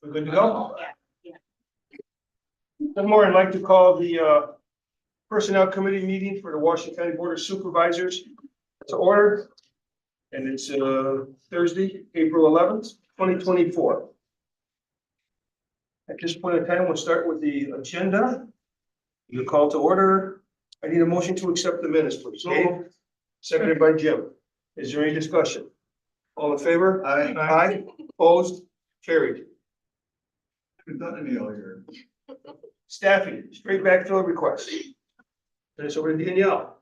We're good to go? One more, I'd like to call the Personnel Committee meeting for the Washington County Board of Supervisors to order. And it's Thursday, April 11th, 2024. At this point in time, we'll start with the agenda. The call to order. I need a motion to accept the minutes, please. Dave, seconded by Jim. Is there any discussion? All in favor? Aye. Aye, opposed, carried. Haven't done any all year. Staffing, straight backfill request. And it's over to Danielle.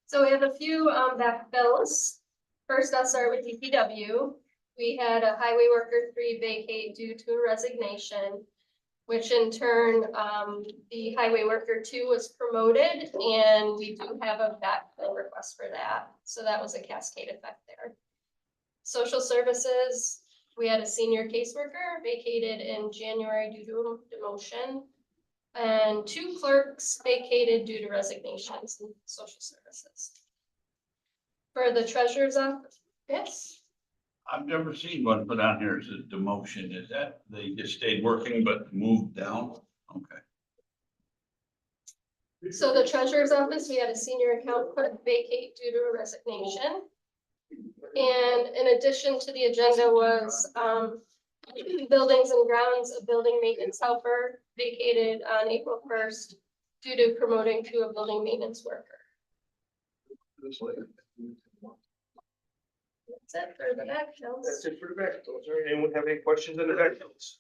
So we have a few backfills. First, I'll start with DPW. We had a highway worker 3 vacate due to a resignation, which in turn, the highway worker 2 was promoted, and we do have a backfill request for that. So that was a cascade effect there. Social services, we had a senior caseworker vacated in January due to demotion. And 2 clerks vacated due to resignations in social services. For the treasurer's office, yes, I've never seen one put on here as a demotion. Is that they just stayed working but moved down? Okay. so the treasurer's office, we had a senior account clerk vacate due to a resignation. And in addition to the agenda was, buildings and grounds, a building maintenance helper vacated on April 1st due to promoting to a building maintenance worker. That's it for the backfills. That's it for the backfills. All right, anyone have any questions on the backfills?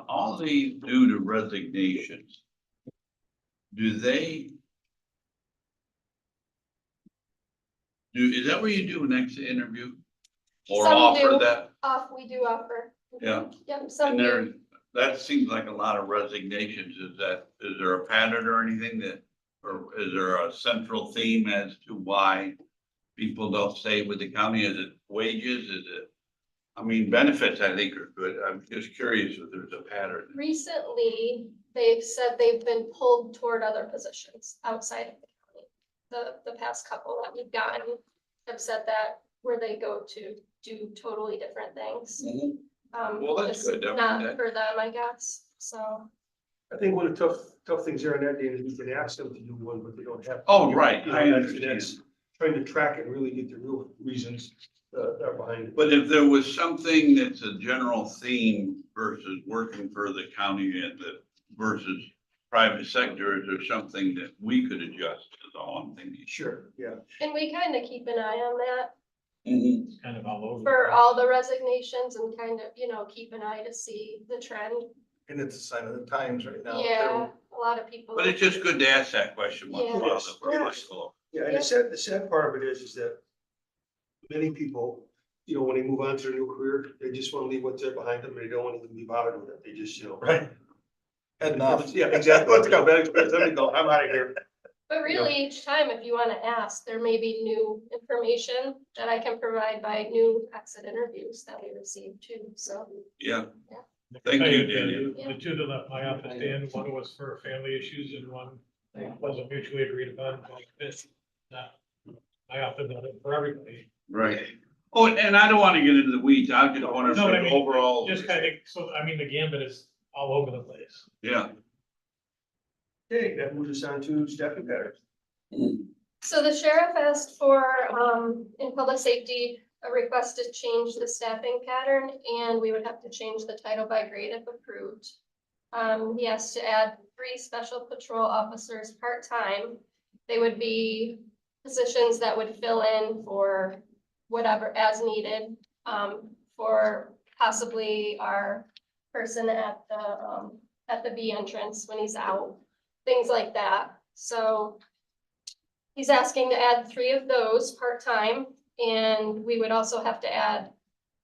All these due to resignations, is that what you do next to interview? Or Some offer do. that? We do offer. Yeah. Yep, some And do. there, that seems like a lot of resignations. Is there a pattern or anything or is there a central theme as to why people don't stay with the county? Is it wages? Is it, I mean, benefits I think are good. I'm just curious if there's a pattern. Recently, they've said they've been pulled toward other positions outside of the county. The past couple that we've gotten have said that where they go to do totally different things. Well, that's just good. I mean, not that- for them, I guess, so. I think one of the tough things there on that day is we can ask them to do one, but they don't have. to. Oh, right. You know, I and understand. that's trying to track and really get the real reasons that are behind it. But if there was something that's a general theme versus working for the county and versus private sector, is there something that we could adjust is all I'm thinking. Sure, yeah. And we kind of keep an eye on that Kind of all over. for all the resignations and kind of, keep an eye to see the trend. And it's a sign of the times right now. Yeah, a lot of people. But it's just good to ask that question. once in a while, Yes, that we're yes. flexible. Yeah, and the sad part of it is that many people, when they move on to their new career, they just want to leave what's there behind them. They don't want to even be bothered with it. They just, Right. Enough. Yeah, exactly. Let's go. Let me go. I'm out of here. But really, each time, if you want to ask, there may be new information that I can provide by new exit interviews that we received too, so. Yeah, I Thank can you, tell Daniel. The 2 that left my office, Dan, one was for family issues and one wasn't mutually agreed upon. My office done it for everybody. right. Oh, and I don't want to get into the weeds. I just want to No, but I say mean, overall. Just kind of, so, I mean, the gambit is all over the place. Yeah. Okay, that moves us on to staffing patterns. So the sheriff asked for, in public safety, a request to change the staffing pattern, and we would have to change the title by grade if approved. He asked to add 3 special patrol officers part-time. They would be positions that would fill in for whatever as needed, for possibly our person at the B entrance when he's out, things like that. So he's asking to add 3 of those part-time, and we would also have to add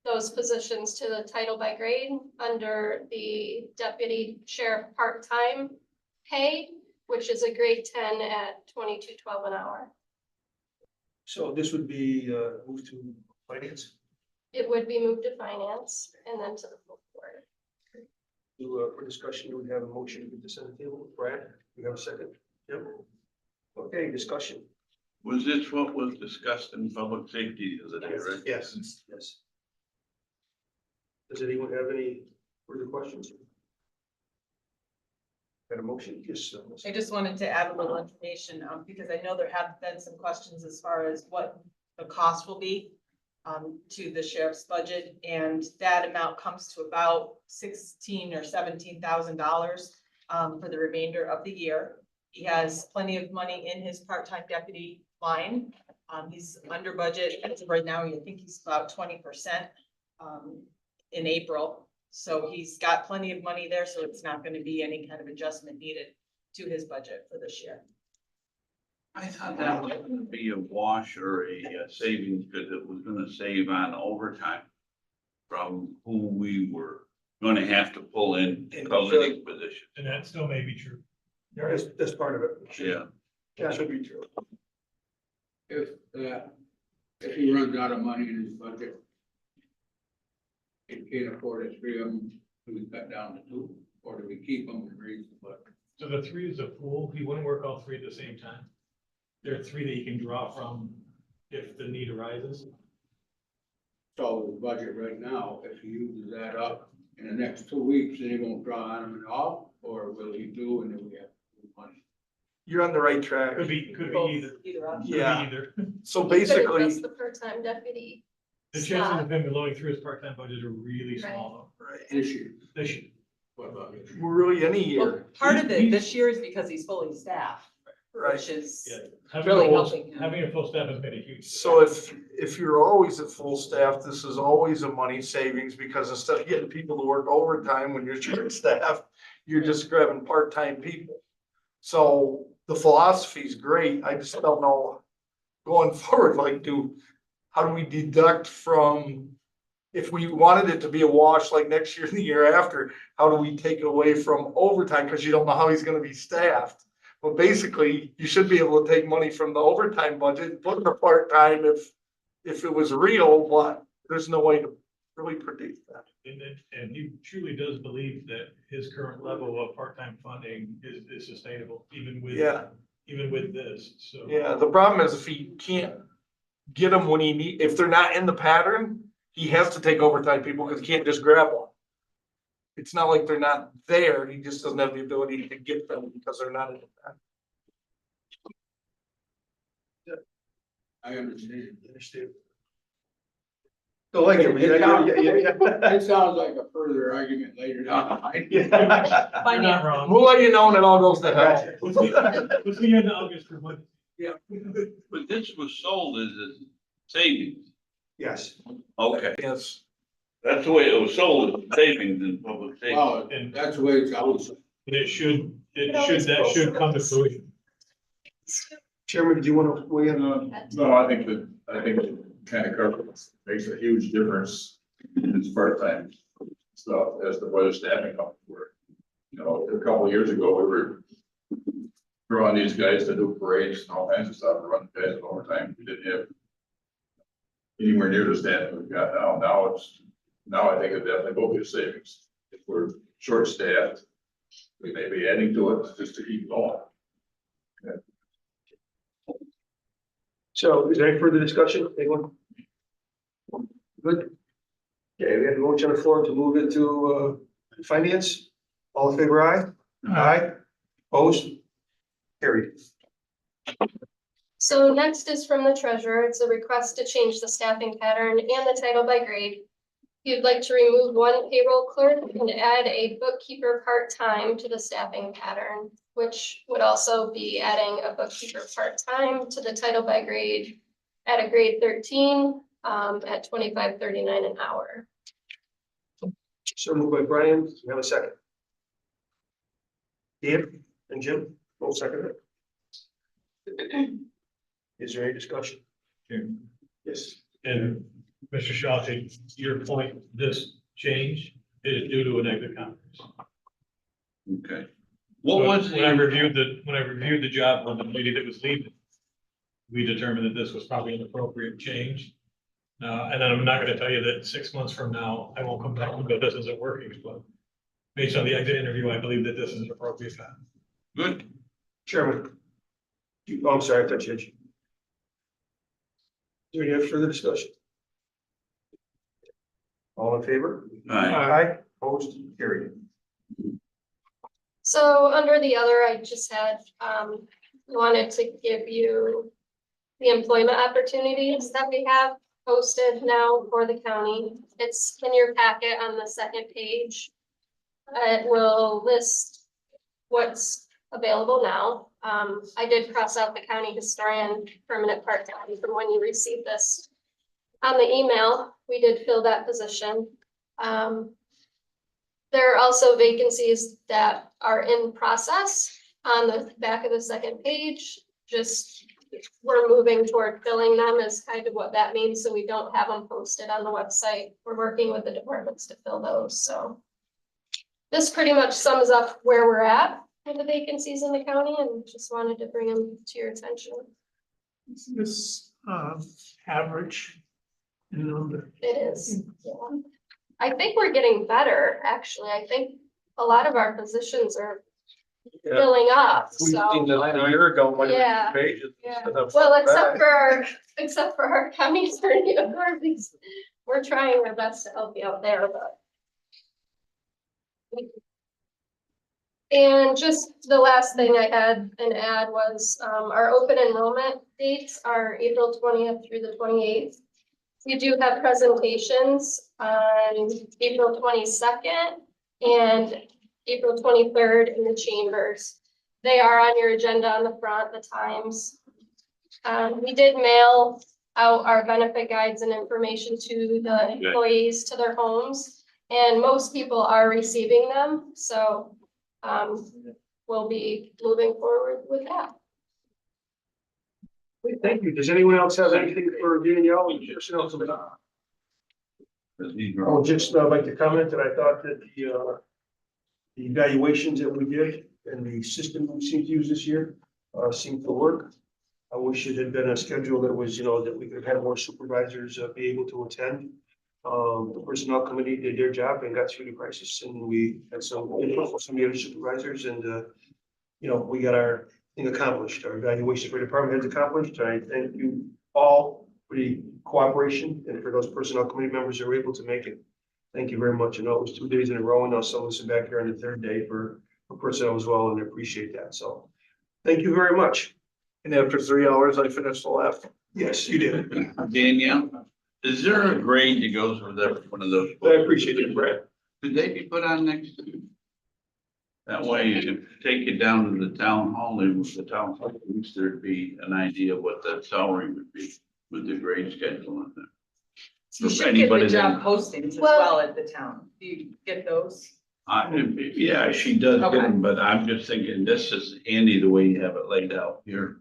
those positions to the title by grade under the deputy sheriff part-time pay, which is a grade 10 at $22.12 an hour. So this would be moved to finance. It would be moved to finance and then to the full board. For discussion, you would have a motion to get this on the table. Brad, you have a second? Yep. Okay, discussion. Was this what was discussed in public safety the other day, right? Yes. Yes. Does anyone have any further questions? Got a motion? Yes. I just wanted to add a little information, because I know there have been some questions as far as what the cost will be to the sheriff's budget, and that amount comes to about $16,000 or $17,000 for the remainder of the year. He has plenty of money in his part-time deputy line. He's under budget as of right now. I think he's about 20% in April. So he's got plenty of money there, so it's not gonna be any kind of adjustment needed to his budget for this year. I thought that was gonna be a wash or a savings, because it was gonna save on overtime from who we were gonna have to pull in living position. And that still may be true. That's part of it. Yeah, That should be true. If he runs out of money in his budget, he can't afford it, 3 of them, do we cut down to 2, or do we keep them and raise the budget? So the 3 is a pool. He wouldn't work all 3 at the same time. There are 3 that you can draw from if the need arises. So the budget right now, if he uses that up in the next 2 weeks, then he won't draw on them at all, or will he do, and then we have to move money? You're on the right track. Could be Both, either. either option. Could be Yeah. either. So But basically, it's the part-time deputy. The chances of him blowing through his part-time budget are really small right, This year, though. This year. what about this year? really any Well, year, part of it this year is because he's fully staffed, right? which is Yeah. really Having a full- helping him. having a full staff has made a huge. So if you're always at full staff, this is always a money savings, because instead of getting people to work overtime when you're short staffed, you're just grabbing part-time people. So the philosophy's great, I just don't know going forward, like how do we deduct from, if we wanted it to be a wash like next year and the year after, how do we take it away from overtime? Cause you don't know how he's gonna be staffed. But basically, you should be able to take money from the overtime budget, and put in the part-time if it was real, but there's no way to really predict that. And he truly does believe that his current level of part-time funding is sustainable, even with. Yeah. Even with this, so. Yeah, the problem is if he can't get them when he if they're not in the pattern, he has to take overtime people because he can't just grab one. It's not like they're not there, he just doesn't have the ability to get them because they're not in the pattern. I understand. Understand. Don't like it. It sounds like a further argument later down the line. You're not wrong. We'll let you know when it all goes to hell. Let's see you in August for what. but this was sold as a savings. Yes. Okay, Yes, that's the way it was sold, as savings in public safety. Well, And that's the way it's always. it should, always that should come to fruition. Chairman, do you want to weigh in? No, I think it kind of covers, makes a huge difference in its part-time stuff as to whether staffing comes to work. You know, a couple of years ago, we were drawing these guys to do parades and all kinds of stuff, run guys overtime. We didn't have anywhere near the staff we've got now. Now I think it definitely will be a savings. If we're short-staffed, we may be adding to it just to keep going. So is there any further discussion? Anyone? Good. Okay, we have a motion on the floor to move into finance. All in favor, aye? Aye. Opposed? Carried. So next is from the treasurer. It's a request to change the staffing pattern and the title by grade. You'd like to remove 1 payroll clerk and add a bookkeeper part-time to the staffing pattern, which would also be adding a bookkeeper part-time to the title by grade at a grade 13 at $25.39 an hour. So moved by Brian. Do you have a second? Dan and Jim, both second it. Is there any discussion? Yes. And Mr. Shaw, to your point, this change is due to an exit conference. Okay. What was When I the, reviewed the job on the lady that was leaving, we determined that this was probably an appropriate change. And then I'm not gonna tell you that 6 months from now, I won't come back and go, this isn't working, but based on the exit interview, I believe that this is an appropriate path. good, Chairman. I'm sorry, I thought you had. Is there any further discussion? All in favor? Aye. Aye, opposed, carried. So under the other, I just had, wanted to give you the employment opportunities that we have posted now for the county. It's in your packet on the second page. It will list what's available now. I did cross out the county historian permanent part-time from when you received this. On the email, we did fill that position. There are also vacancies that are in process on the back of the second page. Just, we're moving toward filling them is kind of what that means, so we don't have them posted on the website. We're working with the departments to fill those, so. This pretty much sums up where we're at with the vacancies in the county, and just wanted to bring them to your attention. This, average number. It is, yeah. I think we're getting better, actually. I think a lot of our positions are Yeah. filling up, We've so. seen this a year ago, when Yeah. pages. Yeah, instead of well, back. except for our county attorney authorities, we're trying our best to help you out there, but. And just the last thing I had an add was, our open enrollment dates are April 20th through the 28th. We do have presentations on April 22nd and April 23rd in the chambers. They are on your agenda on the front, the times. We did mail out our benefit guides and information to the employees to their homes. And most people are receiving them, so we'll be moving forward with that. Great, thank you. Does anyone else have anything for Danielle and personnel committee? I would just like to comment that I thought that the evaluations that we did and the system we seem to use this year seemed to work. I wish it had been a schedule that was, that we could have more supervisors be able to attend. The personnel committee did their job and got through the crisis, and we had some input from some of the other supervisors, and we got our thing accomplished. Our evaluation for department heads accomplished. I thank you all for the cooperation and for those personnel committee members who were able to make it. Thank you very much. I know it was 2 days in a row, and now some of us are back here on the third day for personnel as well, and I appreciate that. So thank you very much. And after 3 hours, I finished the last one. Yes, you did. Danielle, is there a grade that goes with every one of those? I appreciate it, Brad. Could they be put on next to you? That way, if you take it down to the town hall, and with the town hall, at least there'd be an idea of what that salary would be with the grade schedule in there. You For should get the anybody job that- postings as Well- well at the town. Do you get those? Yeah, she does get them, but I'm just thinking this is handy the way you have it laid out here.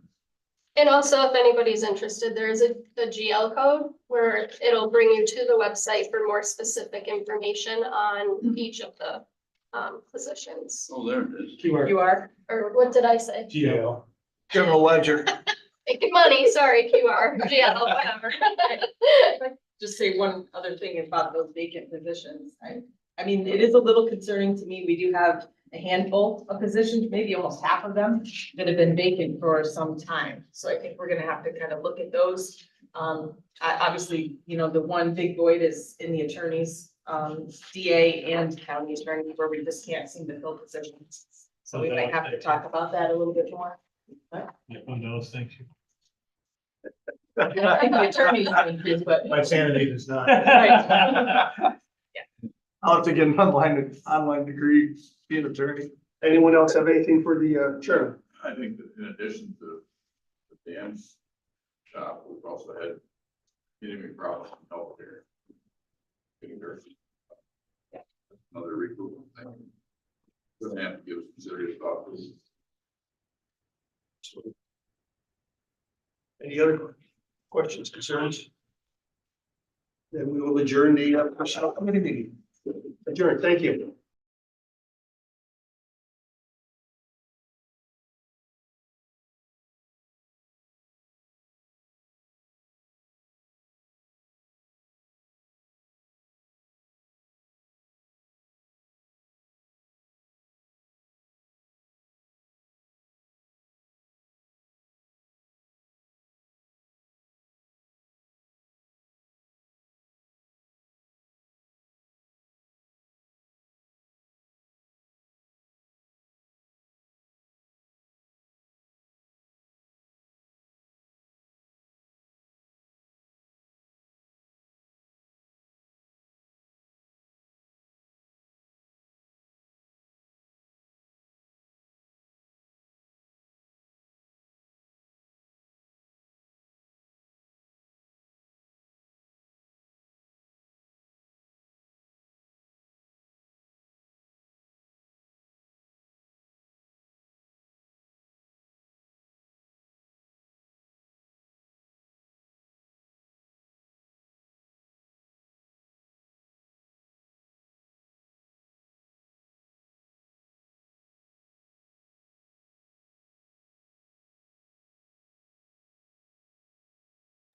And also, if anybody's interested, there is a GL code where it'll bring you to the website for more specific information on each of the positions. Oh, there it is. You are? Or what did I say? GL. General ledger. Making money, sorry, QR, GL, whatever. Just say one other thing about those vacant positions. I mean, it is a little concerning to me. We do have a handful of positions, maybe almost half of them, that have been vacant for some time. So I think we're gonna have to kind of look at those. Obviously, the one big void is in the attorneys, DA and county attorney, where we just can't seem to fill positions. So we might have to talk about that a little bit more. Like one of those, thank you. I think the attorneys, but. My sanity does not. I'll have to get an online degree, be an attorney. Anyone else have anything for the chairman? I think that in addition to the dance shop, we've also had getting problems in healthcare. Getting nurses. Another recruitment thing. Gonna have to give some serious thought to this. Any other questions, concerns? Then we will adjourn the personnel committee meeting. Adjourn, thank you.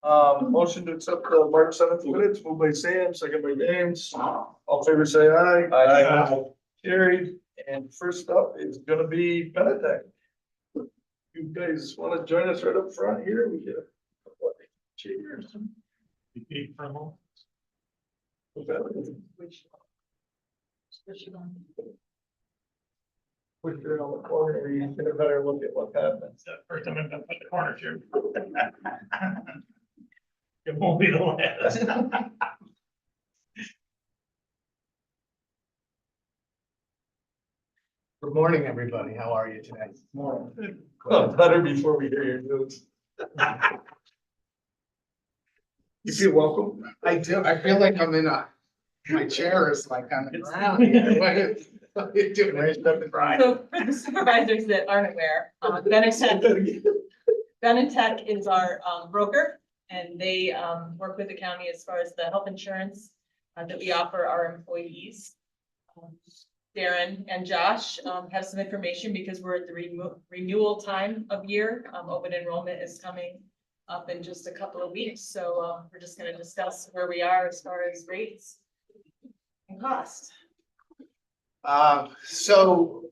Motion to accept the March 7th minutes, moved by Sam, second by James. All in favor, say aye. Aye. Carried, and first up is gonna be Benetech. You guys wanna join us right up front here? We get a couple of chairs. Repeat for a moment. Push it on the corner, you get a better look at what happens. That's the first time I've been put in the corner, Jim. It won't be the last. Good morning, everybody. How are you today? Better before we hear your news. You feel welcome? I do. I feel like I'm in my chair is like on the ground here. What are you doing? Raised up and right. So for the supervisors that aren't aware, Benetech is our broker, and they work with the county as far as the health insurance that we offer our employees. Darren and Josh have some information because we're at the renewal time of year. Open enrollment is coming up in just a couple of weeks, so we're just gonna discuss where we are as far as rates and cost. So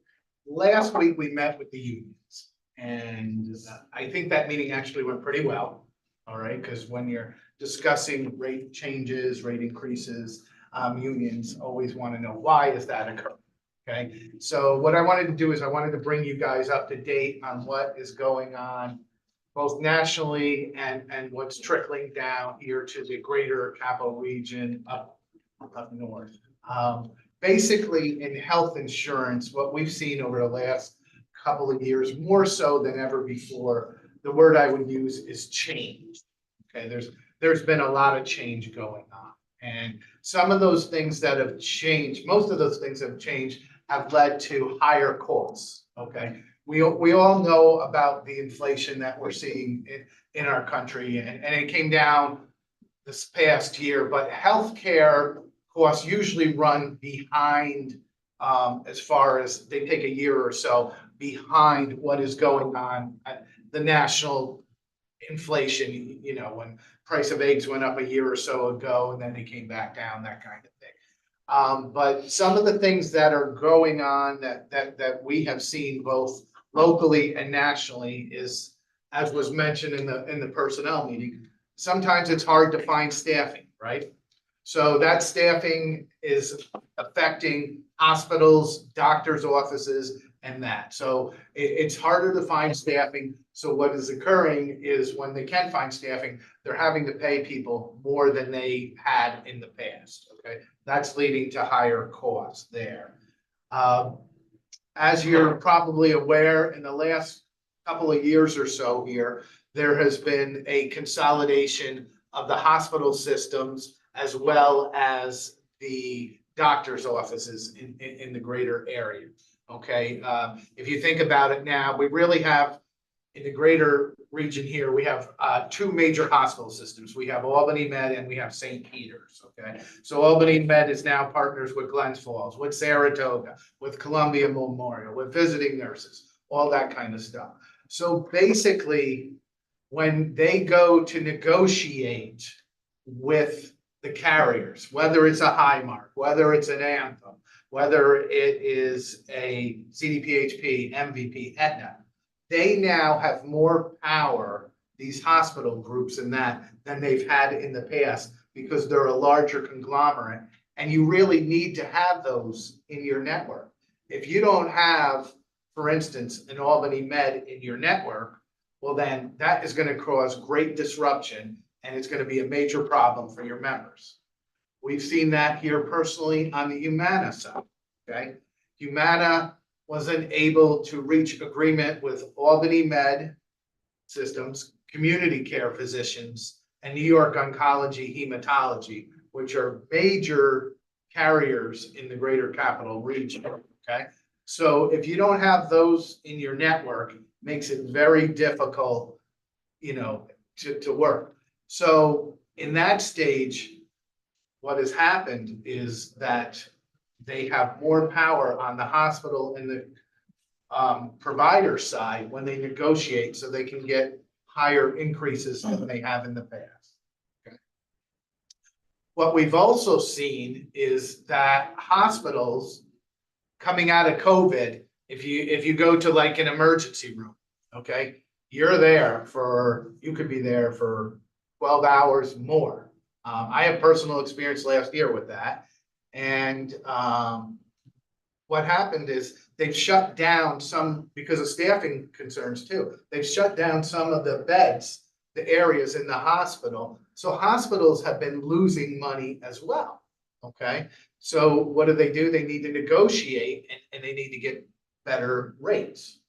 last week we met with the unions, and I think that meeting actually went pretty well. All right, because when you're discussing rate changes, rate increases, unions always want to know why is that occurring. Okay, so what I wanted to do is I wanted to bring you guys up to date on what is going on both nationally and what's trickling down here to the greater capital region up north. Basically, in health insurance, what we've seen over the last couple of years, more so than ever before, the word I would use is change. Okay, there's been a lot of change going on. And some of those things that have changed, most of those things have changed, have led to higher costs. Okay, we all know about the inflation that we're seeing in our country, and it came down this past year, but healthcare costs usually run behind, as far as they take a year or so behind what is going on at the national inflation, you know, when price of eggs went up a year or so ago and then they came back down, that kind of thing. But some of the things that are going on that we have seen both locally and nationally is, as was mentioned in the personnel meeting, sometimes it's hard to find staffing, right? So that staffing is affecting hospitals, doctors' offices, and that. So it's harder to find staffing. So what is occurring is when they can find staffing, they're having to pay people more than they had in the past, okay? That's leading to higher costs there. As you're probably aware, in the last couple of years or so here, there has been a consolidation of the hospital systems as well as the doctor's offices in the greater area. Okay, if you think about it now, we really have in the greater region here, we have two major hospital systems. We have Albany Med and we have St. Peter's. Okay, so Albany Med is now partners with Glens Falls, with Saratoga, with Columbia Memorial, with visiting nurses, all that kind of stuff. So basically, when they go to negotiate with the carriers, whether it's a Highmark, whether it's an Anthem, whether it is a CDPHP, MVP, Aetna, they now have more power, these hospital groups and that, than they've had in the past because they're a larger conglomerate. And you really need to have those in your network. If you don't have, for instance, an Albany Med in your network, well, then that is going to cause great disruption and it's going to be a major problem for your members. We've seen that here personally on the Humana side, okay? Humana wasn't able to reach agreement with Albany Med Systems, Community Care Physicians, and New York Oncology Hematology, which are major carriers in the greater capital region, okay? So if you don't have those in your network, it makes it very difficult, you know, to work. So in that stage, what has happened is that they have more power on the hospital and the provider side when they negotiate, so they can get higher increases than they have in the past. Okay. What we've also seen is that hospitals coming out of COVID, if you go to like an emergency room, okay, you could be there for 12 hours more. I have personal experience last year with that. And what happened is they've shut down some, because of staffing concerns too, they've shut down some of the beds, the areas in the hospital. So hospitals have been losing money as well, okay? So what do? They need to negotiate and they need to get better rates.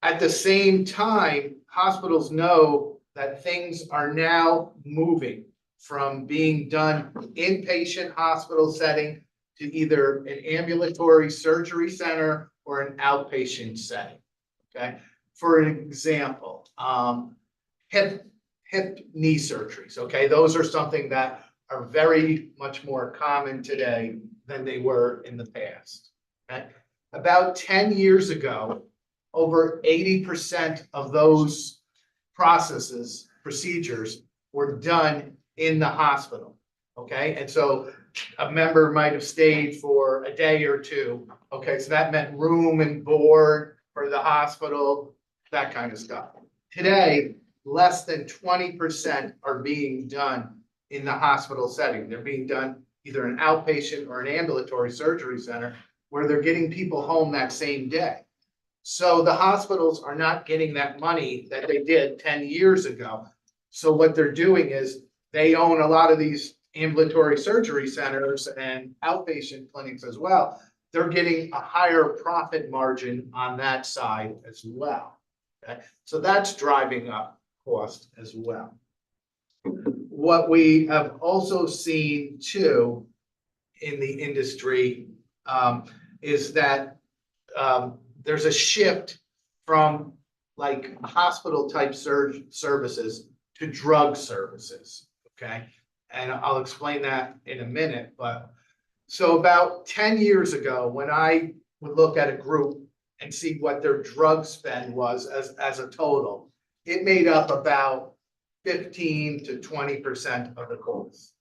At the same time, hospitals know that things are now moving from being done inpatient hospital setting to either an ambulatory surgery center or an outpatient setting, okay? For example, hip knee surgeries, okay? Those are something that are very much more common today than they were in the past, okay? About 10 years ago, over 80% of those procedures were done in the hospital, okay? And so a member might have stayed for a day or two, okay? So that meant room and board for the hospital, that kind of stuff. Today, less than 20% are being done in the hospital setting. They're being done either an outpatient or an ambulatory surgery center where they're getting people home that same day. So the hospitals are not getting that money that they did 10 years ago. So what they're doing is they own a lot of these ambulatory surgery centers and outpatient clinics as well. They're getting a higher profit margin on that side as well. Okay, so that's driving up cost as well. What we have also seen too in the industry is that there's a shift from like hospital type services to drug services, okay? And I'll explain that in a minute, but so about 10 years ago, when I would look at a group and see what their drug spend was as a total, it made up about 15 to 20% of the cost.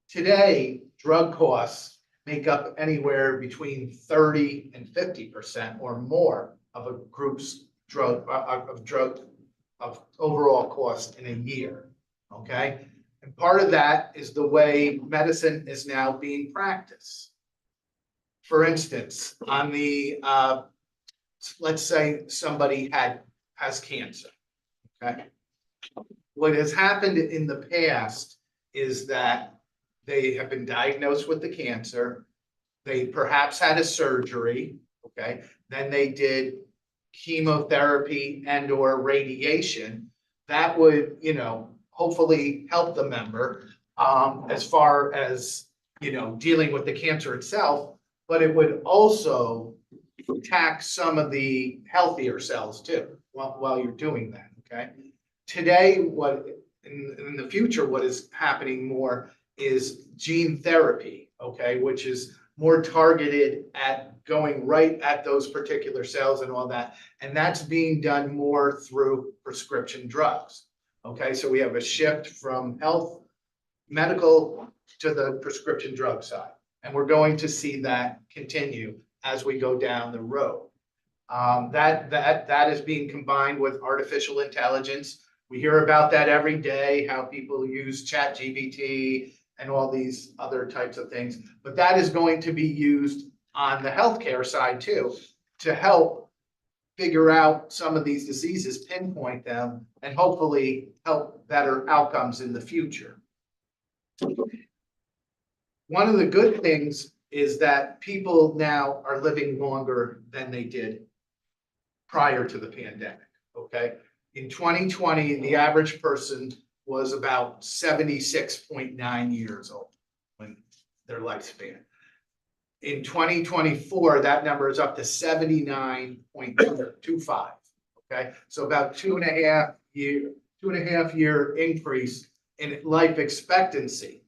Today, drug costs make up anywhere between 30 and 50% or more of a group's of overall cost in a year, okay? And part of that is the way medicine is now being practiced. For instance, on the, let's say somebody has cancer, okay? What has happened in the past is that they have been diagnosed with the cancer. They perhaps had a surgery, okay? Then they did chemotherapy and or radiation. That would, hopefully help the member as far as, dealing with the cancer itself, but it would also attack some of the healthier cells too while you're doing that, okay? Today, in the future, what is happening more is gene therapy, okay, which is more targeted at going right at those particular cells and all that. And that's being done more through prescription drugs. Okay, so we have a shift from medical to the prescription drug side. And we're going to see that continue as we go down the road. That is being combined with artificial intelligence. We hear about that every day, how people use ChatGPT and all these other types of things. But that is going to be used on the healthcare side too, to help figure out some of these diseases, pinpoint them, and hopefully help better outcomes in the future. One of the good things is that people now are living longer than they did prior to the pandemic, okay? In 2020, the average person was about 76.9 years old when their lifespan. In 2024, that number is up to 79.25, okay? So about 2.5 year increase in life expectancy.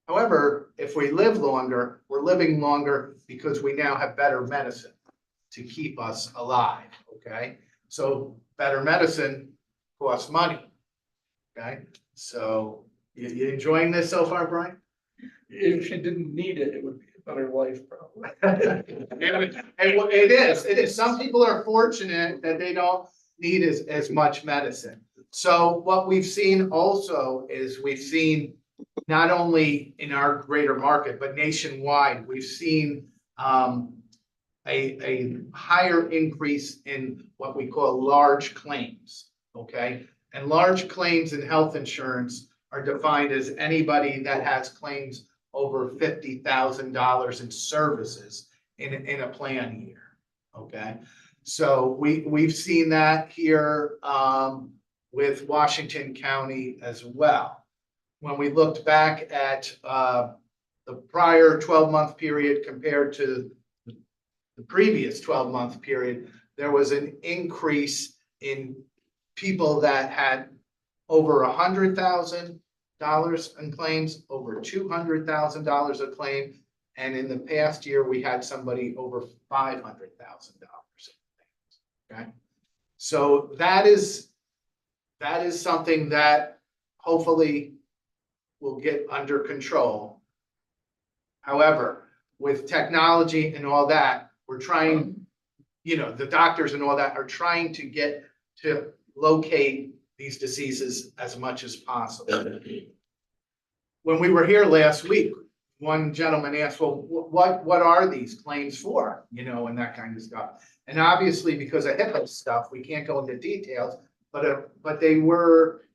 However, if we live longer, we're living longer because we now have better medicine to keep us alive, okay? So better medicine costs money. Okay, so you enjoying this so far, Brian? If you didn't need it, it would be a better life probably. It is. Some people are fortunate that they don't need as much medicine. So what we've seen also is we've seen not only in our greater market, but nationwide, we've seen a higher increase in what we call large claims, okay? And large claims in health insurance are defined as anybody that has claims over $50,000 in services in a plan year, okay? So we've seen that here with Washington County as well. When we looked back at the prior 12-month period compared to the previous 12-month period, there was an increase in people that had over $100,000 in claims, over $200,000 a claim, and in the past year, we had somebody over $500,000 in claims, okay? So that is something that hopefully will get under control. However, with technology and all that, we're trying, the doctors and all that are trying to get to locate these diseases as much as possible. When we were here last week, one gentleman asked, well, what are these claims for? And that kind of stuff. And obviously, because of HIPAA stuff, we can't go into details, but they were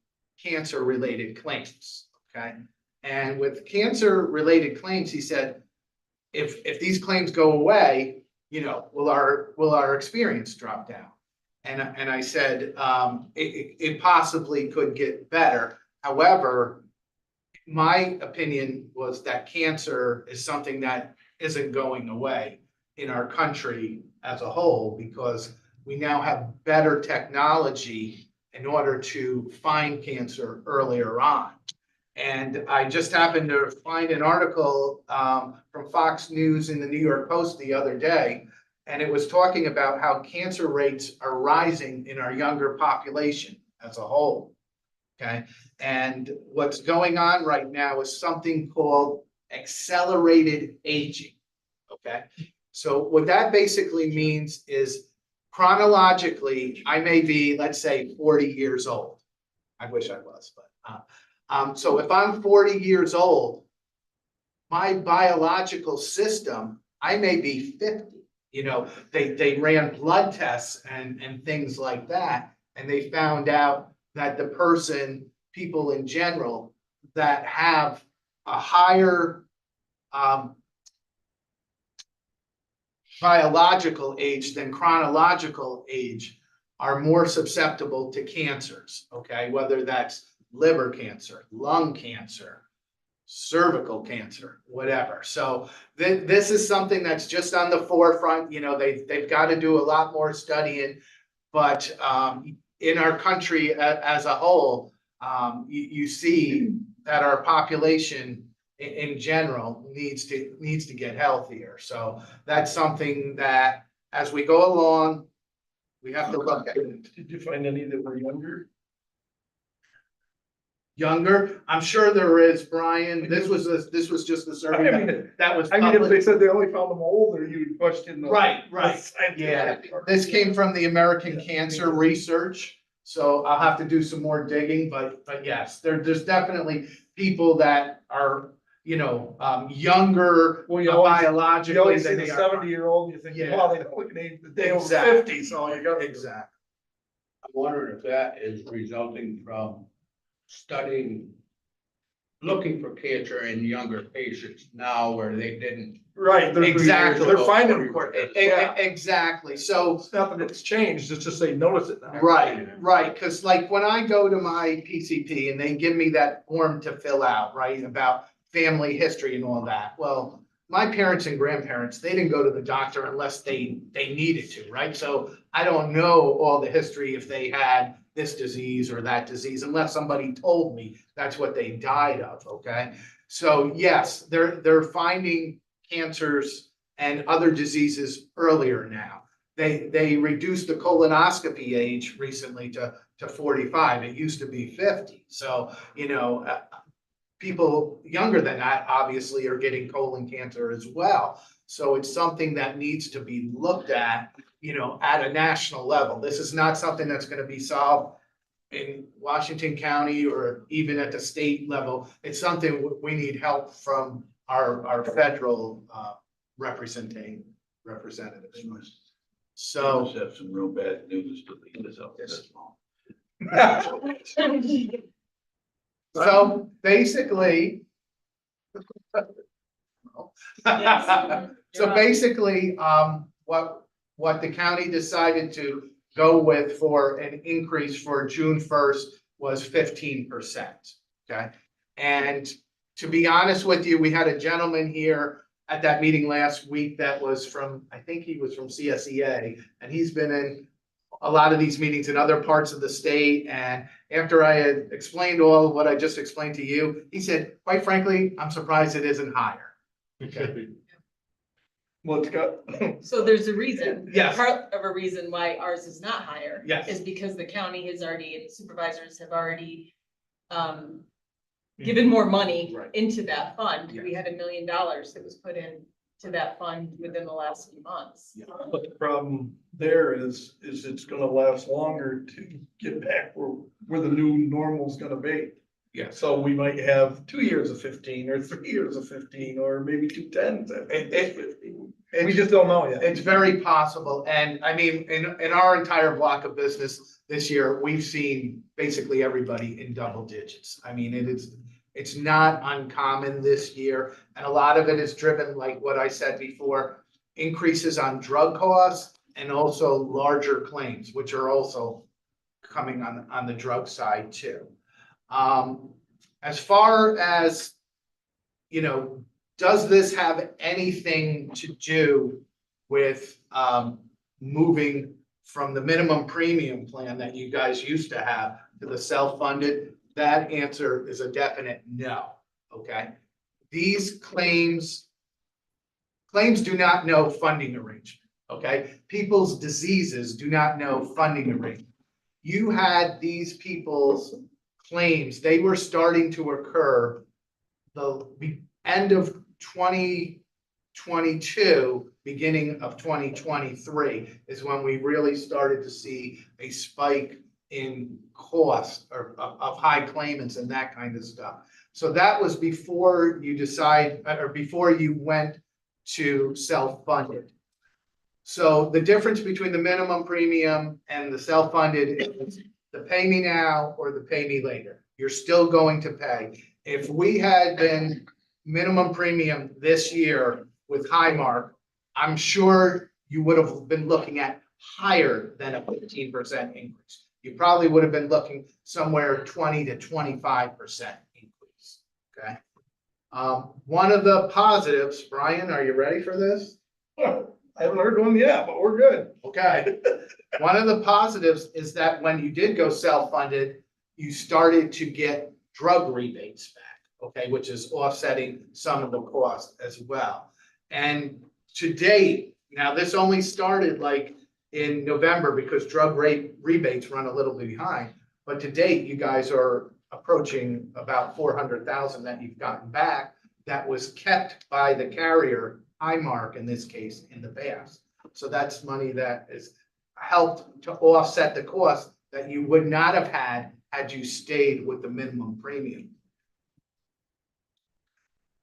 cancer-related claims, okay? And with cancer-related claims, he said, if these claims go away, will our experience drop down? And I said, it possibly could get better. However, my opinion was that cancer is something that isn't going away in our country as a whole, because we now have better technology in order to find cancer earlier on. And I just happened to find an article from Fox News in the New York Post the other day, and it was talking about how cancer rates are rising in our younger population as a whole, okay? And what's going on right now is something called accelerated aging, okay? So what that basically means is chronologically, I may be, let's say, 40 years old. I wish I was, but so if I'm 40 years old, my biological system, I may be 50. They ran blood tests and things like that, and they found out that people in general that have a higher biological age than chronological age are more susceptible to cancers, okay? Whether that's liver cancer, lung cancer, cervical cancer, whatever. So this is something that's just on the forefront. They've got to do a lot more studying, but in our country as a whole, you see that our population in general needs to get healthier. So that's something that as we go along, we have to look at. Did you find any that were younger? Younger, I'm sure there is, Brian. This was just a survey that was I mean, if they published. said they only found them older, you'd question the. Right. the Yeah, scientific- this came from the American Cancer Research, so I'll have to do some more digging, but yes, there's definitely people that are, younger Well, you always biologically see than the they are. 70-year-old, you think, Yeah. wow, they don't look an age, they over Exactly. 50, so you got. Exactly. I'm wondering if that is resulting from studying, looking for cancer in younger patients now where they didn't. Right. Exactly. They're finding them quicker. Yeah. Exactly, so. It's not that it's changed, it's just they notice it now. Right, because like when I go to my PCP and they give me that form to fill out, right, about family history and all that, well, my parents and grandparents, they didn't go to the doctor unless they needed to, right? So I don't know all the history if they had this disease or that disease unless somebody told me that's what they died of, okay? So yes, they're finding cancers and other diseases earlier now. they reduced the colonoscopy age recently to 45. It used to be 50. So, people younger than that obviously are getting colon cancer as well. So it's something that needs to be looked at, at a national level. This is not something that's going to be solved in Washington County or even at the state level. It's something we need help from our federal representatives. So. Just have some real bad news to lead us up this long. So basically. Yes. So basically, what the county decided to go with for an increase for June 1st was 15%, okay? And to be honest with you, we had a gentleman here at that meeting last week that was from, I think he was from CSEA, and he's been in a lot of these meetings in other parts of the state. And after I had explained all of what I just explained to you, he said, quite frankly, I'm surprised it isn't higher. Okay. Well, it's got, So there's a reason. Yes. Part of a reason why ours is not higher. Yes. Is because the county has already, and the supervisors have already, given more money Right. into that fund. Yeah. We had $1 million that was put in to that fund within the last few months. but the problem there is it's gonna last longer to get back where the new normal's gonna be. Yeah. So we might have 2 years of 15 or 3 years of 15 or maybe 2 10s at 15. We just don't know yet. It's very possible, and I mean, in our entire block of business this year, we've seen basically everybody in double digits. I mean, it's not uncommon this year, and a lot of it is driven, like what I said before, increases on drug costs and also larger claims, which are also coming on the drug side too. As far as, does this have anything to do with moving from the minimum premium plan that you guys used to have to the self-funded? That answer is a definite no, okay? These claims do not know funding arrangement, okay? People's diseases do not know funding arrangement. You had these people's claims, they were starting to occur the end of 2022, beginning of 2023 is when we really started to see a spike in cost of high claimants and that kind of stuff. So that was before you before you went to self-funded. So the difference between the minimum premium and the self-funded is the pay me now or the pay me later. You're still going to pay. If we had been minimum premium this year with Highmark, I'm sure you would have been looking at higher than a 15% increase. You probably would have been looking somewhere 20 to 25% increase, okay? One of the positives, Brian, are you ready for this? I haven't heard one yet, but we're good. Okay. One of the positives is that when you did go self-funded, you started to get drug rebates back, okay, which is offsetting some of the cost as well. And to date, now this only started like in November because drug rate rebates run a little bit behind, but to date, you guys are approaching about 400,000 that you've gotten back that was kept by the carrier, Highmark in this case, in the past. So that's money that is helped to offset the cost that you would not have had you stayed with the minimum premium.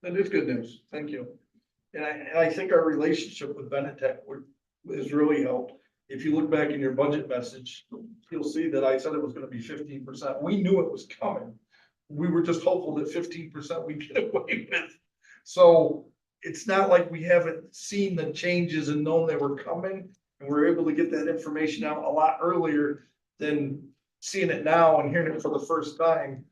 That is good news. Thank you. And I think our relationship with Benetech has really helped. If you look back in your budget message, you'll see that I said it was gonna be 15%. We knew it was coming. We were just hopeful that 15% we get away with. So it's not like we haven't seen the changes and known they were coming. And we're able to get that information out a lot earlier than seeing it now and hearing it for the first time.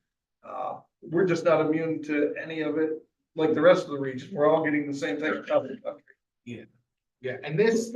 We're just not immune to any of it like the rest of the region. We're all getting the same thing across the country. Yeah, and this,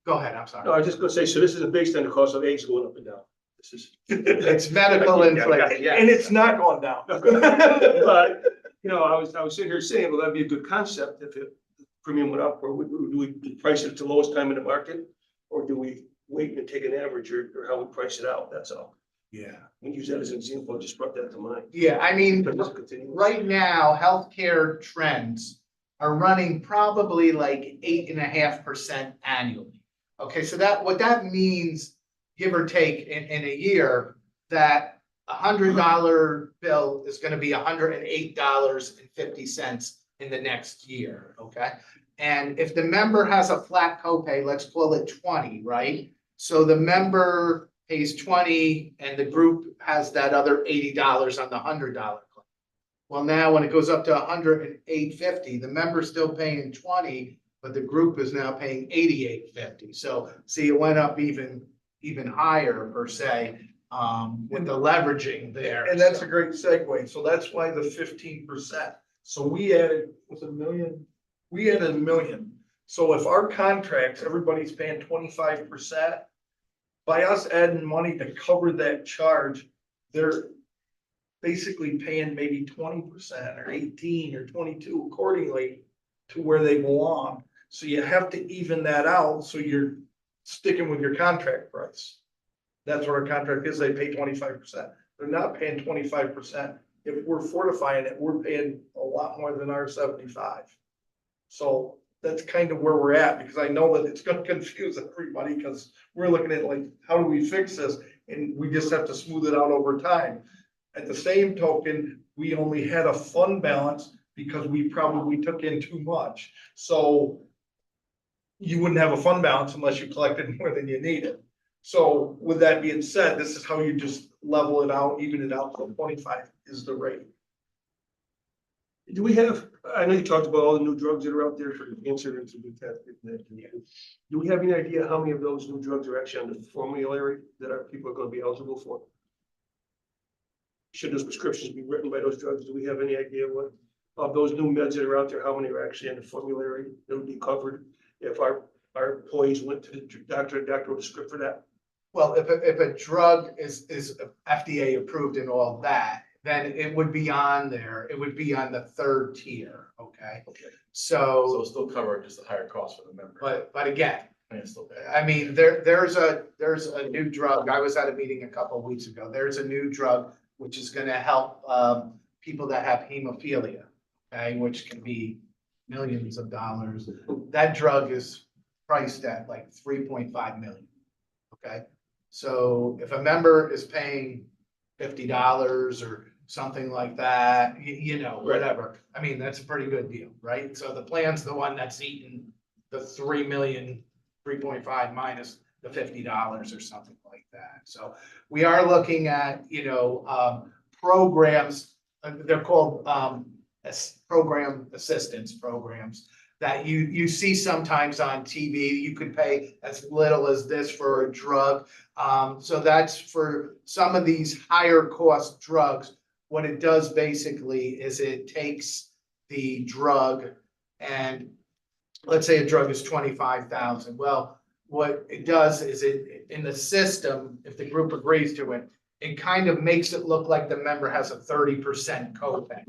go ahead, I'm No, sorry. I was just gonna say, so this is based on the cost of eggs going up and down. This is. It's medical inflation, yeah. And it's not going down. But, I was sitting here saying, well, that'd be a good concept if it premium went up, or would we price it at the lowest time in the market? Or do we wait and take an average or how we price it out? That's all. Yeah. We use that as an example. I just brought that to mind. Yeah, I mean, But let's continue. right now, healthcare trends are running probably like 8.5% annually. Okay, so what that means, give or take in a year, that $100 bill is gonna be $108.50 in the next year, okay? And if the member has a flat copay, let's call it 20, right? So the member pays 20 and the group has that other $80 on the $100 claim. Well, now when it goes up to $108.50, the member's still paying 20, but the group is now paying $88.50. So see, it went up even higher per se, with the leveraging there. And that's a great segue. So that's why the 15%. So we added, was it $1 million? We added $1 million. So if our contracts, everybody's paying 25%, by us adding money to cover that charge, they're basically paying maybe 20% or 18 or 22 accordingly to where they belong. So you have to even that out, so you're sticking with your contract price. That's what our contract is, they pay 25%. They're not paying 25%. If we're fortifying it, we're paying a lot more than our 75. So that's kind of where we're at, because I know that it's gonna confuse everybody, because we're looking at like, how do we fix this? And we just have to smooth it out over time. At the same token, we only had a fund balance because we probably took in too much. So you wouldn't have a fund balance unless you collected more than you needed. So with that being said, this is how you just level it out, even it out, so 25 is the rate. Do we have, I know you talked about all the new drugs that are out there for cancer and some. Do we have any idea how many of those new drugs are actually on the formulary that our people are gonna be eligible for? Should those prescriptions be written by those drugs? Do we have any idea what, of those new meds that are out there, how many are actually on the formulary that would be covered if our employees went to the doctor wrote a script for that? Well, if a drug is FDA approved and all that, then it would be on there. It would be on the third tier, okay? Okay. So still cover just a higher cost for the member. But again, And it's still bad. I mean, there's a new drug. I was at a meeting a couple of weeks ago. There's a new drug which is gonna help people that have hemophilia, okay, which can be millions of dollars. That drug is priced at like 3.5 million. Okay, so if a member is paying $50 or something like that, you know, whatever. I mean, that's a pretty good deal, right? So the plan's the one that's eating the 3.5 minus the $50 or something like that. So we are looking at, programs, they're called program assistance programs that you see sometimes on TV. You could pay as little as this for a drug. So that's for some of these higher cost drugs. What it does basically is it takes the drug and let's say a drug is 25,000. Well, what it does is it in the system, if the group agrees to it, it kind of makes it look like the member has a 30% copay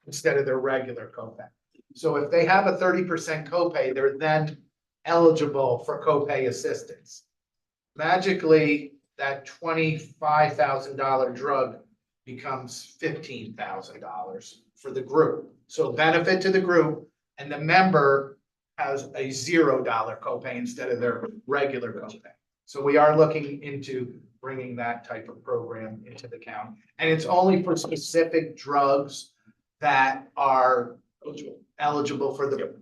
instead of their regular copay. So if they have a 30% copay, they're then eligible for copay assistance. Magically, that $25,000 drug becomes $15,000 for the group. So benefit to the group, and the member has a $0 copay instead of their regular copay. So we are looking into bringing that type of program into the county. And it's only for specific drugs that are eligible for the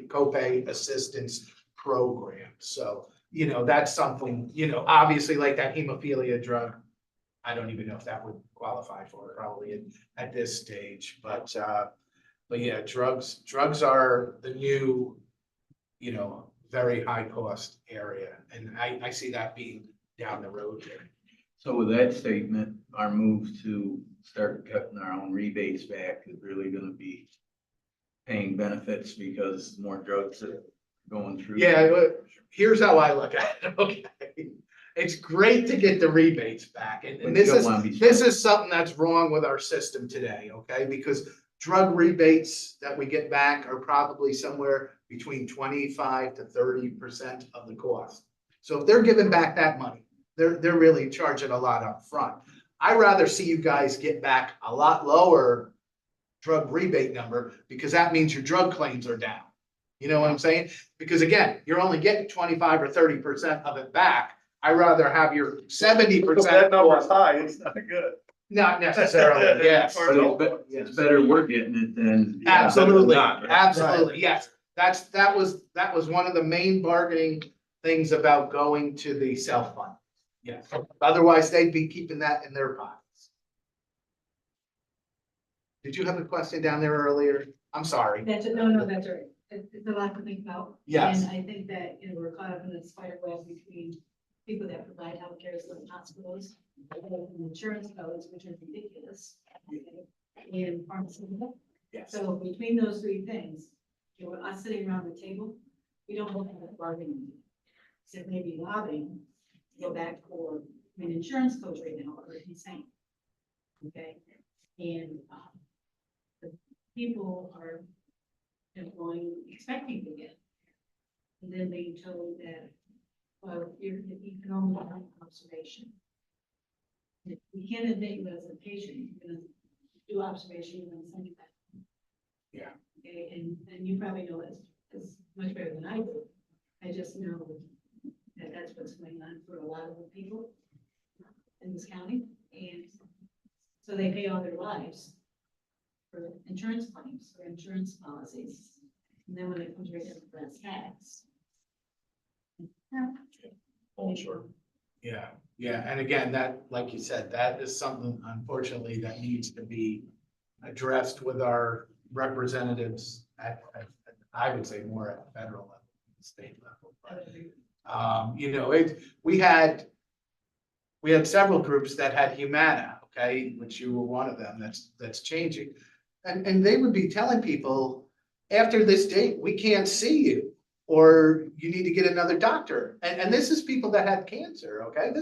copay assistance program. So, that's something, obviously like that hemophilia drug, I don't even know if that would qualify for it probably at this stage, but yeah, drugs are the new, very high cost area. And I see that being down the road there. So with that statement, our move to start cutting our own rebates back is really gonna be paying benefits because more drugs are going through. Yeah, but here's how I look at it, okay? It's great to get the rebates back, and this is something that's wrong with our system today, okay? Because drug rebates that we get back are probably somewhere between 25 to 30% of the cost. So if they're giving back that money, they're really charging a lot up front. I'd rather see you guys get back a lot lower drug rebate number, because that means your drug claims are down. You know what I'm saying? Because again, you're only getting 25 or 30% of it back. I'd rather have your 70%. That number's high, it's not good. Not necessarily, yes. Or no. It's better we're getting it than. Absolutely, Not, right? absolutely, yes. That was one of the main bargaining things about going to the self-fund. Yes, otherwise they'd be keeping that in their pockets. Did you have a question down there earlier? I'm sorry. That's, no, that's all right. It's a lot to think about. Yes. And I think that, we're caught up in this spider web between people that provide healthcare in hospitals, and insurance codes, which are ridiculous, and pharmaceutical. Yes. So between those three things, us sitting around the table, we don't have that bargaining. So maybe lobbying, go back for, insurance codes right now are insane. Okay, and, the people are expecting to get. And then being told that, well, you can only have observation. We can't admit you as a patient, you're gonna do observation, you're gonna send you back. Yeah. Okay, and you probably know as much better than I do. I just know that that's what's going on for a lot of the people in this county, and so they pay all their lives for insurance claims, or insurance policies. And then when it comes right down to brass tacks. Oh, sure. Yeah, and again, that, like you said, that is something unfortunately that needs to be addressed with our representatives at I would say more at federal level, state level. But, we had several groups that had Humana, okay, which you were one of them, that's changing. And they would be telling people, after this date, we can't see you, or you need to get another doctor. And this is people that had cancer, okay?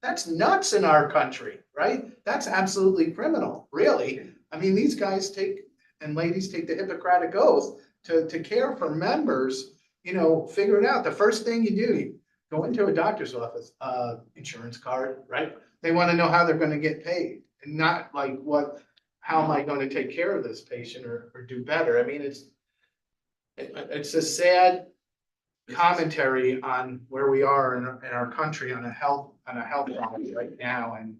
That's nuts in our country, right? That's absolutely criminal, really. I mean, these guys and ladies take the Hippocratic Oath to care for members, figure it out. The first thing you do, you go into a doctor's office, insurance card, right? They want to know how they're going to get paid, and not like how am I going to take care of this patient or do better? I mean, it's a sad commentary on where we are in our country on a health problem right now. And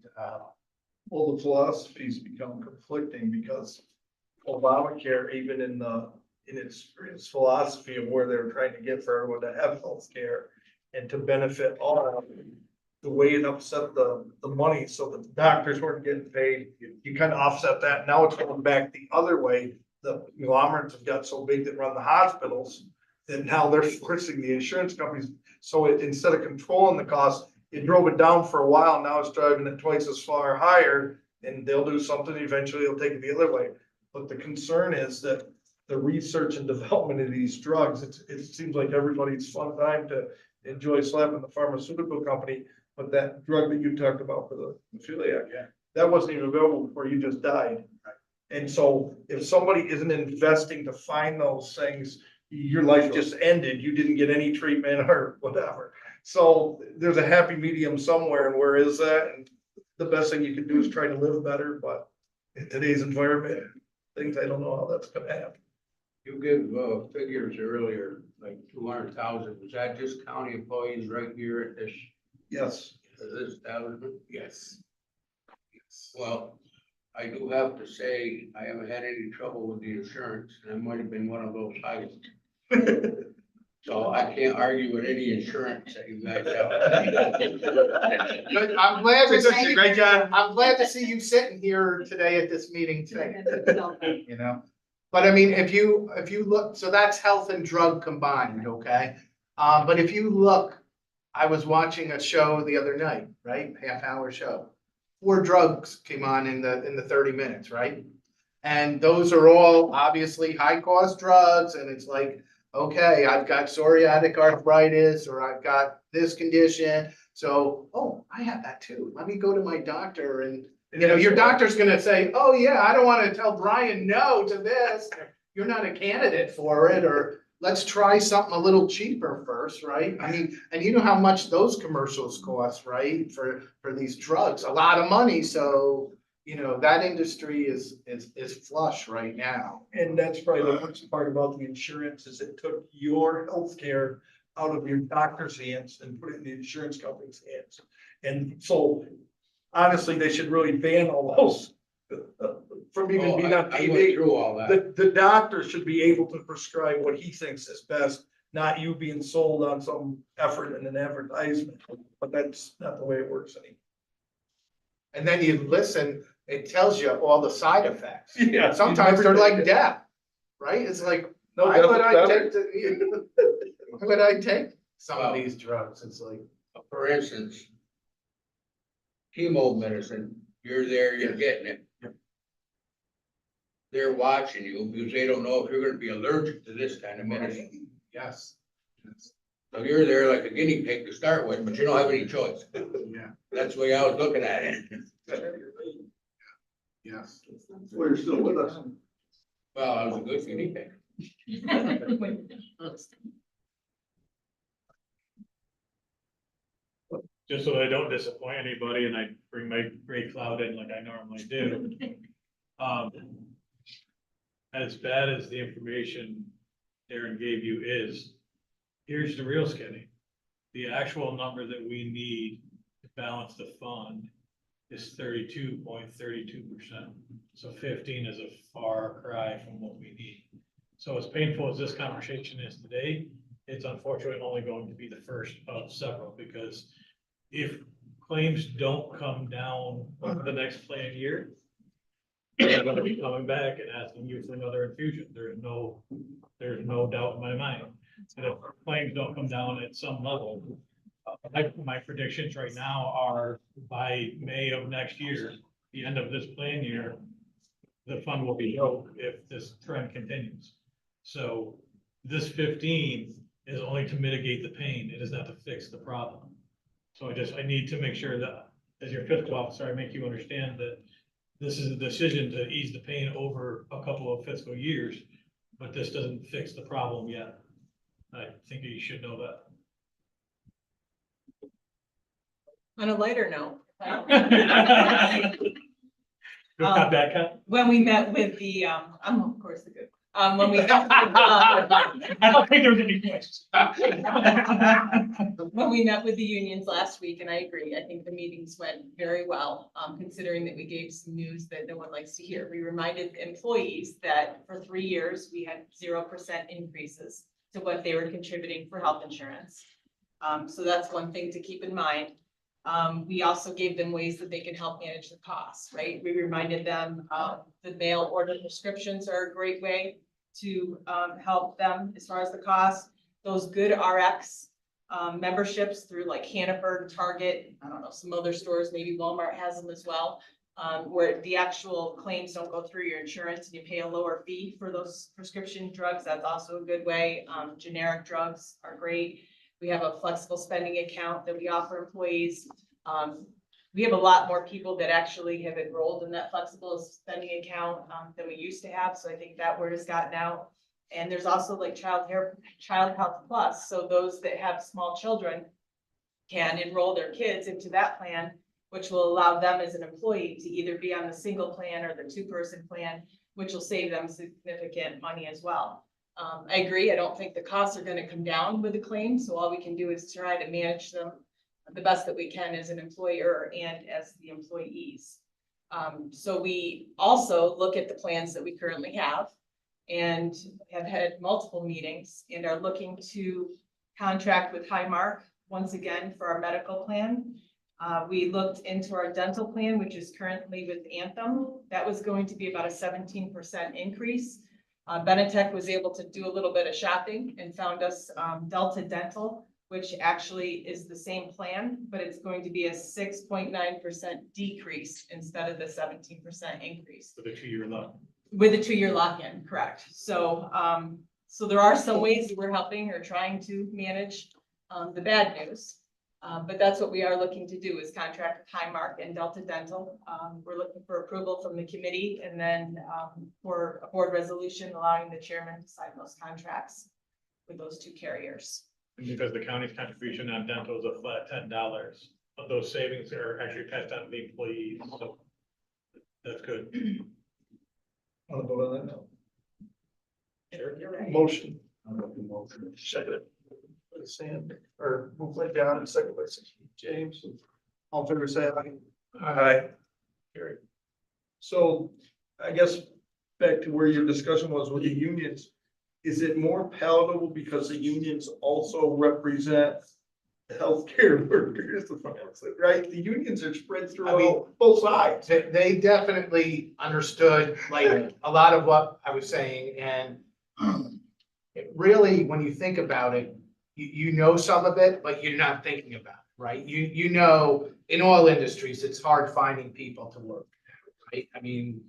Well, the philosophies become conflicting because Obamacare, even in its philosophy of where they were trying to get for everyone to have health care and to benefit all, the way it upset the money so that the doctors weren't getting paid, you kind of offset that. Now it's going back the other way. The conglomerates have got so big that run the hospitals that now they're forcing the insurance companies. So instead of controlling the cost, it drove it down for a while. Now it's driving it twice as far higher, and they'll do something. Eventually they'll take it the other way. But the concern is that the research and development of these drugs, it seems like everybody's fun time to enjoy slapping the pharmaceutical company. But that drug that you talked about for the celiac, that wasn't even available before you just died. And so if somebody isn't investing to find those things, your life just ended. You didn't get any treatment or whatever. So there's a happy medium somewhere, and where is that? And the best thing you can do is try to live better, but in today's environment, I don't know how that's gonna happen. You give figures earlier, like 200,000. Was that just county employees right here at this Yes. establishment? yes. Well, I do have to say, I haven't had any trouble with the insurance, and I might have been one of those highest. So I can't argue with any insurance that you guys have. Good. I'm glad to see, Great job. I'm glad to see you sitting here today at this meeting today. But I mean, if you look, so that's health and drug combined, okay? But if you look, I was watching a show the other night, right? Half-hour show. 4 drugs came on in the 30 minutes, right? And those are all obviously high-cost drugs, and it's like, okay, I've got psoriatic arthritis, or I've got this condition. So, oh, I have that too. Let me go to my doctor, and your doctor's gonna say, oh yeah, I don't want to tell Brian no to this. You're not a candidate for it, or let's try something a little cheaper first, right? I mean, and you know how much those commercials cost, right? For these drugs, a lot of money, so, you know, that industry is flush right now. And that's probably the worst part about the insurance is it took your healthcare out of your doctor's hands and put it in the insurance company's hands. And so honestly, they should really ban all those from even being on I went TV. through all that. The doctor should be able to prescribe what he thinks is best, not you being sold on some effort in an advertisement. But that's not the way it works anymore. And then you listen, it tells you all the side effects. Yeah. Sometimes they're like death, right? It's like, No, why would I that's take, why would I take some of Wow. these drugs? It's like, For instance, chemo medicine, you're there, you're getting it. They're watching you because they don't know if you're gonna be allergic to this kind of medicine. yes. So you're there like a guinea pig to start with, but you don't have any choice. Yeah, That's the way I was looking at it. yes. Well, you're still with us. Well, I was a good guinea pig. Just so that I don't disappoint anybody and I bring my gray cloud in like I normally do. As bad as the information Darren gave you is, here's the real skinny. The actual number that we need to balance the fund is 32.32%. So 15 is a far cry from what we need. So as painful as this conversation is today, it's unfortunately only going to be the first of several, because if claims don't come down over the next plan year, they're gonna be coming back and asking you for another infusion. There's no doubt in my mind. And if claims don't come down at some level, my predictions right now are by May of next year, the end of this plan year, the fund will be broke if this trend continues. So this 15 is only to mitigate the pain. It is not to fix the problem. So I need to make sure that as your fiscal officer, I make you understand that this is a decision to ease the pain over a couple of fiscal years, but this doesn't fix the problem yet. I think you should know that. On a lighter note. Not that kind. When we met with the, I'm of course the good, when we met with, I don't think there was any questions. when we met with the unions last week, and I agree, I think the meetings went very well, considering that we gave some news that no one likes to hear. We reminded employees that for 3 years, we had 0% increases to what they were contributing for health insurance. So that's one thing to keep in mind. We also gave them ways that they can help manage the costs, right? We reminded them, the mail order prescriptions are a great way to, help them as far as the cost. Those good RX, memberships through like Hannaford, Target, I don't know, some other stores, maybe Walmart has them as well. Where the actual claims don't go through your insurance and you pay a lower fee for those prescription drugs. That's also a good way. Generic drugs are great. We have a flexible spending account that we offer employees. We have a lot more people that actually have enrolled in that flexible spending account than we used to have. So I think that word has gotten out. And there's also like Child Health Plus. So those that have small children can enroll their kids into that plan, which will allow them as an employee to either be on the single plan or the 2-person plan, which will save them significant money as well. I agree. I don't think the costs are going to come down with the claim. So all we can do is try to manage them the best that we can as an employer and as the employees. So we also look at the plans that we currently have and have had multiple meetings and are looking to contract with Highmark once again for our medical plan. We looked into our dental plan, which is currently with Anthem. That was going to be about a 17% increase. Benetech was able to do a little bit of shopping and found us Delta Dental, which actually is the same plan, but it's going to be a 6.9% decrease instead of the 17% increase. With a 2-year loan. With a 2-year lock-in, correct. So, so there are some ways that we're helping or trying to manage the bad news. But that's what we are looking to do is contract with Highmark and Delta Dental. We're looking for approval from the committee and then for a board resolution allowing the chairman to sign those contracts. with those two carriers. And because the county's contribution on dental is a flat $10, but those savings are actually passed on to the employees, so that's good. I'll vote on that now. You're right. Motion. Second. By Sam, or moved by John, and second by James. All in favor, say aye. Aye. Carried. So I guess back to where your discussion was with the unions, is it more palatable because the unions also represent the healthcare workers, right? The unions are spread I mean, through both sides. They definitely understood like a lot of what I was saying, and it really, when you think about it, you know some of it, but you're not thinking about it, right? You know, in all industries, it's hard finding people to work, right? I mean,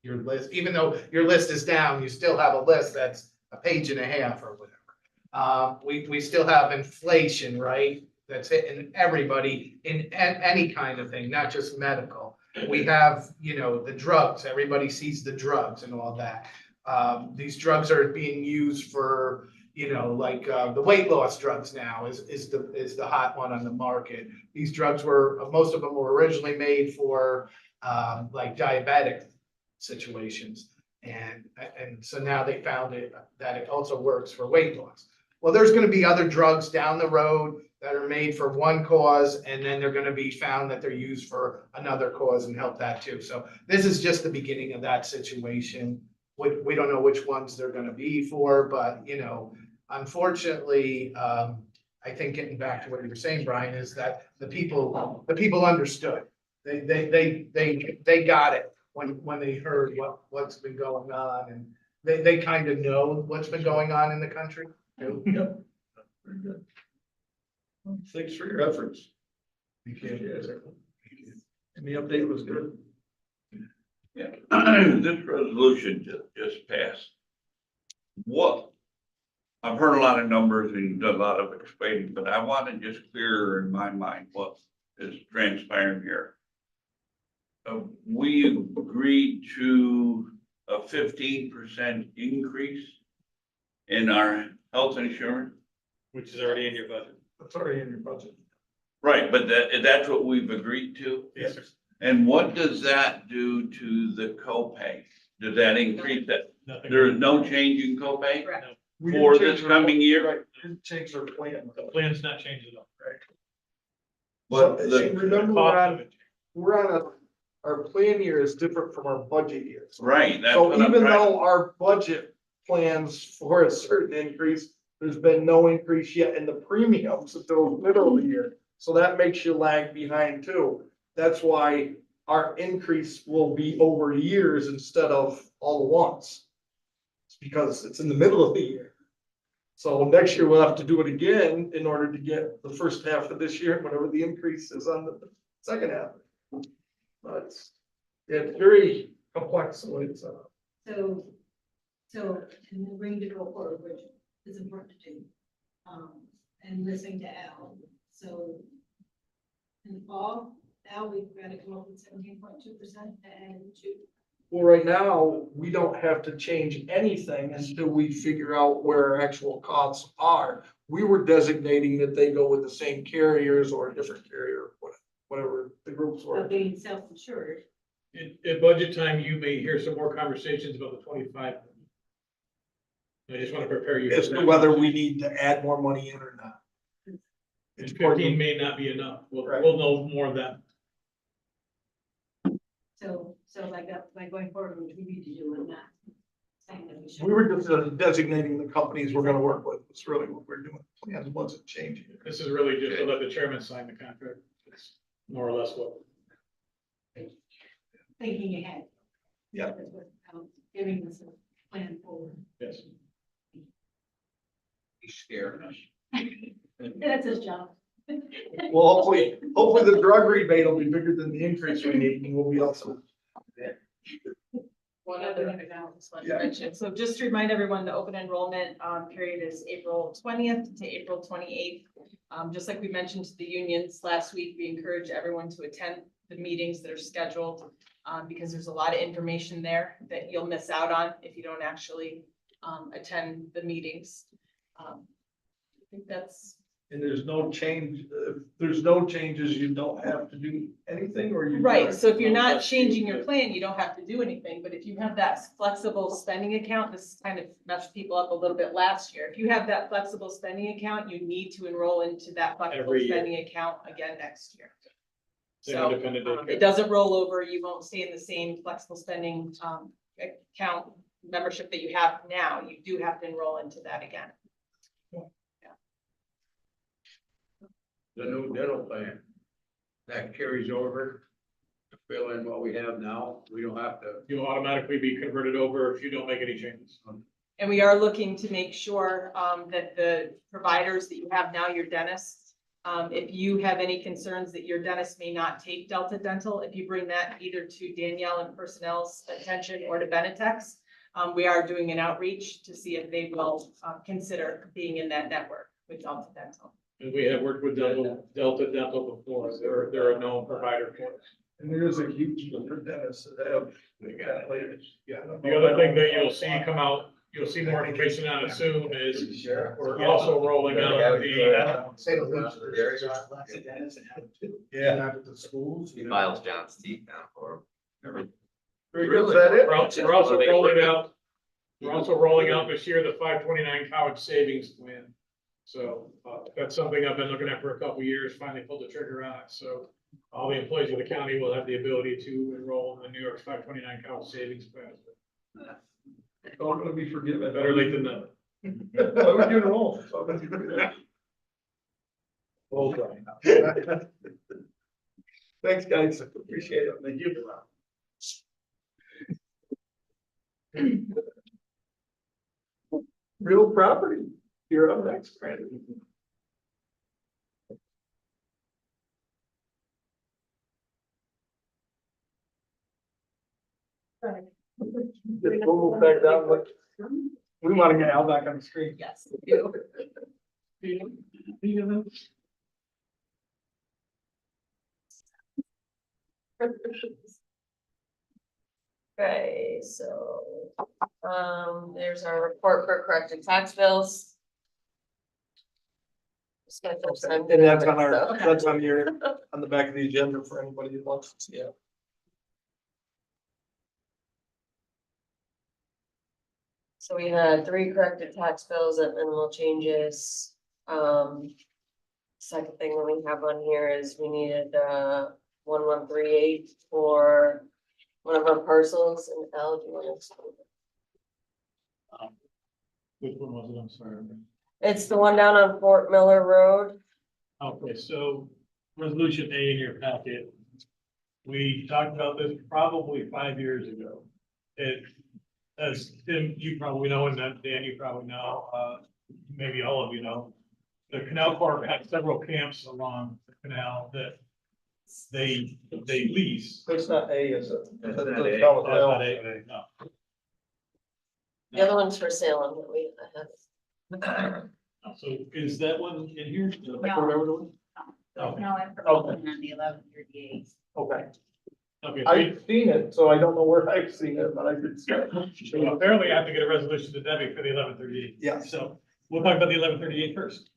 your list, even though your list is down, you still have a list that's a page and a half or whatever. We still have inflation, right? That's hitting everybody in any kind of thing, not just medical. We have, you know, the drugs, everybody sees the drugs and all that. These drugs are being used for, you know, like, the weight loss drugs now is the hot one on the market. These drugs most of them were originally made for, like diabetic situations. And so now they found that it also works for weight loss. Well, there's gonna be other drugs down the road that are made for one cause, and then they're gonna be found that they're used for another cause and help that too. So this is just the beginning of that situation. We don't know which ones they're gonna be for, but, you know, unfortunately, I think getting back to what you were saying, Brian, is that the people understood. They got it when they heard what's been going on, and they kind of know what's been going on in the country. Yep. Very good. Well, thanks for your efforts. And the update was good. Yeah, this resolution just passed. What? I've heard a lot of numbers and you've done a lot of explaining, but I want to just clear in my mind what is transpiring here. We agreed to a 15% increase in our health insurance. Which is already in your budget. That's already in your budget. Right, but that's what we've agreed to? Yes, sir. And what does that do to the copay? Does that increase that? Nothing. There is no change in copay Correct. We for didn't this change our- coming year? Right, didn't change our plan. The plan's not changing at all. But So, the, remember, Cost of it. we're on our plan year is different from our budget year. right, that's So what I'm even trying. though our budget plans for a certain increase, there's been no increase yet in the premiums until the middle of the year. So that makes you lag behind too. That's why our increase will be over years instead of all at once. It's because it's in the middle of the year. So next year we'll have to do it again in order to get the first half of this year, whatever the increase is on the second half. But it's very complex the way it's set up. So, and we're going to go forward, which is important to do. And listening to Al, so. In the fall, Al, we've got to come up with 17.2% and Well, right now, we don't have to change anything until we figure out where our actual costs are. We were designating that they go with the same carriers or a different carrier, whatever the groups were. of being self-insured. At budget time, you may hear some more conversations about the 25. I just want to prepare you. for As to that. whether we need to add more money in or not. And 15 may not be enough. Right. We'll know more of that. So like going forward, which we need to do in that. Saying that we should. We were just designating the companies we're gonna work with. It's really what we're doing. Plans wasn't changing. This is really just to let the chairman sign the contract. It's more or less what. Thinking ahead. Yeah. That's what, giving us a plan forward. Yes. He's scaring us. That's his job. Well, hopefully the drug rebate will be bigger than the increase we need and we'll be also. One other thing I just wanted to Yeah. mention, so just to remind everyone, the open enrollment period is April 20th to April 28th. Just like we mentioned to the unions last week, we encourage everyone to attend the meetings that are scheduled. Because there's a lot of information there that you'll miss out on if you don't actually attend the meetings. I think that's, And there's no change, if there's no changes, you don't have to do anything, or you? right, so if you're not changing your plan, you don't have to do anything, but if you have that flexible spending account, this kind of messed people up a little bit last year. If you have that flexible spending account, you need to enroll into that flexible Every year. spending account again next year. Same So, independent daycare. it doesn't roll over, you won't stay in the same flexible spending, account membership that you have now, you do have to enroll into that again. The new dental plan, that carries over to fill in what we have now. We don't have to. You'll automatically be converted over if you don't make any changes. And we are looking to make sure, that the providers that you have now, your dentists, if you have any concerns that your dentist may not take Delta Dental, if you bring that either to Danielle and personnel's attention or to Benetech's, we are doing an outreach to see if they will, consider being in that network with Delta Dental. And we have worked with Delta Dental before. They're a known provider for us. And there is a huge number of dentists that have. Yeah. The other thing that you'll see come out, you'll see more information on it soon is we're also rolling out the, Say the least, there's lots of dentists that have two. Yeah. Not at the schools. He files John's teeth now for every. Very good, is that it? we're also rolling out, this year, the 529 college savings plan. So, that's something I've been looking at for a couple of years, finally pulled the trigger on it. So all the employees of the county will have the ability to enroll in the New York 529 college savings plan. It's all gonna be forgiven. Better late than never. Well, we're doing it all. It's all gonna be forgiven. We'll try. Thanks, guys. Appreciate it. Thank you. Real property. You're up next, Brandon. We'll move back down. We want to get Al back on the screen. Yes, we do. Okay, so, there's our report for corrected tax bills. Just gonna finish signing And that's on minutes, our, though. that's on your, on the back of the agenda for anybody who wants to see it. So we had 3 corrected tax bills at minimal changes. Second thing that we have on here is we needed 1138 for one of our parcels, and Al, do you want to explain it? Which one was it? I'm sorry. It's the one down on Fort Miller Road. Okay, so resolution A in your packet. We talked about this probably 5 years ago. It, as Tim, you probably know, and then Dan, you probably know, maybe all of you know, the Canal Corp had several camps along the canal that they lease. That's not A, is it? That's not That's A. Oh, that's not A, no. The other one's for Salem that we have. So is that one in here? No. Okay. No, I'm proposing on the 1138. Okay. Okay, so I've seen it, so I don't know where I've seen it, but I did see it. so apparently I have to get a resolution to Debbie for the 1138. Yeah. So we'll talk about the 1138 first.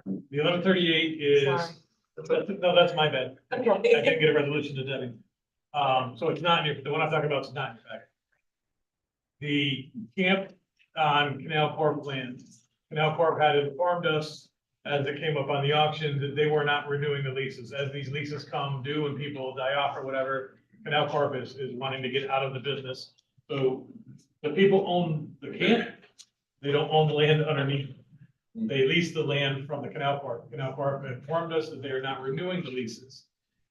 The 1138 is, no, that's my bad. I Okay. didn't get a resolution to Debbie. So it's not in your, the one I'm talking about is not in fact. The camp on Canal Corp land, Canal Corp had informed us as it came up on the auction that they were not renewing the leases. As these leases come due and people die off or whatever, Canal Corp is wanting to get out of the business. So the people own the camp, they don't own the land underneath. They lease the land from the Canal Corp. Canal Corp informed us that they are not renewing the leases.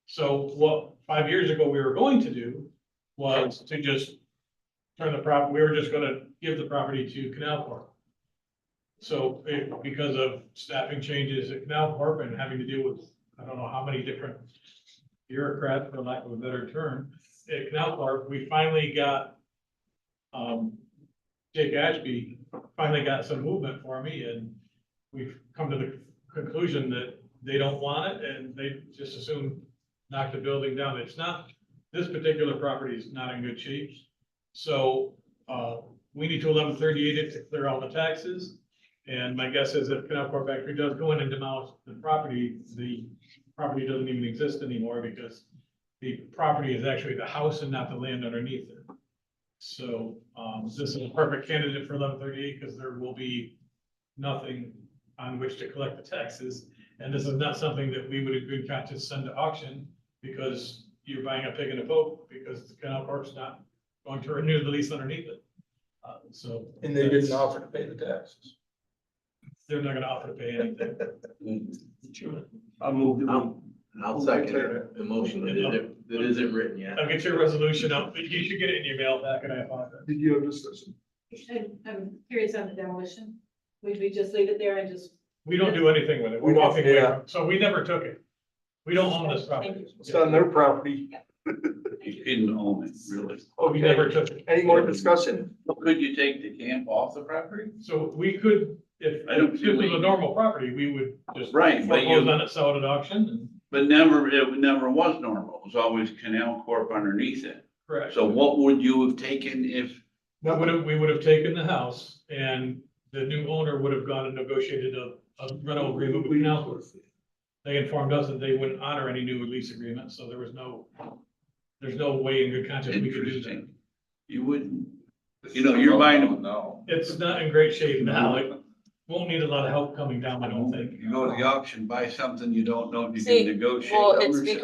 So what 5 years ago we were going to do was to just turn the prop, we were just gonna give the property to Canal Corp. So because of staffing changes at Canal Corp and having to deal with, I don't know how many different bureaucrats, for lack of a better term, at Canal Corp, we finally got, Jake Ashby finally got some movement for me, and we've come to the conclusion that they don't want it and they just assume knock the building down. It's not, this particular property is not in good shape. So, we need to 1138 it to clear all the taxes. And my guess is if Canal Corp Factory does go in and demolish the property doesn't even exist anymore because the property is actually the house and not the land underneath it. So, this is a perfect candidate for 1138 because there will be nothing on which to collect the taxes. And this is not something that we would in good conscience send to auction because you're buying a pig in a poke because the Canal Corp's not going to renew the lease underneath it. So. And they didn't offer to pay the taxes. They're not gonna offer to pay anything. I'll move the. I'll second it, the motion that isn't written yet. I'll get your resolution up, but you should get it in your mail back and I apologize. Did you have discussion? I'm curious on the demolition. Would we just leave it there and just? We don't do anything with it. We're We don't, walking away yeah. from, so we never took it. We don't own this property. It's on their property. You didn't own it, really. We never took it. Any more discussion? Could you take the camp off the property? So we could, if I don't this see was we- a normal property, we would just Right, but foreclose you, on it, sell it at auction and. but it never was normal. It was always Canal Corp underneath it. Correct. So what would you have taken if, We would have taken the house and the new owner would have gone and negotiated a rental agreement with Canal Corp. They informed us that they wouldn't honor any new lease agreement, so there's no way in good conscience we could do that. interesting, you wouldn't, you're buying a No. It's not in great shape now. It won't need a lot of help coming down, I don't think. you go to the auction, buy something you don't know if you See, can negotiate. Well, it's ownership.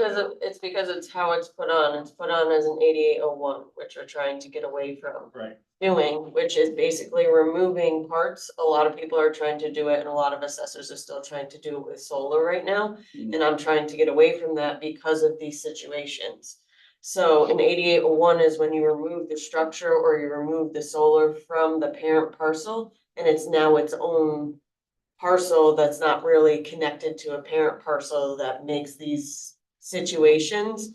because it's how it's put on. It's put on as an 8801, which we're trying to get away from Right. doing, which is basically removing parts. A lot of people are trying to do it and a lot of assessors are still trying to do it with solar right now. Mm. And I'm trying to get away from that because of these situations. So an 8801 is when you remove the structure or you remove the solar from the parent parcel and it's now its own parcel that's not really connected to a parent parcel that makes these situations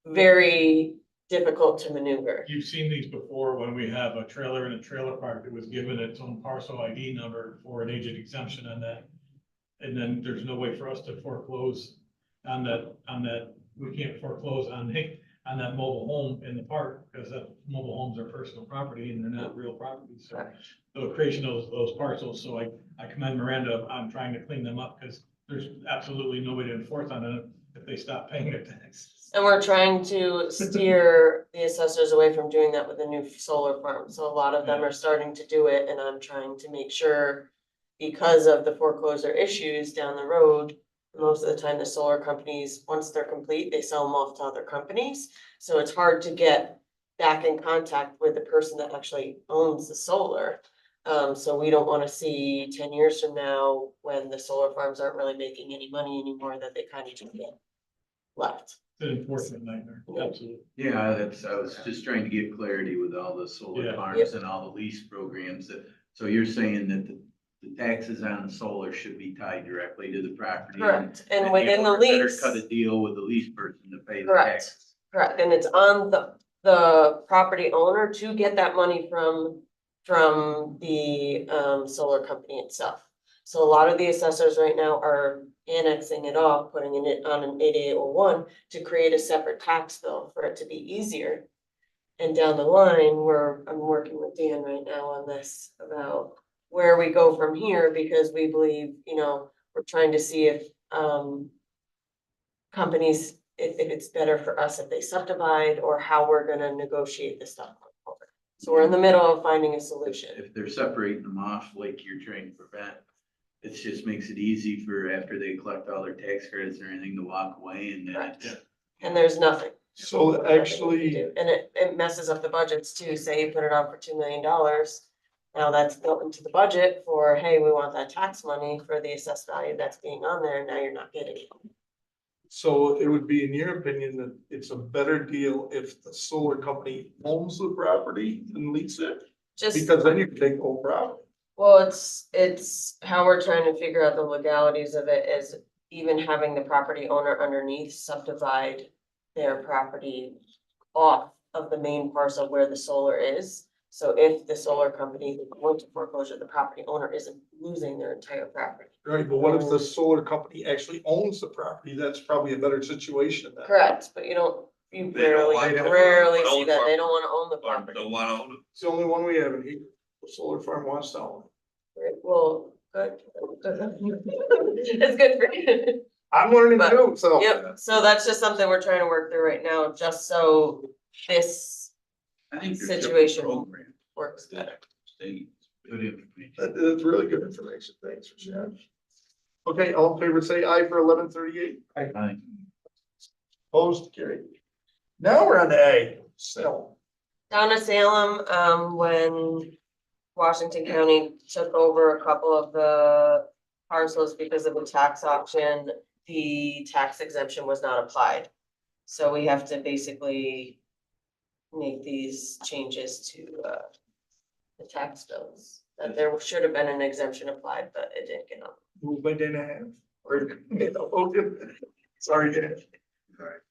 very difficult to maneuver. You've seen these before when we have a trailer in a trailer park that was given its own parcel ID number for an agent exemption on that. And then there's no way for us to foreclose on that, we can't foreclose on that mobile home in the park because that mobile homes are personal property and they're not real property. So the creation of those parcels, so I commend Miranda on trying to clean them up because there's absolutely no way to enforce on them if they stop paying their taxes. And we're trying to steer the assessors away from doing that with the new solar farm. So a lot of them are starting to do it and I'm trying to make sure because of the foreclosure issues down the road, most of the time the solar companies, once they're complete, they sell them off to other companies. So it's hard to get back in contact with the person that actually owns the solar. So we don't want to see 10 years from now when the solar farms aren't really making any money anymore, that they kind of just get left. It's an enforcement nightmare, absolutely. Yeah, I was just trying to get clarity with all the solar Yeah. farms and all the lease programs so you're saying that the taxes on the solar should be tied directly to the property. Correct, and the within the owner better lease. Cut a deal with the lease person to pay the Correct. taxes. Correct, and it's on the property owner to get that money from the solar company itself. So a lot of the assessors right now are annexing it off, putting it on an 8801 to create a separate tax bill for it to be easier. And down the line, I'm working with Dan right now on this about where we go from here because we believe, we're trying to see if companies, if it's better for us if they subdivide or how we're gonna negotiate this stuff. So we're in the middle of finding a solution. If they're separating them off like you're trying to prevent, it just makes it easy for after they collect all their tax credits and everything to walk away and then Correct. it's. And there's nothing. So Nothing we can actually, do. And it messes up the budgets too. Say you put it on for $2 million. Now that's built into the budget for, hey, we want that tax money for the assessed value that's being on there. Now you're not getting it. so it would be in your opinion that it's a better deal if the solar company owns the property and leases it? Just. Because then you can take the whole property. Well, it's how we're trying to figure out the legalities of it is even having the property owner underneath subdivide their property off of the main parcel where the solar is. So if the solar company went to foreclosure, the property owner isn't losing their entire property. Right, but what if the solar company actually owns the property? That's probably a better situation then. Correct, but you They don't rarely, want to rarely own see that. farm. They don't wanna own the Or property. don't wanna own it. It's the only one we have in here. The solar farm wants to own it. Right, well, Good. It's good for you. I'm learning But- too, so. Yep, so that's just something we're trying to work through right now, just so this I think your Situation. program, works better. state, good information. That's really good information. Thanks for sharing. Okay, all in favor, say aye for 1138. Aye. Opposed, carried. Now we're on to A, sell. Down to Salem, when Washington County took over a couple of the parcels because of the tax auction, the tax exemption was not applied. So we have to basically make these changes to, the tax bills. That there should have been an exemption applied, but it didn't get on. Moved by Dana Have, or, sorry, Dana. All right.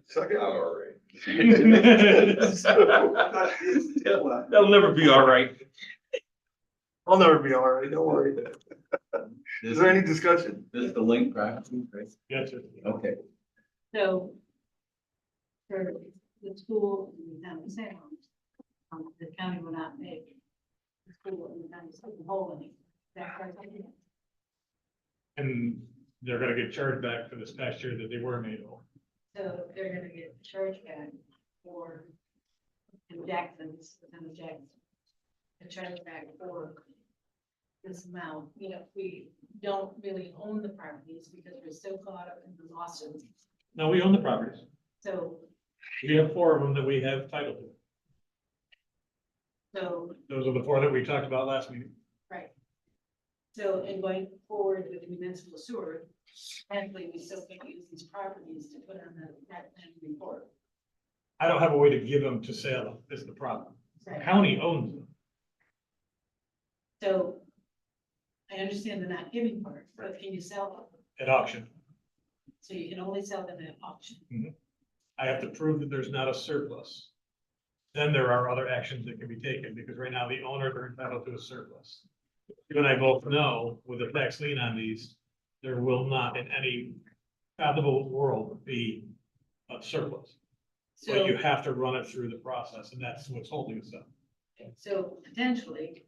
Second. All right. That'll never be all right. I'll never be all right, don't worry. Is there any discussion? This is the link property, right? Yes, sir. Okay. So for the school in the town of Salem, the county will not make the school in the town of Salem whole any. Is that correct? And they're gonna get charged back for this past year that they were made whole. So they're gonna get charged back for in Jackson's, the town of Jackson. A charge back for this amount, we don't really own the properties because we're still caught up in the lawsuits. No, we own the properties. So, We have 4 of them that we have title to. so, Those are the 4 that we talked about last meeting. right. So, in going forward with municipal sewer, frankly, we still can't use these properties to put on the net plan report. I don't have a way to give them to Salem, is the problem. The Right. county owns them. So, I understand the not giving part, but can you sell them? At auction. So you can only sell them at auction. I have to prove that there's not a surplus. Then there are other actions that can be taken, because right now the owners are entitled to a surplus. You and I both know with a tax lien on these, there will not in any fathomable world be a surplus. But So, you have to run it through the process, and that's what's holding us up. so potentially,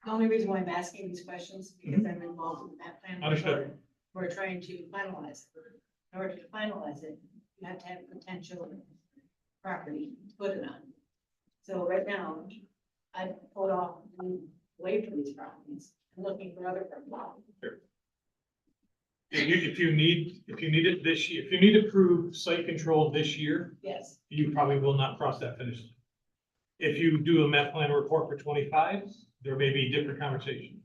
the only reason why I'm asking these questions, is because I'm involved in that plan. Understood. report. We're trying to finalize it. In order to finalize it, you have to have potential property to put it on. So right now, I pulled off and away from these properties, and looking for other properties. If you need it this year, if you need approved site control this year, Yes, you probably will not cross that finish line. If you do a map plan report for 25, there may be different conversation.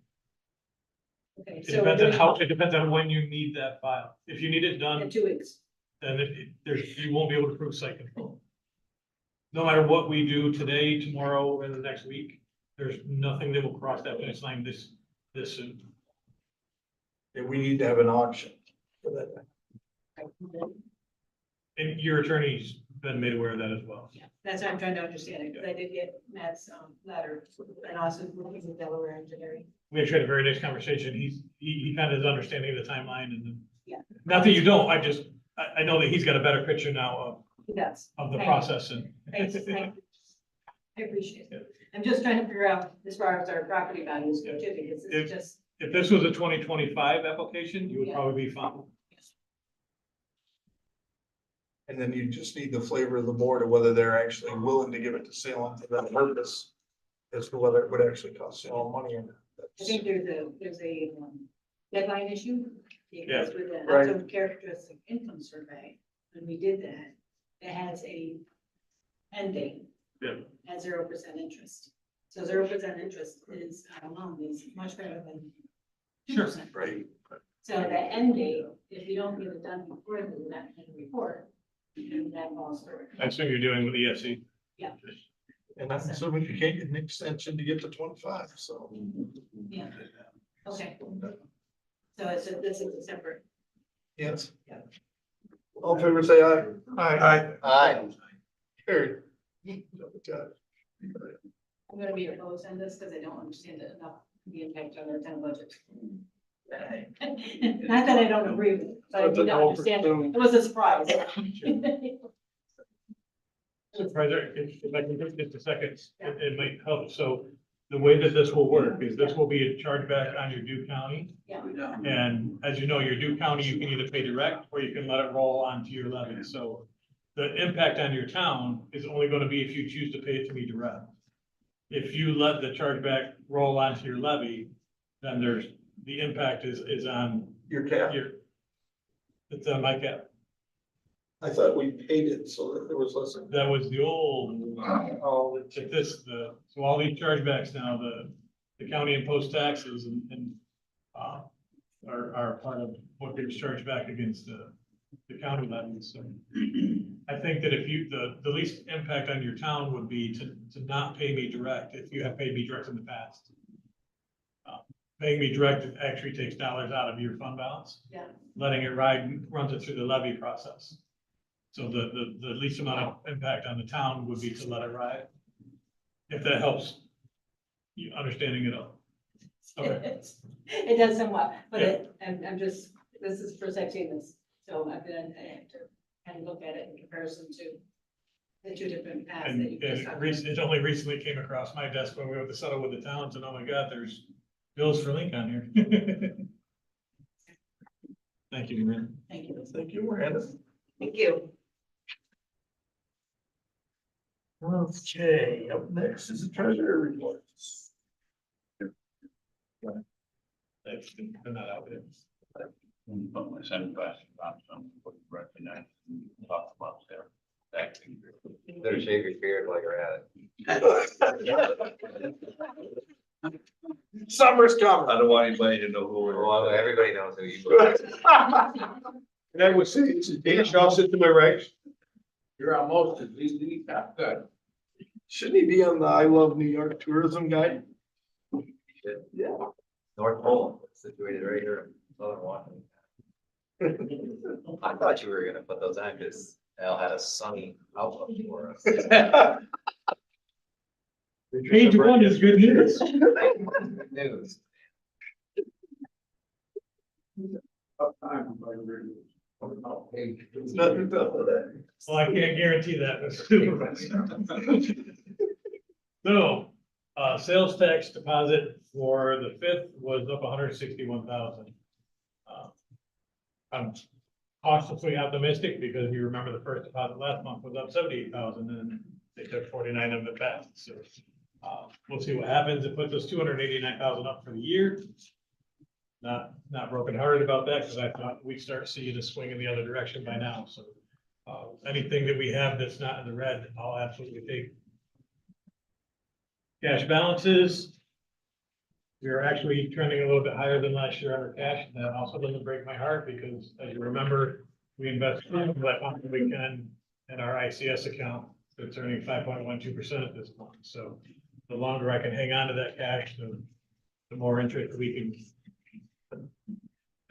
okay. It So we're depends on doing it depends on when you need that file. If you need it in done, 2 weeks. then you won't be able to prove site control. No matter what we do today, tomorrow, or the next week, there's nothing that will cross that finish line this soon. And we need to have an auction for that. And your attorney's been made aware of that as well. Yeah, that's what I'm trying to understand, because I did get Matt's letter, and also working with Delaware Engineering. We actually had a very nice conversation. He kind of is understanding the timeline and then. Yeah. Not that you don't, I know that he's got a better picture now He does. of the Thank you. process and. Thanks, thank you. I appreciate it. I'm just trying to figure out as far as our property values go too, because it's just, If this was a 2025 application, you would Yeah. probably be fine. And then you just need the flavor of the board of whether they're actually willing to give it to Salem for that purpose. As to whether it would actually cost Salem money or not. I think there's a deadline issue. Because with the Right. household characteristic income survey, when we did that, it has a end date. Yeah. At 0% interest. So 0% interest is, I don't know, is much better than. Sure. 2%. Right. So the end date, if you don't get it done before the net report, then that falls through. That's what you're doing with ESC. Yeah. And I'm assuming you can't get an extension to get to 25, so. Yeah, okay. So this is a separate. Yes. Yeah. All in favor, say aye. Aye. Aye. Carried. Got it. I'm gonna be opposed on this because I don't understand it enough, the impact on our town budget. Not that I don't agree with it, but I do not understand it. It was a surprise. Supervisor, if I can take just a second, it might help. So the way that this will work is this will be a chargeback on your due county. Yeah. And as you know, your due county, you can either pay direct or you can let it roll onto your levy. So the impact on your town is only gonna be if you choose to pay it to me direct. If you let the chargeback roll onto your levy, then the impact is on Your cap. it's on my cap. I thought we paid it so that there was less. That was the old, so all these chargebacks now, the county imposed taxes and are part of what gets charged back against the county levies, so. I think that if the least impact on your town would be to not pay me direct, if you have paid me direct in the past. Paying me direct actually takes dollars out of your fund balance. Yeah. Letting it ride runs it through the levy process. So the least amount of impact on the town would be to let it ride. If that helps you understanding it all. Okay. It does somewhat, but Yeah. I'm just, this is first I've seen this, so I have to kind of look at it in comparison to the two different paths that you just talked about. It only recently came across my desk when we went to settle with the towns, and oh my God, there's bills for Link on here. Thank you, Miranda. Thank you. Thank you, Miranda. Thank you. Okay, up next is the treasurer report. That's not out there. Put my sunglasses on, some recognize and talk about their acting. Better shave your beard while you're at it. Summer's coming. I don't want anybody to know who we're. Well, everybody knows who you are. And I would say, it's Dave Shaw sit to my right. You're almost as easy, not good. Shouldn't he be on the I Love New York tourism guide? Yeah. North Pole, situated right here in southern Washington. I thought you were gonna put those on because Al had a sunny outlook for us. Page one is good news. Good news. It's nothing to that. Well, I can't guarantee that, Mr. Supervisor. So, sales tax deposit for the 5th was up 161,000. I'm cautiously optimistic because you remember the first deposit last month was up 78,000 and they took 49 of it back. So, we'll see what happens. It puts us 289,000 up for the year. Not brokenhearted about that because I thought we'd start seeing a swing in the other direction by now. So, anything that we have that's not in the red, I'll absolutely take. Cash balances. We are actually trending a little bit higher than last year under cash. And that also doesn't break my heart because as you remember, we invested that we can in our ICS account. So it's earning 5.12% at this point. So the longer I can hang on to that cash, the more interest we can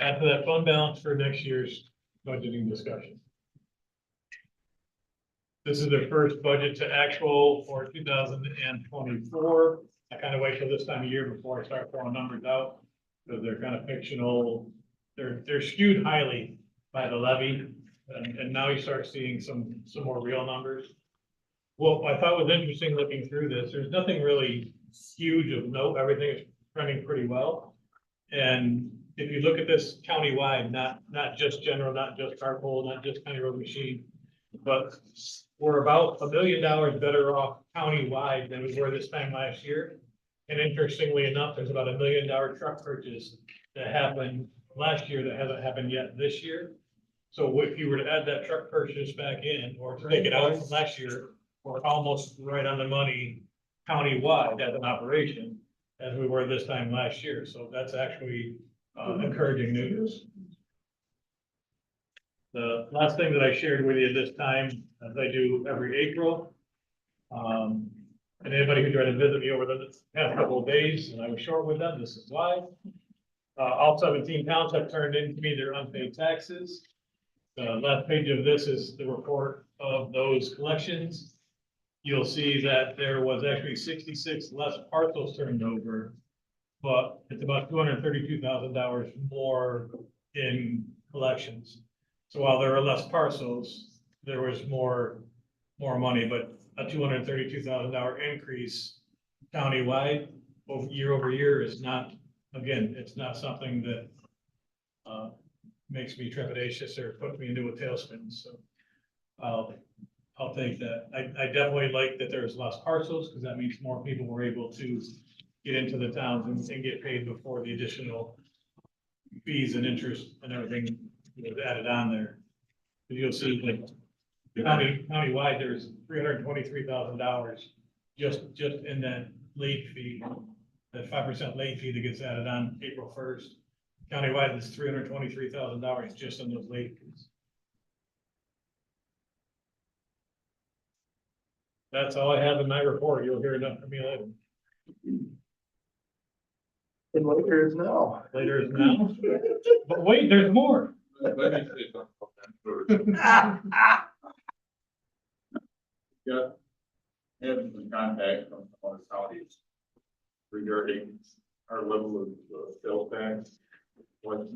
add to that fund balance for next year's budgeting discussion. This is their first budget to actual for 2024. I kind of wait till this time of year before I start throwing numbers out, because they're kind of fictional. They're skewed highly by the levy, and now you start seeing some more real numbers. Well, I thought was interesting looking through this, there's nothing really huge of note. Everything is trending pretty well. And if you look at this countywide, not just general, not just carpool, not just county road machine, but we're about $1 million better off countywide than we were this time last year. And interestingly enough, there's about $1 million truck purchase that happened last year that hasn't happened yet this year. So if you were to add that truck purchase back in or to take it out from last year, we're almost right on the money countywide as an operation as we were this time last year. So that's actually encouraging news. The last thing that I shared with you this time, as I do every April, and anybody who tried to visit me over the past couple of days, and I was short with them, this is why. All 17 towns have turned in to me their unpaid taxes. The last page of this is the report of those collections. You'll see that there was actually 66 less parcels turned over, but it's about $232,000 more in collections. So while there are less parcels, there was more money, but a $232,000 increase countywide over year is not, again, it's not something that makes me trepidatious or puts me into a tailspin, so I'll take that. I definitely like that there's less parcels, because that means more people were able to get into the towns and get paid before the additional fees and interest and everything was added on there. You'll see, like, countywide, there's $323,000 just in that late fee, that 5% late fee that gets added on April 1st. Countywide, it's $323,000 just in those late fees. That's all I have in my report. You'll hear enough from me later. And later is now. Later is now. But wait, there's more. Let me say something about that first. Yeah, had some contact from some of the counties regarding our level of sales tax. What,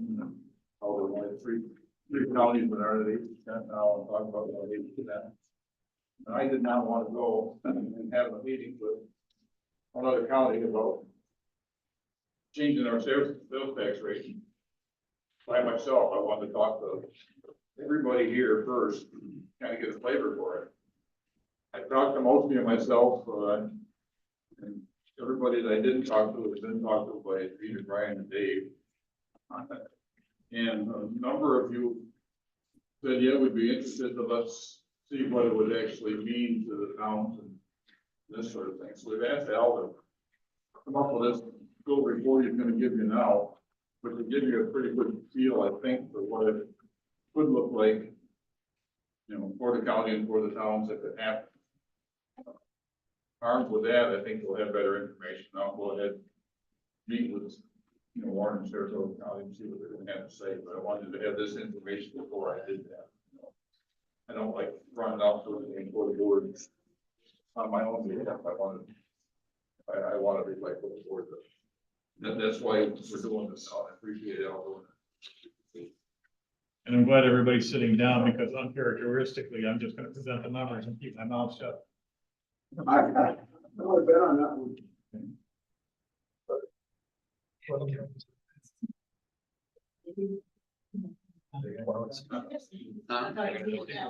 how we're only three counties that are at 8% now, and talk about what 8%. And I did not want to go and have a meeting with another county about changing our sales tax rate. By myself, I wanted to talk to everybody here first, kind of get a flavor for it. I talked to mostly of myself, and everybody that I didn't talk to has been talked to by Peter, Brian, and Dave. And a number of you said, yeah, we'd be interested, but let's see what it would actually mean to the towns and this sort of thing. So we've asked Al to come up with this little report he's gonna give you now, which will give you a pretty good feel, I think, for what it would look like, you know, for the county and for the towns if it happened. Armed with that, I think we'll have better information. I'll go ahead, meet with, you know, Warren and Sarasota County and see what they're gonna have to say, but I wanted to have this information before I did that. You know, I don't like running out to anything for the board on my own behalf. I want to reflect what the board does. That's why we're doing this. I appreciate it all doing it. And I'm glad everybody's sitting down, because uncharacteristically, I'm just gonna present the numbers and keep my mouth shut. I bet on that one. The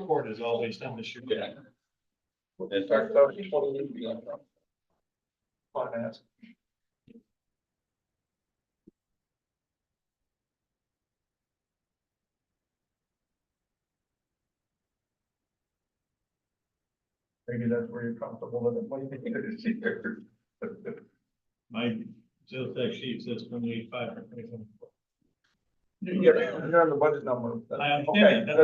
report is always done this year. It starts out in 20. Finance. Maybe that's where you're comfortable with it. What do you think it is here? My sales tax sheet says 28.5 for 2024. You're on the budget number. I understand Okay, that.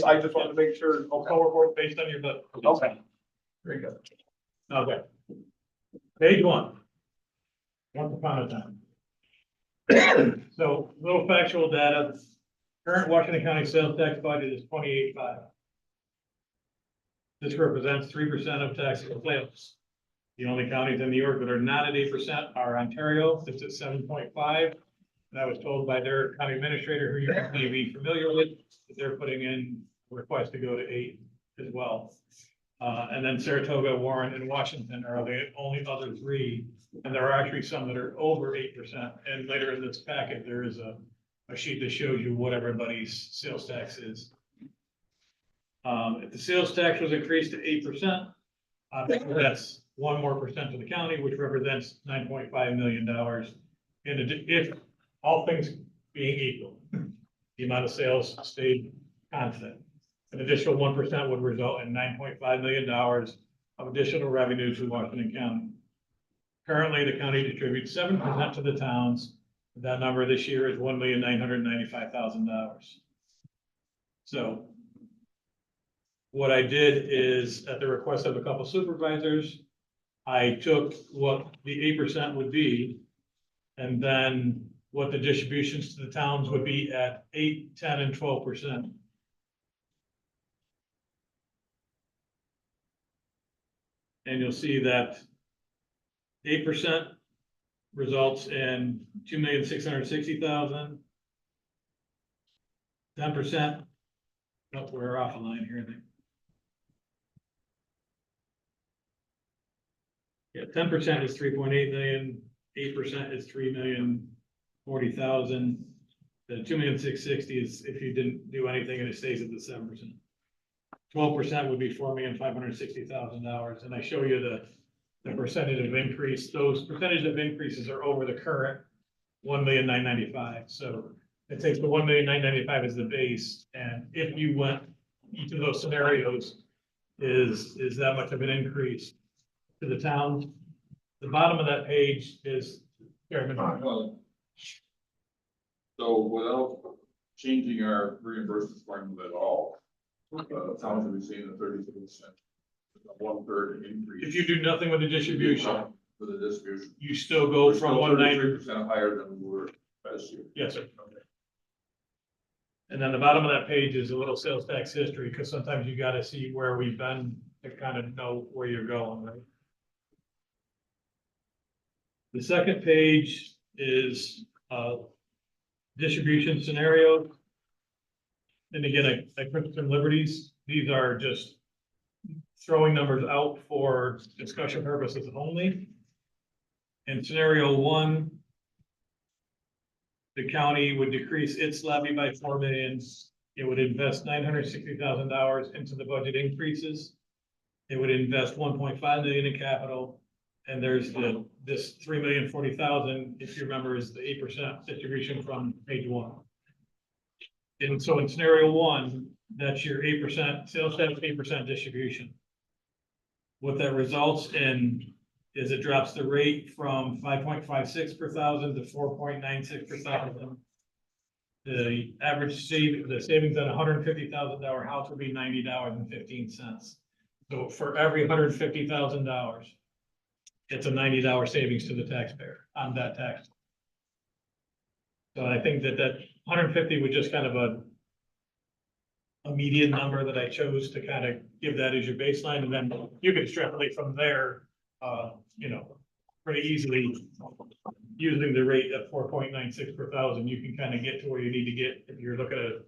I just wanted to make sure. Full report based on your budget. Okay. Very good. Okay. Page 1. Once upon a time. So, little factual data. Current Washington County sales tax budget is 28.5. This represents 3% of taxable sales. The only counties in New York that are not at 8% are Ontario, it's at 7.5. And I was told by their county administrator, who you may be familiar with, that they're putting in a request to go to 8 as well. And then Saratoga, Warren, and Washington are the only other 3. And there are actually some that are over 8%. And later in this packet, there is a sheet that shows you what everybody's sales tax is. If the sales tax was increased to 8%, that's 1% more for the county, which represents $9.5 million. If all things being equal, the amount of sales stayed constant. An additional 1% would result in $9.5 million of additional revenue to Washington County. Currently, the county distributes 7% to the towns. That number this year is $1,995,000. So what I did is, at the request of a couple supervisors, I took what the 8% would be, and then what the distributions to the towns would be at 8, 10, and 12%. And you'll see that 8% results in $2,660,000. 10%, oh, we're off a line here, I think. Yeah, 10% is 3.8 million, 8% is 3,040,000. The 2,660,000 is if you didn't do anything and it stays at the 7%. 12% would be $4,560,000, and I show you the percentage of increase. Those percentage of increases are over the current 1,995,000. So it takes the 1,995,000 as the base, and if you went each of those scenarios is that much of an increase to the town. The bottom of that page is Chairman. So without changing our reimbursement formula at all, towns will be seeing a 32%, 1/3 increase. If you do nothing with the distribution, For the distribution. you still go from 190. 33% higher than we were last year. Yes, sir. And then the bottom of that page is a little sales tax history, because sometimes you gotta see where we've been to kind of know where you're going, right? The second page is, distribution scenario. And again, I took some liberties. These are just throwing numbers out for discussion purposes only. In scenario 1, the county would decrease its levy by 4 million. It would invest $960,000 into the budget increases. It would invest 1.5 million in capital. And there's this 3,040,000, if you remember, is the 8% distribution from page 1. And so in scenario 1, that's your 8% sales tax, 8% distribution. What that results in is it drops the rate from 5.56 per thousand to 4.96 per thousand. The average the savings on a $150,000 house would be $90.15. So for every $150,000, it's a $90 savings to the taxpayer on that tax. So I think that 150 was just kind of a median number that I chose to kind of give that as your baseline, and then you can extrapolate from there, pretty easily. Using the rate of 4.96 per thousand, you can kind of get to where you need to get if you're looking at,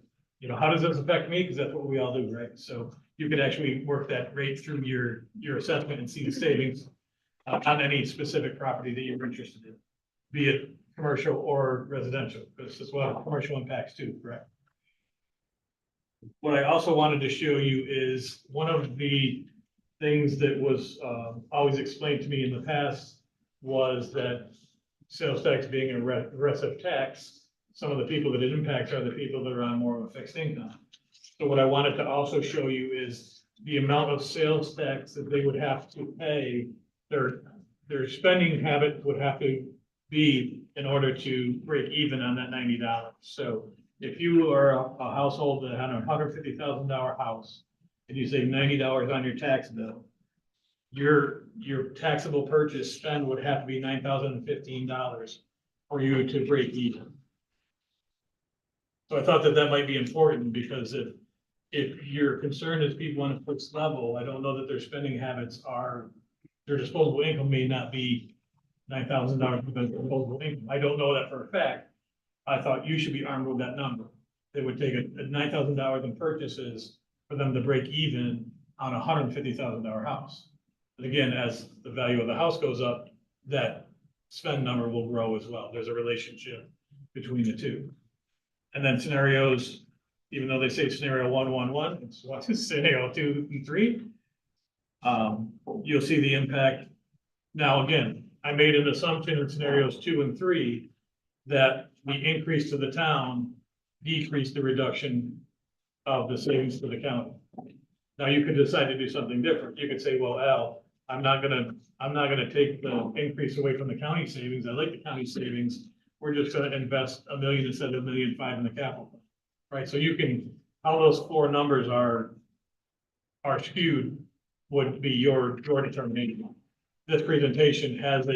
how does this affect me? Because that's what we all do, right? So you could actually work that rate through your assessment and see the savings on any specific property that you're interested in, be it commercial or residential, because as well, commercial impacts too, correct? What I also wanted to show you is one of the things that was always explained to me in the past was that sales tax being a regressive tax, some of the people that it impacts are the people that are on more of a fixed income. So what I wanted to also show you is the amount of sales tax that they would have to pay, their spending habit would have to be in order to break even on that $90. So if you are a household that had a $150,000 house and you save $90 on your tax bill, your taxable purchase spend would have to be $9,015 for you to break even. So I thought that might be important, because if your concern is people on a fixed level, I don't know that their spending habits their disposable income may not be $9,000 of disposable income. I don't know that for a fact. I thought you should be armed with that number. It would take a $9,000 in purchases for them to break even on a $150,000 house. But again, as the value of the house goes up, that spend number will grow as well. There's a relationship between the two. And then scenarios, even though they say scenario 1, it's scenario 2 and 3. You'll see the impact. Now, again, I made an assumption in scenarios 2 and 3 that the increase to the town decreased the reduction of the savings to the county. Now, you could decide to do something different. You could say, well, Al, I'm not gonna take the increase away from the county savings. I like the county savings. We're just gonna invest $1 million instead of $1.5 million in the capital, right? So you can, how those 4 numbers are skewed would be your determination. This presentation has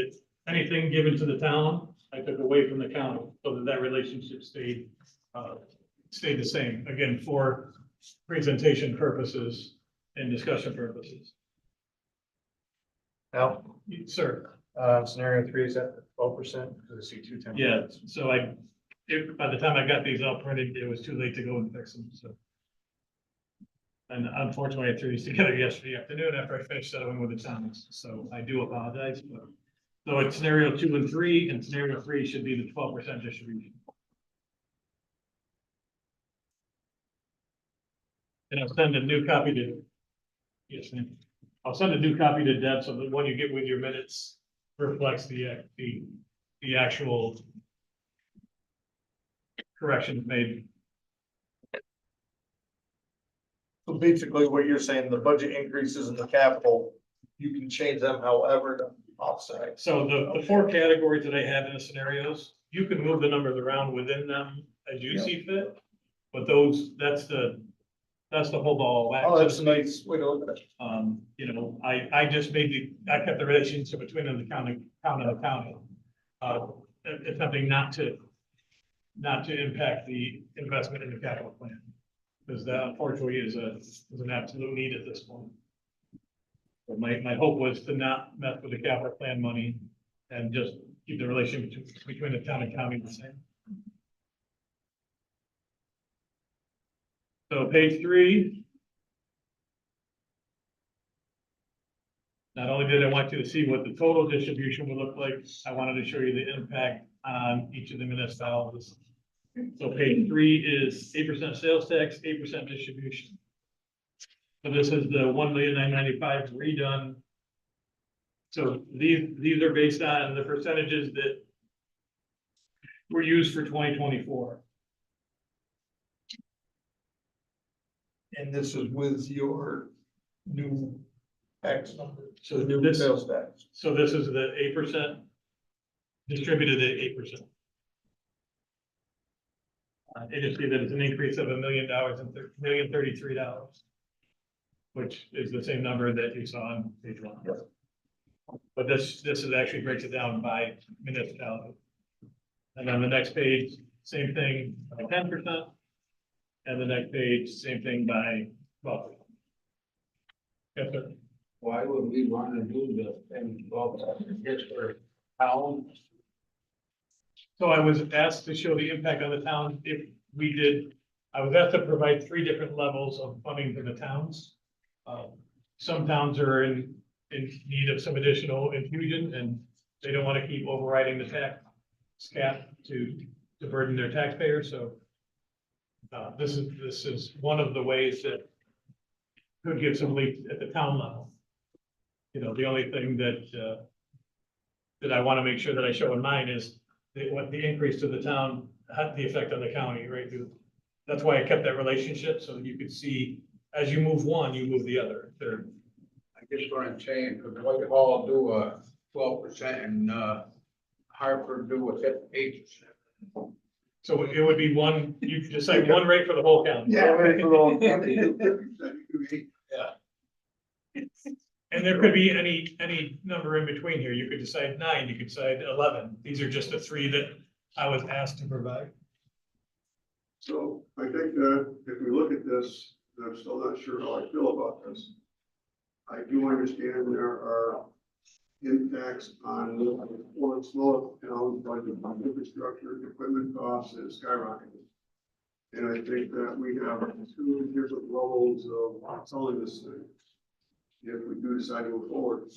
anything given to the town, I took away from the county, so that relationship stayed the same, again, for presentation purposes and discussion purposes. Al, Sir. scenario 3 is at 12%, because I see 210. Yeah, so by the time I got these all printed, it was too late to go and fix them, so. And unfortunately, I threw these together yesterday afternoon after I finished settling with the towns, so I do apologize, but So it's scenario 2 and 3, and scenario 3 should be the 12% distribution. And I'll send a new copy to, yes, ma'am. I'll send a new copy to Deb, so the one you get with your minutes reflects the actual corrections made. So basically what you're saying, the budget increases in the capital, you can change them however to offset. So the 4 categories that I have in the scenarios, you can move the numbers around within them as you see fit. But that's the whole ball of wax. Oh, that's a nice way to look at it. You know, I just I kept the relationship between the county and the county. Attempting not to impact the investment in the capital plan. Because that unfortunately is an absolute need at this point. But my hope was to not mess with the capital plan money and just keep the relationship between the town and county the same. So page 3. Not only did I want you to see what the total distribution would look like, I wanted to show you the impact on each of the municipalities. So page 3 is 8% sales tax, 8% distribution. So this is the 1,995,000 redone. So these are based on the percentages that were used for 2024. And this is with your new tax number. So New this, sales tax. so this is the 8% distributed at 8%. You can see that it's an increase of $1 million and $1,033,000, which is the same number that you saw on page 1. But this is actually breaks it down by municipality. And on the next page, same thing by 10%. And the next page, same thing by 12%. Yes, sir. Why would we want to do the thing, just for town? So I was asked to show the impact on the town if we did, I was asked to provide 3 different levels of funding to the towns. Some towns are in need of some additional infusion and they don't want to keep overriding the tax cap to burden their taxpayers, so. This is one of the ways that could give some relief at the town level. You know, the only thing that I want to make sure that I show in mind is what the increase to the town had the effect on the county, right? That's why I kept that relationship, so you could see, as you move one, you move the other. I guess what I'm saying, because Whitehall do a 12% and Hartford do a 8%. So it would be one, you decide one rate for the whole county. And there could be any number in between here. You could decide 9, you could decide 11. These are just the 3 that I was asked to provide. So I think that if we look at this, and I'm still not sure how I feel about this. I do understand there are impacts on smaller towns, like infrastructure, equipment costs is skyrocketing. And I think that we have 2 different levels of selling this thing. If we do decide to go forward,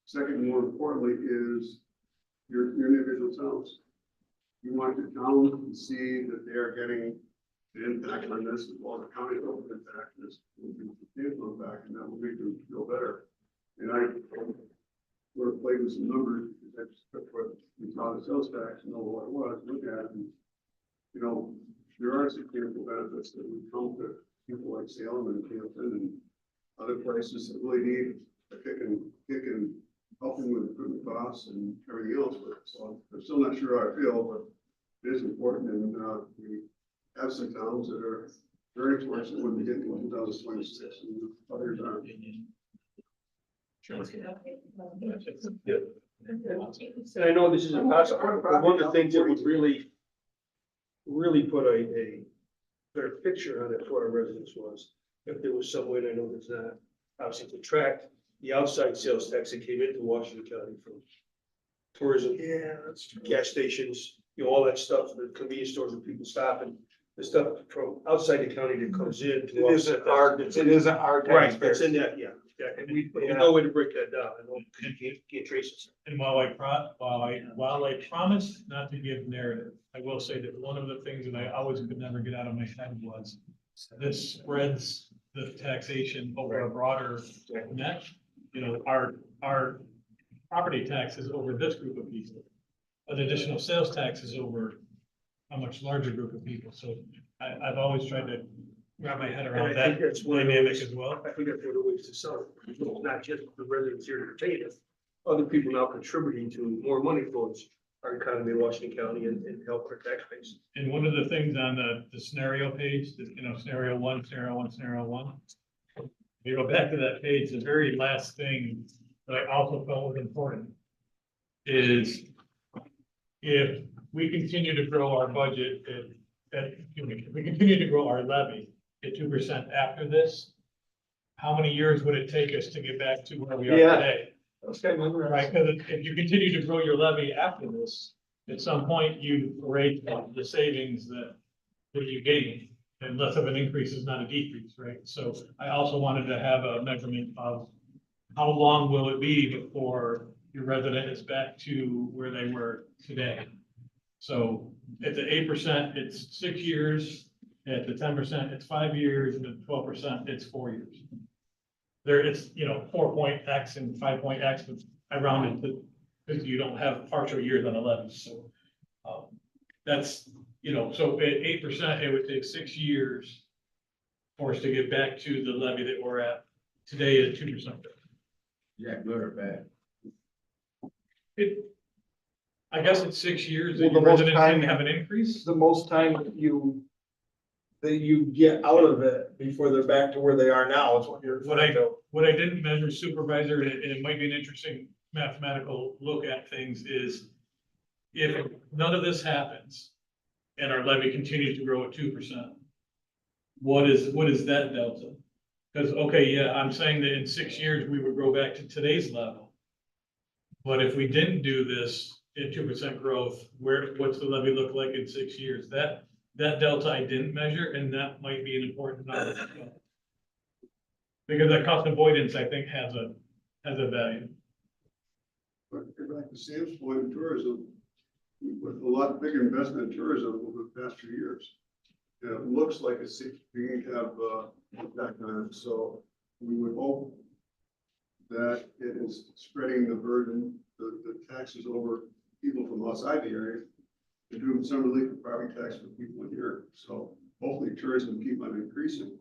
second, more importantly, is your individual towns. You want the town to see that they are getting the impact on this, as well as the county will impact this, will be substantial impact, and that will make them feel better. And I were playing with some numbers, that's what we saw the sales tax, know what it was, look at it, and, you know, there are substantial benefits that would come to people like Salem and Hampton and other places that really need a kick and helping with equipment costs and everything else. But so I'm still not sure how I feel, but it is important, and we have some towns that are very fortunate when we get to 2026, and others aren't. Sure. And I know this is impossible, but one of the things that would really put a better picture on it for our residents was if there was some way, and I know there's not, obviously to track the outside sales tax that came into Washington County from tourism. Yeah, that's true. Gas stations, you know, all that stuff, the convenience stores where people stop and the stuff from outside the county that comes in. to It isn't offset our, that. it isn't our Right, taxpayers. that's in that, yeah, yeah, and We- there's no way to break that down, I don't, can't trace it. And while I promise not to give narrative, I will say that one of the things that I always could never get out of my head was this spreads the taxation over a broader net. You know, our property taxes over this group of people. An additional sales tax is over a much larger group of people, so I've always tried to wrap my head And around I think that that's one of the dynamic ways- as well. I think that's one of the ways to sell it, it's not just the residents here to pay it, other people now contributing to more money towards our economy in Washington County and help our tax base. And one of the things on the scenario page, scenario one, scenario one, scenario one. If you go back to that page, the very last thing that I also felt was important is if we continue to grow our budget if we continue to grow our levy at 2% after this, how many years would it take us to get back to where we are Yeah. today? Okay, Right, because if you continue to grow your levy after this, at some point you rate the savings that you gain. And less of an increase is not a decrease, right? So I also wanted to have a measurement of how long will it be before your resident is back to where they were today? So at the 8%, it's 6 years. At the 10%, it's 5 years, and at 12%, it's 4 years. There, it's, 4.x and 5.x, but I rounded to, because you don't have partial years on the levy, so. That's, so at 8%, it would take 6 years for us to get back to the levy that we're at today at 2%. Is that good or bad? I guess it's 6 years that Well, your the most residents time- didn't have an increase. The most time that you get out of it before they're back to where they are now is what you're. What I didn't measure, supervisor, and it might be an interesting mathematical look at things, is if none of this happens and our levy continues to grow at 2%, what is that delta? Because, okay, yeah, I'm saying that in 6 years, we would grow back to today's level. But if we didn't do this at 2% growth, what's the levy look like in 6 years? That delta I didn't measure, and that might be an important number. Because that cost avoidance, I think, has a value. But get back to Sam's point of tourism, with a lot bigger investment in tourism over the past few years. It looks like it's beginning to have impact on it, so we would hope that it is spreading the burden, the taxes over people from outside the area. They're doing some relief of property tax for people in here, so hopefully tourism keep on increasing.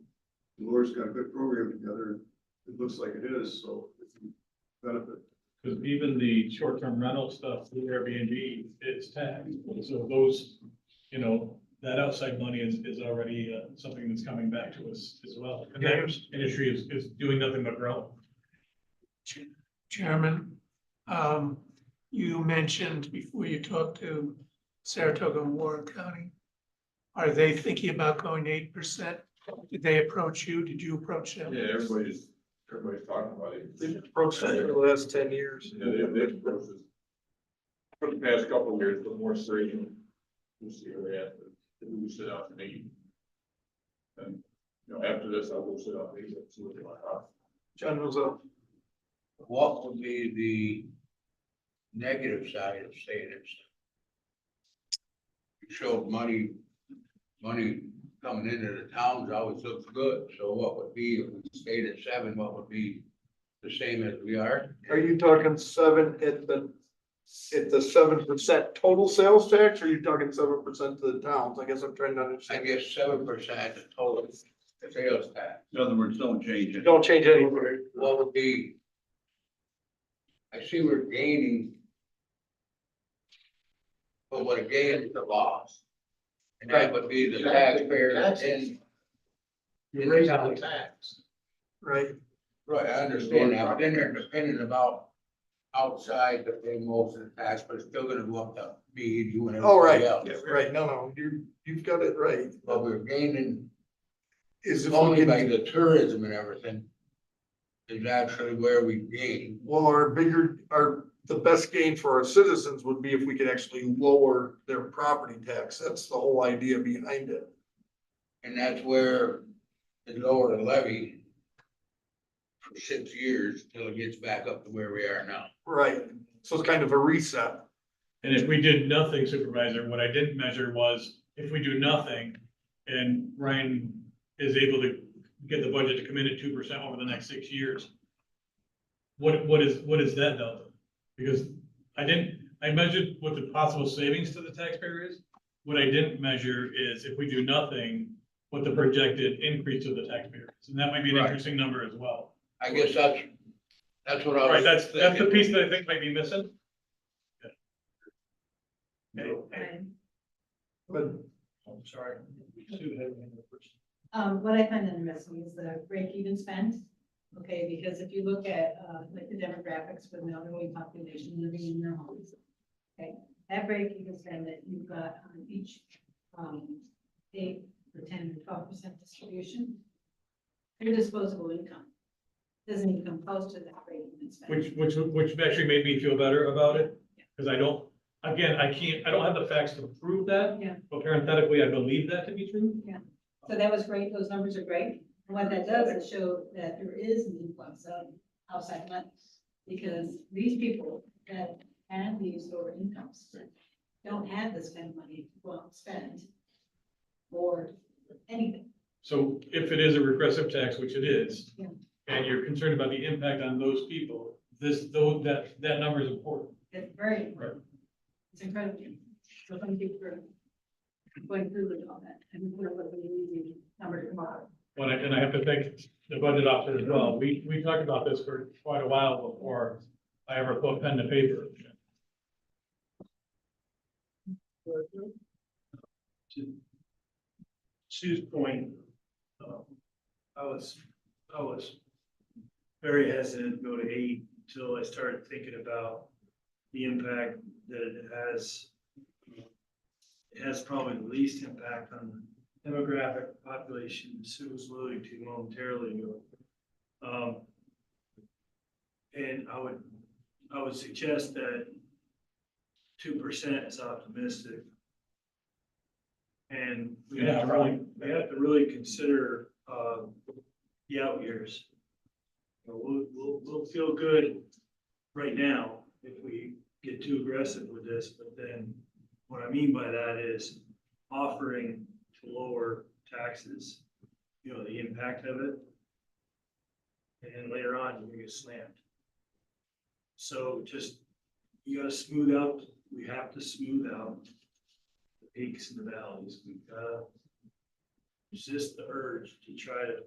Laura's got a good program together, it looks like it is, so it's a benefit. Because even the short-term rental stuff through Airbnb, it's taxed. So those, that outside money is already something that's coming back to us as well. And that industry is doing nothing but grow. Chairman, you mentioned before you talked to Saratoga and Warren County, are they thinking about going 8%? Did they approach you? Did you approach them? Yeah, everybody's talking about it. They've approached that in the last 10 years. Yeah, they've approached it for the past couple of years, but more seriously. We'll see where they're at, but we sit out and meet. And, after this, I'll go sit out and meet and see what they want. John was up. What would be the negative side of saying it's? You showed money coming into the towns always looks good, so what would be, if we stayed at 7, what would be the same as we are? Are you talking 7 at the 7% total sales tax, or are you talking 7% to the towns? I guess I'm trying to I understand. guess 7% of total sales tax. In other words, don't change it. Don't change anything. What would be? I see we're gaining. But what a gain is a loss. And that would be the taxpayer in. You're raising the tax. Right. Right, I understand that, but then they're dependent about outside to pay most of the tax, but it's still gonna go up to me, you and Oh, right, everybody else. yeah, right. No, you've got it right. But we're gaining Is if only we by can, the tourism and everything. Is actually where we gain. well, the best gain for our citizens would be if we could actually lower their property tax. That's the whole idea behind it. And that's where they lower the levy for 6 years till it gets back up to where we are now. Right, so it's kind of a reset. And if we did nothing, Supervisor, what I didn't measure was if we do nothing and Ryan is able to get the budget to come in at 2% over the next 6 years. What is that delta? Because I measured what the possible savings to the taxpayer is. What I didn't measure is if we do nothing, what the projected increase to the taxpayer is. And that might be an Right. interesting number as well. I guess that's what I was. Right, that's the thinking. piece that I think might be missing. Okay. But I'm sorry. Sue had one more question. What I find interesting is the break even spend. Okay, because if you look at, like the demographics for the elderly population living in their homes. Okay, that break even spend that you've got on each, 8 or 10 or 12% distribution. Your disposable income doesn't even come close to that break even spend. Which actually made me feel better about it, because I don't have the facts to prove that. Yeah. But parenthetically, I believe that to be true. So that was great, those numbers are great, and what that does is show that there is an influx of outside money. Because these people that have these lower incomes don't have the spend money to go out and spend for anything. So if it is a regressive tax, which it is, Yeah. and you're concerned about the impact on those people, that number is important. It's very important. It's incredible. So thank you for going through with all that, and what was an easy number to come out. And I have to thank the budget officer as well. We talked about this for quite a while before I ever put pen to paper. To Sue's point, I was very hesitant to go to 8 until I started thinking about the impact that it has. It has probably the least impact on the demographic population Sue was alluding to momentarily ago. And I would suggest that 2% is optimistic. And we have to really consider, the out years. We'll feel good right now if we get too aggressive with this, but then what I mean by that is offering to lower taxes, the impact of it. And later on, you're gonna get slammed. So you gotta smooth out, we have to smooth out the peaks and the valleys. We've gotta resist the urge to try to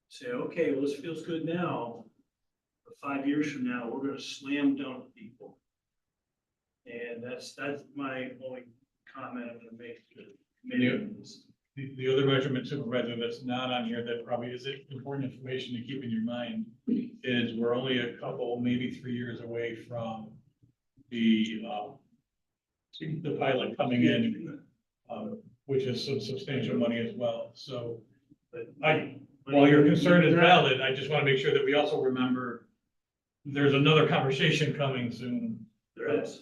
say, okay, well, this feels good now, but 5 years from now, we're gonna slam dunk people. And that's my only comment I'm gonna make to the committee on this. The other measurement, Supervisor, that's not on here that probably is important information to keep in your mind is we're only a couple, maybe 3 years away from the pilot coming in, which is some substantial money as well. So while your concern is valid, I just want to make sure that we also remember there's another conversation coming soon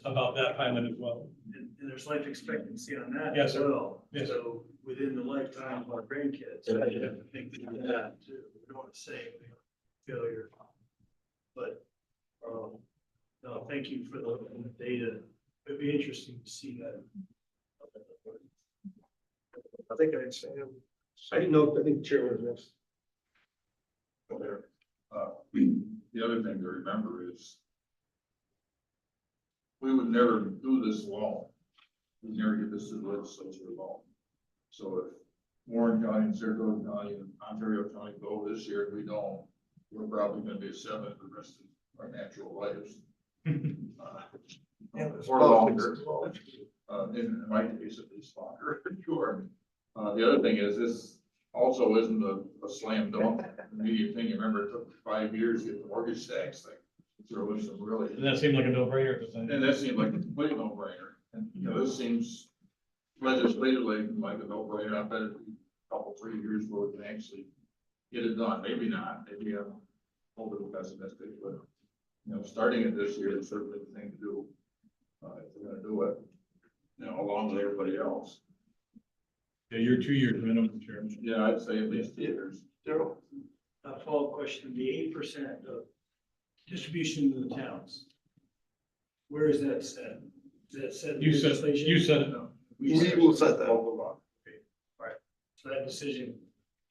about that pilot as well. And there's life expectancy on that Yes, as sir. well. Yes, sir. So within the lifetime of our grandkids, we have to think through that too. We don't want to say failure. But, no, thank you for the data. It'd be interesting to see that. I think I didn't know, I think the chair was next. The other thing to remember is we would never do this alone. We'd never get this to the legislature alone. So if Warren County and Saratoga County and Ontario County go this year, and we don't, we're probably gonna be a 7 for the rest of our natural lives. Or longer. In my case, at least longer, sure. The other thing is this also isn't a slam dunk immediate thing. You remember it took 5 years to get the mortgage tax thing. There was some really. And that seemed like a no-brainer at the time. And that seemed like a complete no-brainer. And, this seems legislatively like a no-brainer. I bet it'd be a couple, 3 years where we can actually get it done. Maybe not. Maybe I'm overly pessimistic, but, starting it this year is certainly the thing to do. If we're gonna do it, along with everybody else. Yeah, you're 2 years minimum, Chairman. Yeah, I'd say at least 2 years. Daryl? A follow-up question, the 8% of distribution to the towns. Where is that set? Is that set? in You said, legislation? you said it. We will set that. So that decision.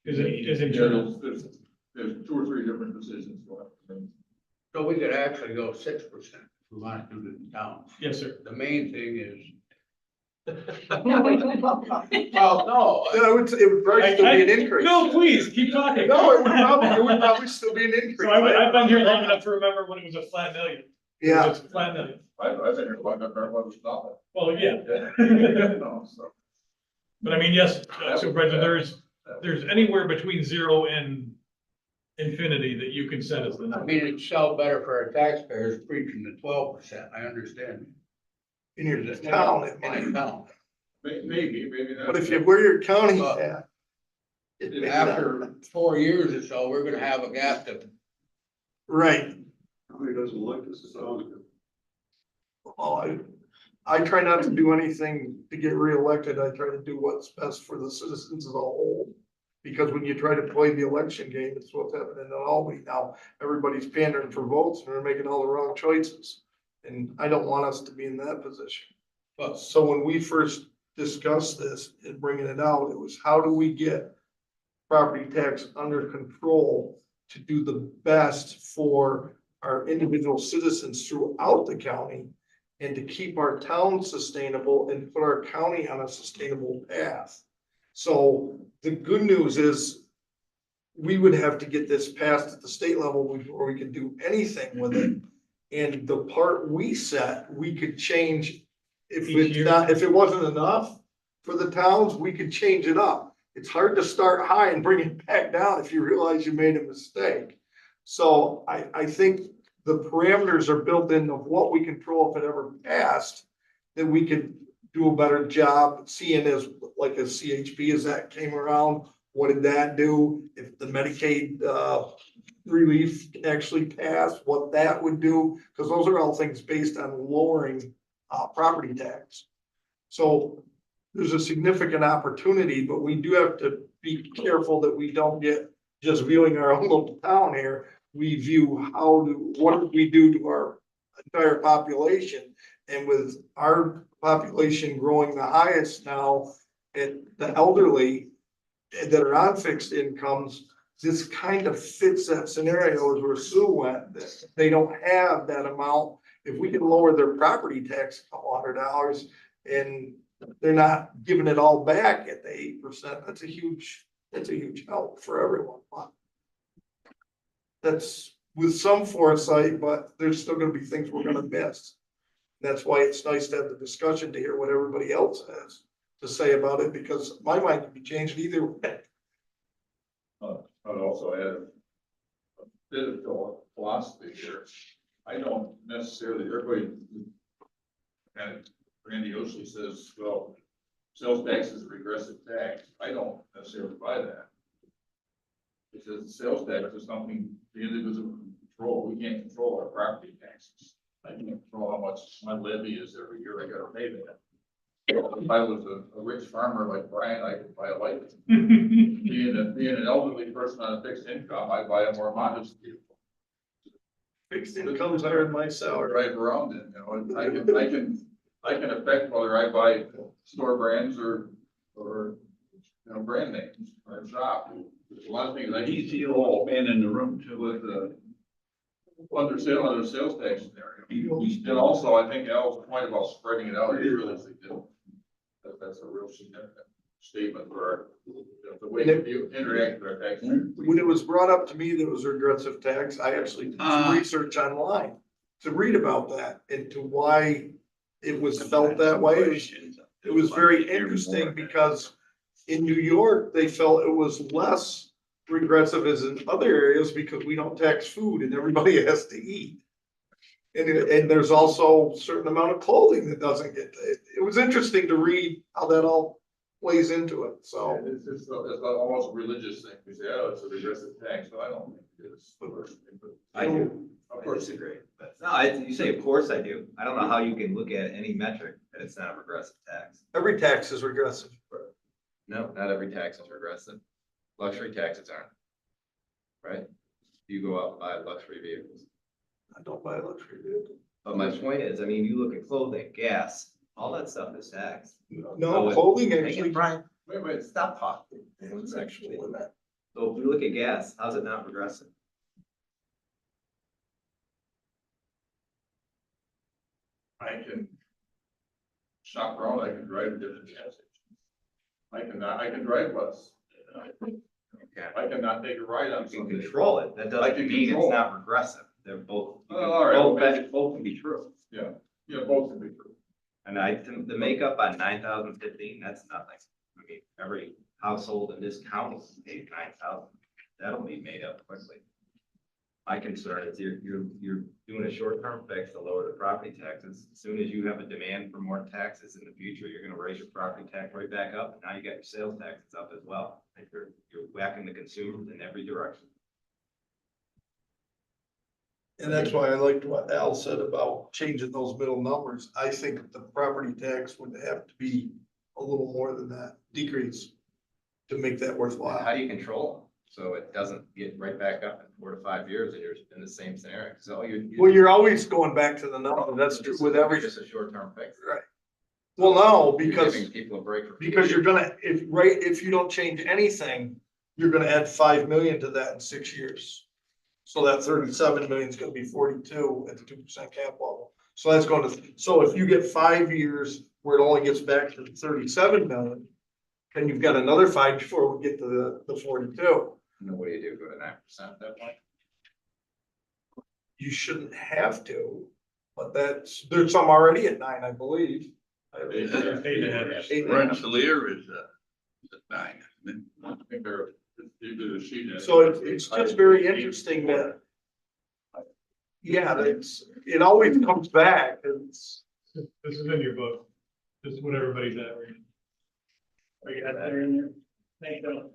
Is Yeah, internal. there's 2 or 3 different decisions going on. So we could actually go 6% if we want to do the town. Yes, sir. The main thing is. No, wait, wait, wait. Well, no, Yeah, it would probably still be an increase. No, please, keep talking. No, it would probably still be an increase. So I've been here long enough to remember when it was a flat million. It was Yeah, just a flat million. I've been here long enough, I was nothing. Well, yeah, No, so. but I mean, yes, Supervisor, there's anywhere between 0 and infinity that you can set as the I number. mean, it'd sell better for our taxpayers preaching the 12%, I understand. in your town, it In might, a town. Maybe not. but if you, where your county But- at? it may not. After 4 years or so, we're gonna have a gap to. Right. County doesn't like this, it sounds good. Well, I try not to do anything to get reelected. I try to do what's best for the citizens as a whole. Because when you try to play the election game, it's what's happening in Albany now. Everybody's pandering for votes and they're making all the wrong choices. And I don't want us to be in that position. But So when we first discussed this and bringing it out, it was how do we get property tax under control to do the best for our individual citizens throughout the county and to keep our town sustainable and put our county on a sustainable path. So the good news is we would have to get this passed at the state level before we could do anything with it. And the part we set, we could change. If Each it's year. not, if it wasn't enough for the towns, we could change it up. It's hard to start high and bring it back down if you realize you made a mistake. So I think the parameters are built in of what we control if it ever passed, then we could do a better job seeing as like a CHP as that came around. What did that do? If the Medicaid relief actually passed, what that would do, because those are all things based on lowering property tax. So there's a significant opportunity, but we do have to be careful that we don't get just viewing our own little town here. We view what do we do to our entire population? And with our population growing the highest now, and the elderly that are on fixed incomes, this kind of fits that scenario as where Sue went, that they don't have that amount. If we can lower their property tax $100 and they're not giving it all back at the 8%, that's a huge help for everyone. That's with some foresight, but there's still gonna be things we're gonna miss. That's why it's nice to have the discussion to hear what everybody else has to say about it, because my mind could be changed either way. I'd also add a bit of philosophy here. I don't necessarily, everybody kind of grandiosely says, well, sales tax is a regressive tax. I don't necessarily buy that. Because sales tax is something the individual can control. We can't control our property taxes. I can't control how much my levy is every year. I gotta pay that. If I was a rich farmer like Brian, I could buy a light. Being an elderly person on a fixed income, I buy a more modest vehicle. Fixed income's higher than my salary. Right around it, you know, I can affect whether I buy store brands or, you know, brand names or shop. There's a lot of things I can He's the control old man in the room too. with the under sales tax scenario. And also, I think Al's point about spreading it out is really significant. That's a real significant statement for the way you interact with our tax. When it was brought up to me that it was regressive tax, I actually did some research online to read about that and to why it was felt that way. It was very interesting because in New York, they felt it was less regressive as in other areas because we don't tax food and everybody has to eat. And there's also a certain amount of clothing that doesn't get, it was interesting to read how that all plays into it, so. It's almost a religious thing. We say, oh, it's a regressive tax, so I don't think it is. I do. Of course. I disagree, but no, you say, of course I do. I don't know how you can look at any metric that it's not a regressive tax. Every tax is regressive. No, not every tax is regressive. Luxury taxes aren't. Right? You go out and buy luxury vehicles. I don't buy a luxury vehicle. But my point is, I mean, you look at clothing, gas, all that stuff is taxed. No, clothing Hang actually. it, Brian. Wait, Stop talking. it's actually in that. So if we look at gas, how's it not progressive? I can shop around, I can drive to different gas stations. I can drive less. Okay. I cannot take a ride on You can something. control it. That I doesn't can mean it's control it. not regressive. They're both, you can- Oh, all right. both can be true. Yeah, both can be true. And the makeup on 9,015, that's nothing. I mean, every household in this county pays 9,000. That'll be made up quickly. My concern is you're doing a short-term fix to lower the property taxes. As soon as you have a demand for more taxes in the future, you're gonna raise your property tax right back up. And now you got your sales taxes up as well. Like you're whacking the consumers in every direction. And that's why I liked what Al said about changing those middle numbers. I think the property tax would have to be a little more than that, decrease, to make that How worthwhile. do you control them? So it doesn't get right back up in 4 to 5 years and you're in the same scenario. So Well, you're always going back to the number. That's true with every, Just a short-term fix. right. Well, no, You're because, giving people a break for. because you're gonna, if you don't change anything, you're gonna add 5 million to that in 6 years. So that 37 million is gonna be 42 at the 2% cap level. So that's going to, so if you get 5 years where it only gets back to 37 million, then you've got another 5 before we get to the 42. And then what do you do? Go to 9% at that point? You shouldn't have to, but there's some already at 9, I believe. Eight and a half. 8.5. Rensselaer is 9, isn't it? I think they're, they do the sheet. So it's just very interesting that, yeah, it always comes back. This is in your book. This is what everybody's at right now. Are you out there in there? Thank you.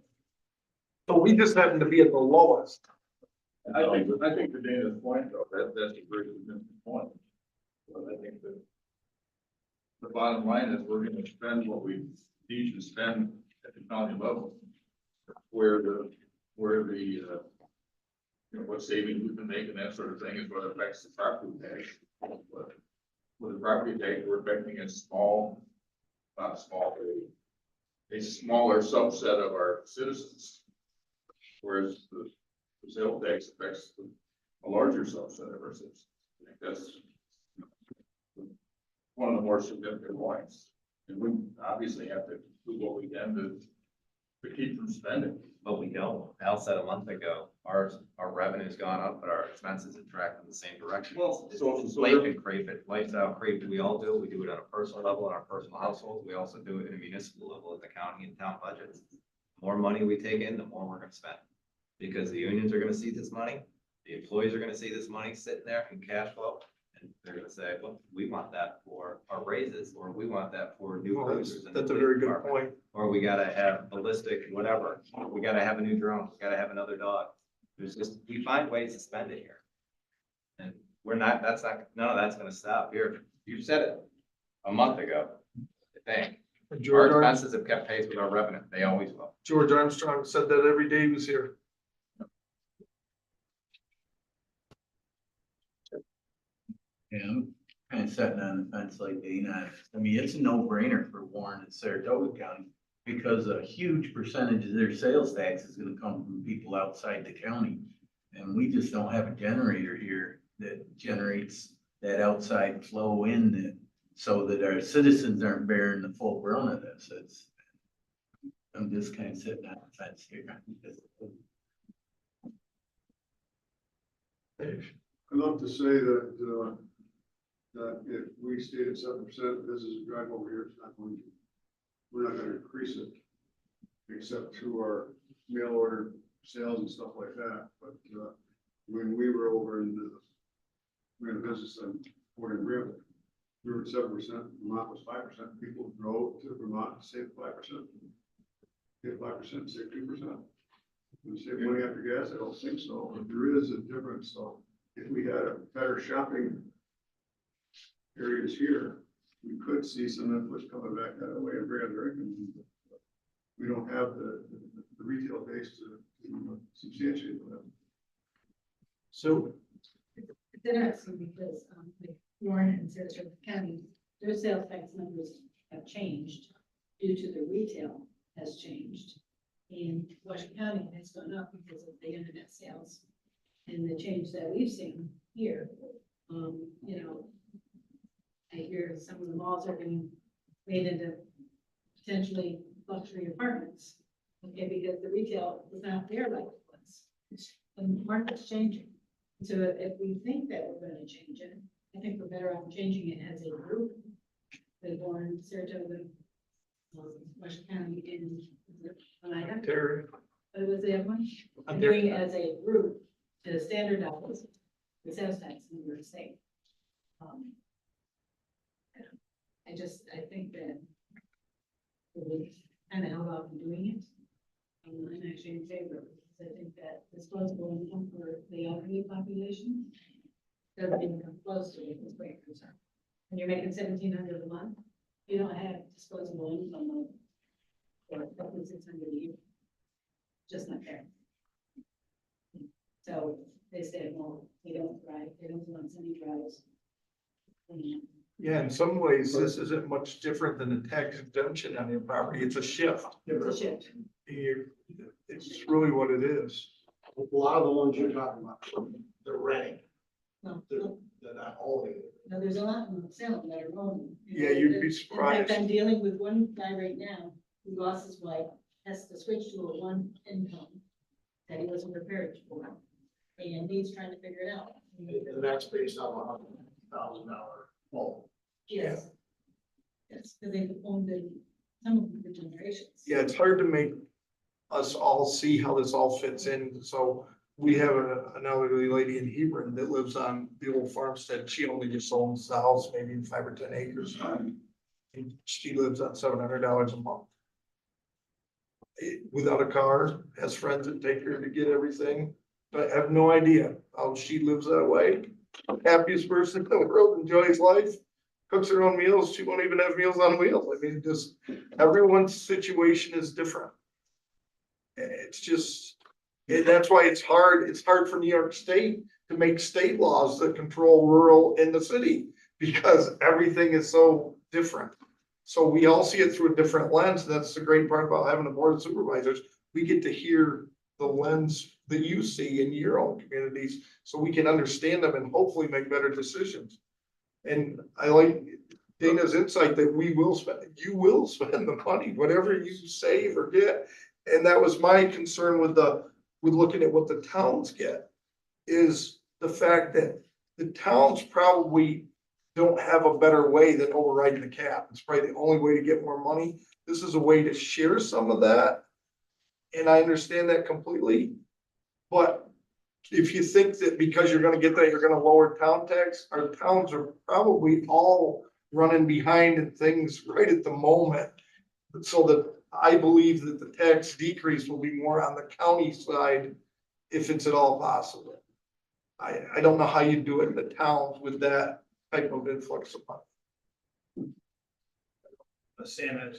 So we just happen to be at the lowest. I think to Dana's point though, that's a very significant point. But I think that the bottom line is we're gonna spend what we need to spend at the county level. Where the, you know, what savings we can make and that sort of thing is what affects the property tax. But with the property tax, we're affecting a small, not small, a smaller subset of our citizens. Whereas the sales tax affects a larger subset of our citizens. I think that's one of the more significant points. And we obviously have to do what we can to keep from spending. But we don't. Al said a month ago, our revenue's gone up, but our expenses have tracked in the same direction. Well, It's so inflation creep, lifestyle creep, we all do. We do it on a personal level, in our personal households. We also do it in a municipal level at the county and town budgets. The more money we take in, the more we're gonna spend. Because the unions are gonna see this money, the employees are gonna see this money sitting there in cash flow. And they're gonna say, well, we want that for our raises, or we want that for new Well, cruisers. in the that's a police very good department. point. Or we gotta have ballistic, whatever, we gotta have a new drone, we gotta have another dog. There's just, we find ways to spend it here. And we're not, none of that's gonna stop here. You said it a month ago, I think. Our George expenses have kept pace with our revenue, they always will. Armstrong said that every day he was here. Yeah, I'm kind of sitting on the fence like Dana. I mean, it's a no-brainer for Warren and Saratoga County because a huge percentage of their sales tax is gonna come from people outside the county. And we just don't have a generator here that generates that outside flow in that, so that our citizens aren't bearing the full brunt of this. I'm just kind of sitting on the fence here. I'd love to say that, that if we stayed at 7%, this is a drive over here, it's not going to, we're not gonna increase it. Except through our mail order sales and stuff like that, but, when we were over in we had a business in Fort and River, we were at 7%, Vermont was 5%, people drove to Vermont to save 5%. Get 5%, save 2%. We save money after gas, I don't think so, but there is a difference, so if we had a better shopping areas here, we could see some inputs coming back that way and bring it. We don't don't have the retail base to substantiate that. So, It's interesting because, like Warren and Sarasota County, their sales tax numbers have changed due to the retail has changed. And Washington County has gone up because of the internet sales and the change that we've seen here. You know, I hear some of the malls are being made into potentially luxury apartments. Okay, because the retail is not there like it was. And the market's changing. So if we think that we're gonna change it, I think we're better off changing it as a group. The Warren, Saratoga, Washington County, and Oneida. Terry, What was the other one? I'm Doing it as a group to standardize the sales tax in New York State. I think that we kind of held off on doing it. I'm actually in favor, because I think that disposable income for the elderly population doesn't even come close to what this rate concern. When you're making $1,700 a month, you don't have disposable income of or roughly $600 a year. Just not there. So they said, well, they don't drive, they don't want any drives. yeah, in some ways, this isn't much different than a tax exemption on your property. It's a shift. It's a shift. It's really what it is. A lot of the ones you're talking about, they're renting, No, they're not owning. no, there's a lot in Salem that are owning. Yeah, you'd be In surprised. fact, I'm dealing with one guy right now who lost his wife, has to switch to a one income that he wasn't prepared for. And he's trying to figure it out. And that's based on $100,000 home. Yes. Yes, because they've owned it, some of them for generations. Yeah, it's hard to make us all see how this all fits in. So we have an elderly lady in Hebron that lives on the old farmstead. She only just owns the house, maybe 5 or 10 acres. And she lives on $700 a month. Without a car, has friends that take her to get everything, but I have no idea how she lives that way. Happiest person in the world, enjoys life, cooks her own meals. She won't even have meals on wheels. I mean, just everyone's situation is different. It's just, and that's why it's hard for New York State to make state laws that control rural in the city, because everything is so different. So we all see it through a different lens. That's the great part about having a board of supervisors. We get to hear the lens that you see in your own communities, so we can understand them and hopefully make better decisions. And I like Dana's insight that you will spend the money, whatever you save or get. And that was my concern with looking at what the towns get, is the fact that the towns probably don't have a better way than overriding the cap. It's probably the only way to get more money. This is a way to share some of that. And I understand that completely. But if you think that because you're gonna get that, you're gonna lower town tax, our towns are probably all running behind in things right at the moment. So that I believe that the tax decrease will be more on the county side, if it's at all possible. I don't know how you do it in the towns with that type of influx of money. Sam,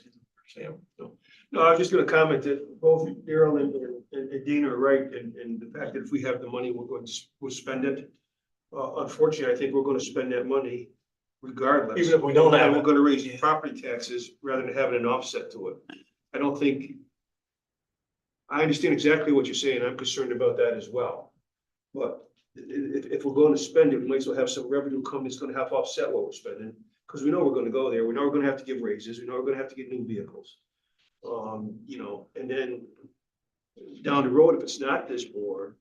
Sam, so. No, I was just gonna comment that both Daryl and Dean are right, and the fact that if we have the money, we'll spend it. Unfortunately, I think we're gonna spend that money regardless. Even if we don't have And it. we're gonna raise property taxes rather than having an offset to it. I don't think. I understand exactly what you're saying. I'm concerned about that as well. But if we're going to spend it, we might as well have some revenue come that's gonna help offset what we're spending. Because we know we're gonna go there. We know we're gonna have to give raises. We know we're gonna have to get new vehicles. You know, and then down the road, if it's not this board,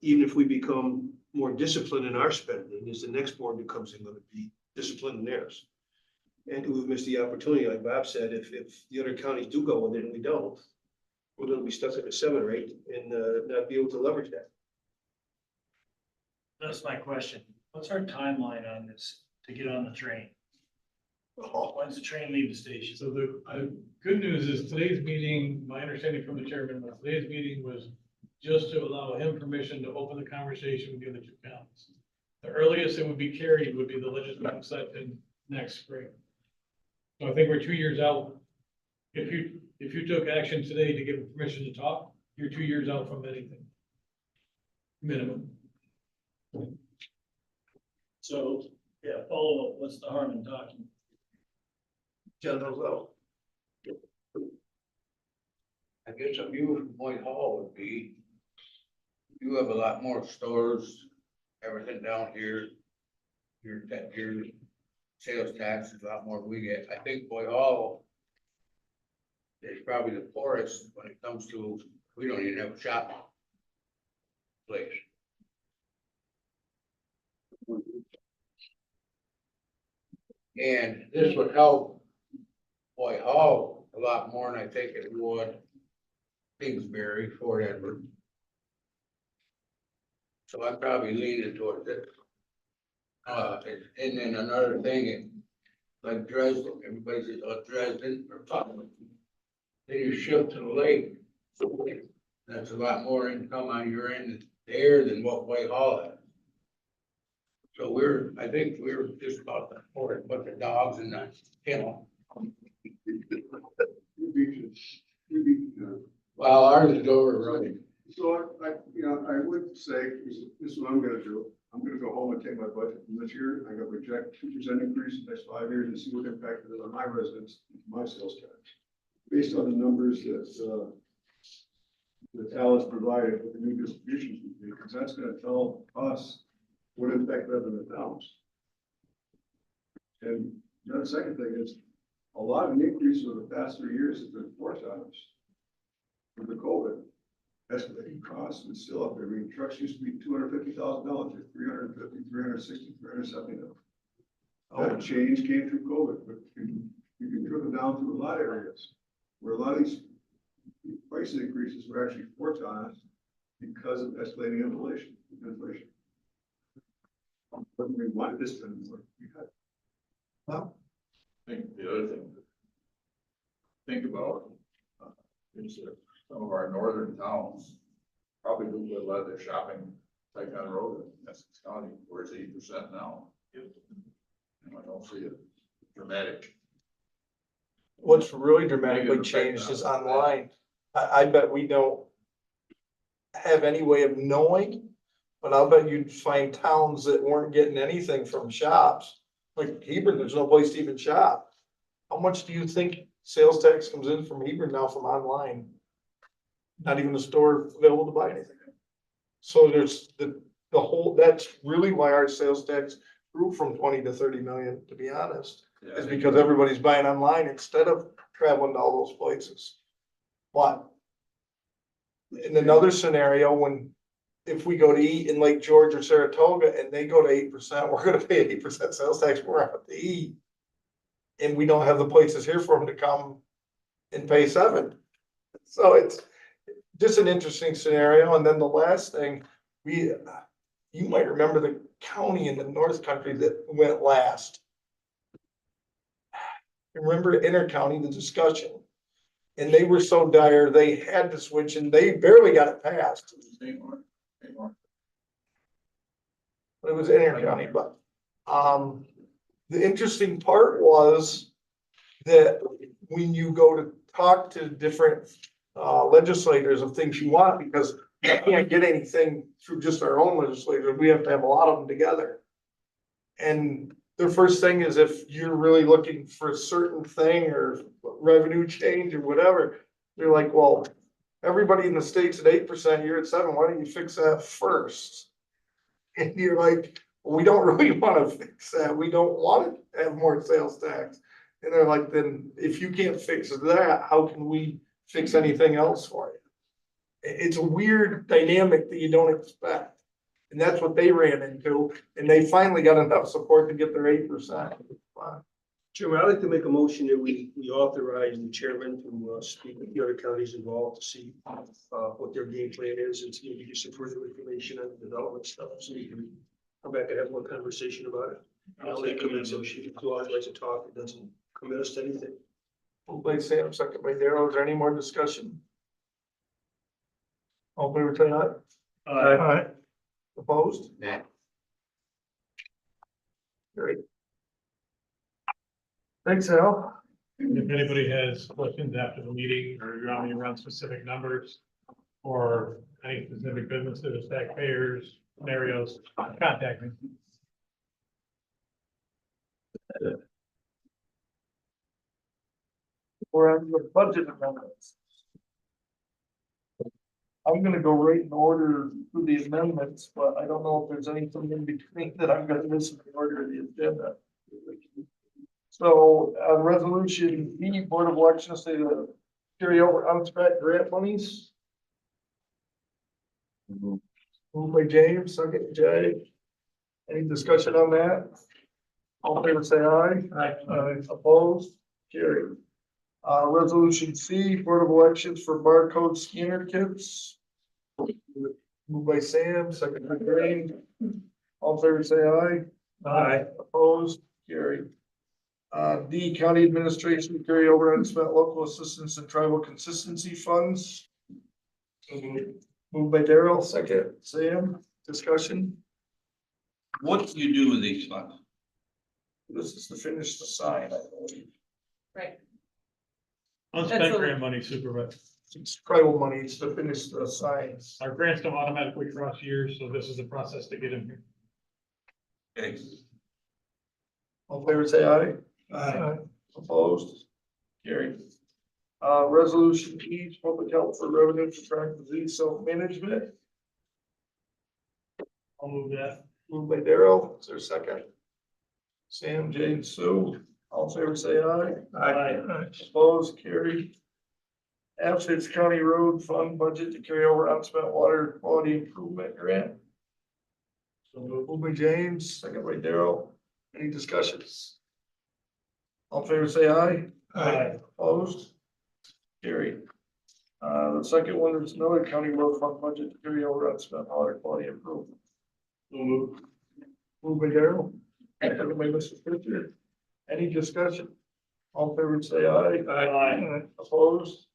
even if we become more disciplined in our spending, as the next board becomes gonna be disciplined in theirs. And we've missed the opportunity, like Bob said, if the other counties do go with it and we don't, we're gonna be stuck at a 7 or 8 and not be able to leverage that. that's my question. What's our timeline on this to get on the train? When's the train leave the station? So the good news is today's meeting, my understanding from the chairman, was today's meeting was just to allow him permission to open the conversation with the other two counties. The earliest it would be carried would be the legislative session next spring. So I think we're 2 years out. If if you took action today to give them permission to talk, you're 2 years out from anything. Minimum. So, yeah, follow up, what's the harm in talking? General though. I guess a view from Whitehall would be, you have a lot more stores, everything down here. Your sales tax is a lot more than we get. I think Whitehall is probably the poorest when it comes to, we don't even have a shop place. And this would help Whitehall a lot more than I think it would Kingsbury, Fort Edward. So I'm probably leaning towards it. And then another thing, like Dresden, everybody says, oh, Dresden or Tottenham. Then you shift to the lake. That's a lot more income on your end there than what Whitehall has. So I think we're just about to put the dogs in the kennel. Well, ours is overrunning. So I would say, this is what I'm gonna do. I'm gonna go home and take my budget from this year. I'm gonna project 2% increase in the next 5 years and see what impact it is on my residents, my sales tax. Based on the numbers that, the Tal's provided with the new distributions, because that's gonna tell us what impact that has on the towns. And the second thing is, a lot of the increase over the past 3 years has been forced on us. With the COVID, escalating costs and still up there. I mean, trucks used to be $250,000, they're $350,000, $360,000, $370,000. That change came through COVID, but you can drill it down through a lot of areas where a lot of these price increases were actually forced on us because of escalating inflation. But we wanted this to work. I think the other thing to think about is that some of our northern towns probably do a lot of their shopping like on the road in Essex County, where it's 8% now. And I don't see it dramatic. What's really dramatically changed is online. I bet we don't have any way of knowing, but I'll bet you'd find towns that weren't getting anything from shops. Like Hebron, there's no place to even shop. How much do you think sales tax comes in from Hebron now from online? Not even a store available to buy anything. So there's the whole, that's really why our sales tax grew from 20 to 30 million, to be honest. Yeah, Is because everybody's buying online instead of traveling to all those places. But in another scenario, if we go to eat in Lake George or Saratoga and they go to 8%, we're gonna pay 8% sales tax when we're out to eat. And we don't have the places here for them to come and pay 7%. So it's just an interesting scenario. And then the last thing, you might remember the county in the North Country that went last. Remember Inter-County, the discussion, and they were so dire, they had to switch and they barely got it passed. But it was Inter-County, but, the interesting part was that when you go to talk to different, legislators of things you want, because we can't get anything through just our own legislators, we have to have a lot of them together. And their first thing is if you're really looking for a certain thing or revenue change or whatever, they're like, well, everybody in the state's at 8%, you're at 7%, why don't you fix that first? And you're like, well, we don't really want to fix that. We don't want to have more sales tax. And they're like, then if you can't fix that, how can we fix anything else for you? It's a weird dynamic that you don't expect. And that's what they ran into. And they finally got enough support to get their 8%. Chairman, I'd like to make a motion that we authorize the chairman to speak with the other counties involved to see what their game plan is and see if we get some further information on the development stuff, so we can come back and have more conversation about it. I'll make a motion to authorize a talk. It doesn't commit us to anything. Moved by Sam, second by Darrell. Is there any more discussion? All in favor, say aye. Aye. Opposed? Nah. Great. Thanks, Al. If anybody has questions after the meeting, or you want me to run specific numbers, or any specific businesses, taxpayers, scenarios, contact me. We're on the budget amendments. I'm gonna go right in order through the amendments, but I don't know if there's anything in between that I'm gonna miss in the order of the agenda. So, resolution B, Board of Elections to carry over unspent grant monies. Moved by James, second Jay. Any discussion on that? All in favor say aye. Aye. Opposed? Carried. Resolution C, Board of Elections for barcode scanner kits. Moved by Sam, second by Green. All in favor say aye. Aye. Opposed? Carried. D, County Administration to carry over unspent local assistance and tribal consistency funds. Moved by Daryl, second, Sam, discussion. What do you do with these funds? This is to finish the sign, I believe. Right. Unspent That's a- grant money, supervisor. It's tribal money, it's to finish the signs. Our grants don't automatically cross years, so this is the process to get in here. Okay, All in favor say aye. Aye. Opposed? Carried. Resolution E, public health for revenue to track disease self-management. I'll move that. Moved by Daryl, is there a second? Sam, Jane, Sue, all in favor say aye. Aye. Opposed, carried. Absence County Road Fund budget to carry over unspent water quality improvement grant. So moved by James, second by Daryl. Any discussions? All in favor say aye. Aye. Opposed? Carried. The second one is another county road fund budget to carry over unspent water quality improvement. Moved by Daryl, second by Mr. Fisher. Any discussion? All in favor say aye. Aye. Opposed?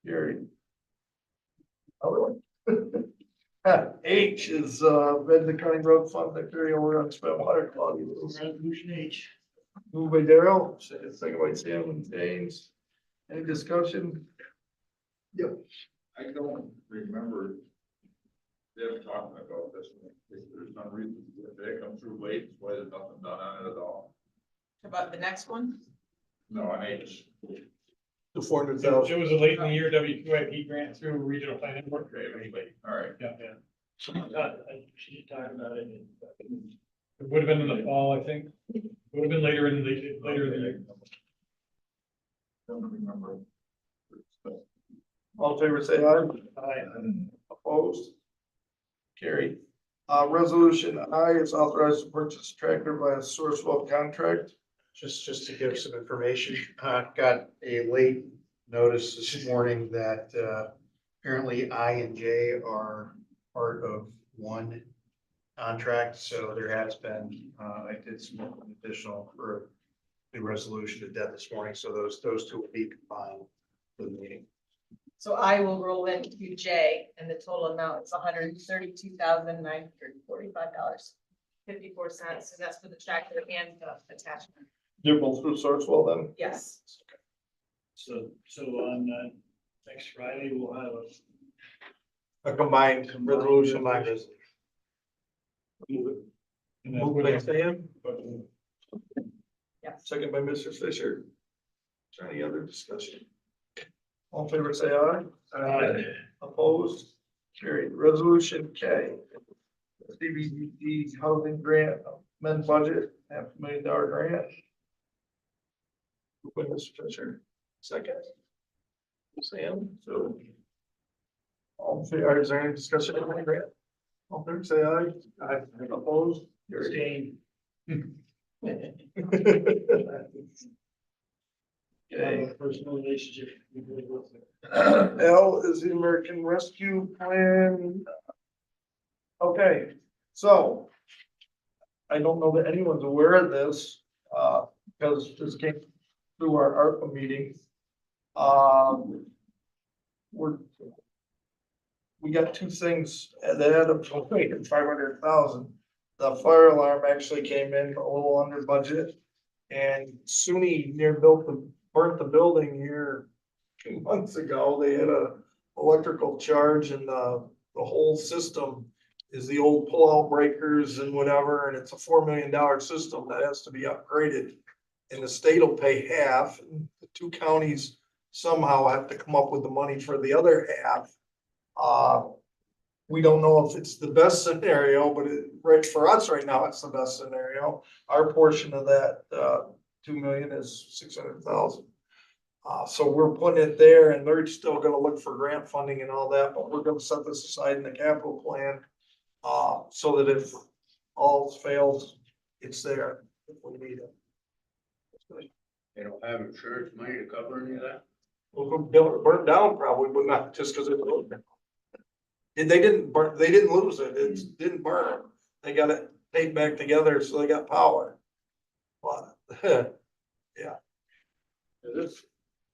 Carried. Other one. H is, the County Road Fund to carry over unspent water quality. Resolution H. Moved by Daryl, second by Sam and James. Any discussion? Yep. I don't remember them talking about this. If there's some reason that they come through late, why there's nothing done on it at all. About the next one? No, I H. The 400,000. It was a late in the year WQIP grant through regional planning work. All right. Yeah. She did talk about it. It would have been in the fall, I think. Would have been later in the year. Don't remember. All in favor say aye. Aye. Opposed? Carried. Resolution I is authorized to purchase a tractor by a Sourcewell contract. Just to give some information, got a late notice this morning that, apparently I and J are part of one contract, so there has been, I did some additional for the resolution to debt this morning, so those two will be combined for the meeting. So I will roll into J, and the total amount is $132,945.54, so that's for the tractor and the attachment. They're both through Sourcewell then? Yes. So on, next Friday, we'll have A combined resolution like this. And that's Moved by Sam, Yes. second by Mr. Fisher. Is there any other discussion? All in favor say aye. Aye. Opposed? Carried. Resolution K. CBDD housing grant, amend budget, $500,000 grant. Moved by Mr. Fisher, second. Sam, so. All in favor, is there any discussion on the grant? All in favor say aye. Aye. Opposed? Carried. Okay. personal relationship. L is the American Rescue Plan. Okay, so. I don't know that anyone's aware of this, because this came through our ARPA meeting. We got two things that add up to $500,000. The fire alarm actually came in a little under budget. And SUNY near built burnt the building here 2 months ago. They had a electrical charge and the whole system is the old pull-out breakers and whatever, and it's a $4 million system that has to be upgraded. And the state will pay half, and the two counties somehow have to come up with the money for the other half. We don't know if it's the best scenario, but right, for us right now, it's the best scenario. Our portion of that, 2 million is 600,000. So we're putting it there, and they're still gonna look for grant funding and all that, but we're gonna set this aside in the capital plan. So that if all fails, it's there if we need it. They don't have insurance money to cover any of that? We'll burn down probably, but not just because it broke down. And they didn't burn, they didn't lose it, it didn't burn. They got it taped back together, so they got power. But, yeah. This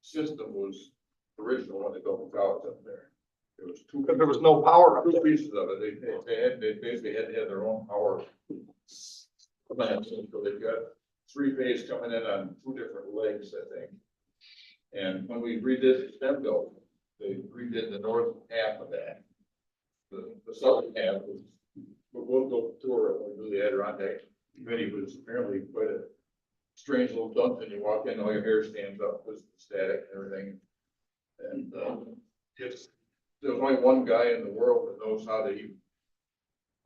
system was original when they built the college up there. There was two. Because there was no power up Two there. pieces of it, they basically had to have their own power plants, so they've got 3 phase coming in on 2 different legs, I think. And when we redid Stemville, they redid the north half of that. The southern half was, we'll go tour it when we do the Adirondack committee, but it's apparently quite a strange little dungeon. You walk in, all your hair stands up, because it's static and everything. And, there's only one guy in the world that knows how to even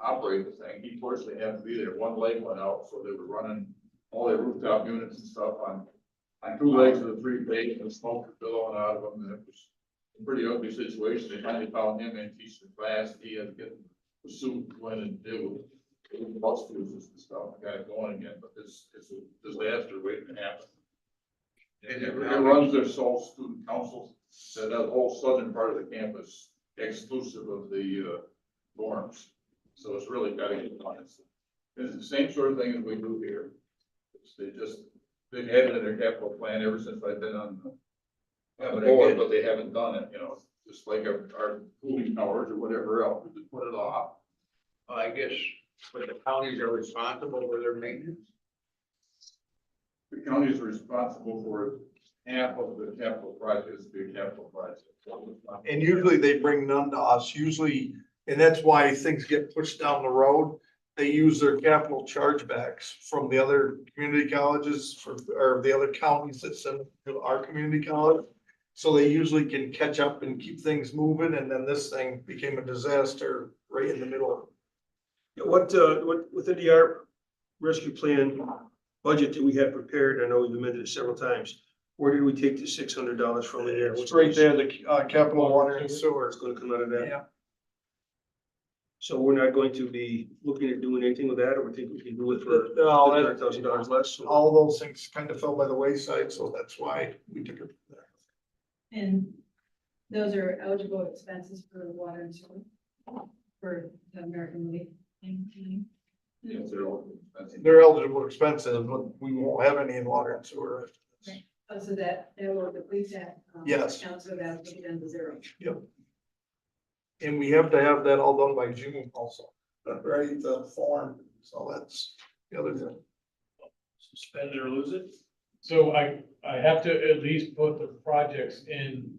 operate the thing. He fortunately had to be there. One leg went out, so they were running all their rooftop units and stuff on 2 legs of the 3 phase, and the smoke was billowing out of them, and it was a pretty ugly situation. They finally found him and teach the class. He had to get the suit to go in and do bus fuses and stuff, got it going again, but it's a disaster waiting to happen. And it runs their sole student council, so that whole southern part of the campus, exclusive of the dorms. So it's really got to get done. It's the same sort of thing as we do here. They've had it in their capital plan ever since I've been on the board, but they haven't done it, just like our cooling towers or whatever else, we just put it off. Well, I guess, but the counties are responsible for their maintenance? The county is responsible for half of the capital projects, the capital project. And usually they bring none to us, and that's why things get pushed down the road. They use their capital chargebacks from the other community colleges or the other counties that send to our community college. So they usually can catch up and keep things moving, and then this thing became a disaster right in the middle. What within the ARP rescue plan budget that we had prepared, I know we've amended it several times. Where did we take the $600 from in there? It's right there, the capital water and sewer. It's gonna come out of that. Yeah. So we're not going to be looking at doing anything with that, or we think we can do it for No, that- $100,000 less? All those things kind of fell by the wayside, so that's why we took it from there. And those are eligible expenses for water and sewer for the American League. Yes, they're all expensive. They're eligible expenses, but we won't have any in water and sewer after this. Right. Oh, so that will deplete that. Yes. Account, so that'll take it down to 0. And we have to have that all done by June also, right, the form, so that's the other thing. Spend it or lose it? So I have to at least put the projects in,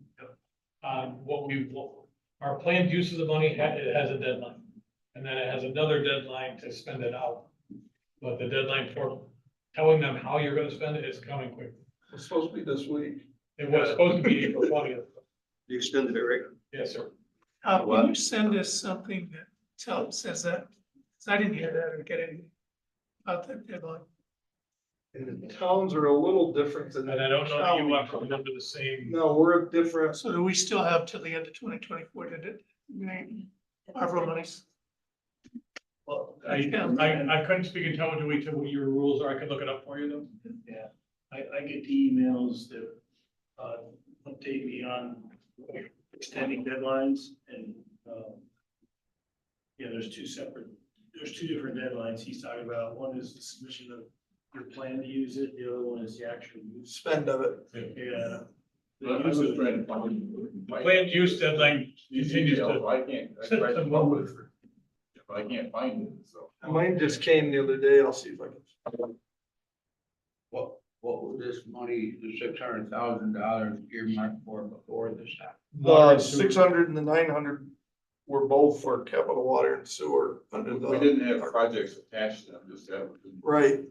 our planned use of the money, it has a deadline. And then it has another deadline to spend it out. But the deadline for telling them how you're gonna spend it is coming quick. It's supposed to be this week. It was supposed to be April 20th. You extended it, right? Yes, sir. Can you send us something that says that? 'Cause I didn't hear that or get anything about that deadline. And the towns are a little different than. And I don't know that you want to come under the same. No, we're different. So do we still have till the end of 2024 to ARPA monies? Well, I couldn't speak in tone to what your rules are. I could look it up for you though. Yeah, I get the emails that, update me on extending deadlines and, yeah, there's two different deadlines he's talking about. One is the submission of your plan to use it, the other one is the actual use. Spend of it. Yeah. I'm just trying to find. The planned use deadline continues to. I can't, I tried to come with it, but I can't find it, so. Mine just came the other day, I'll see if I can. Well, what was this money, the $600,000 earmarked for before this happened? The 600 and the 900 were both for capital water and sewer under the. We didn't have projects attached to them, just that. Right.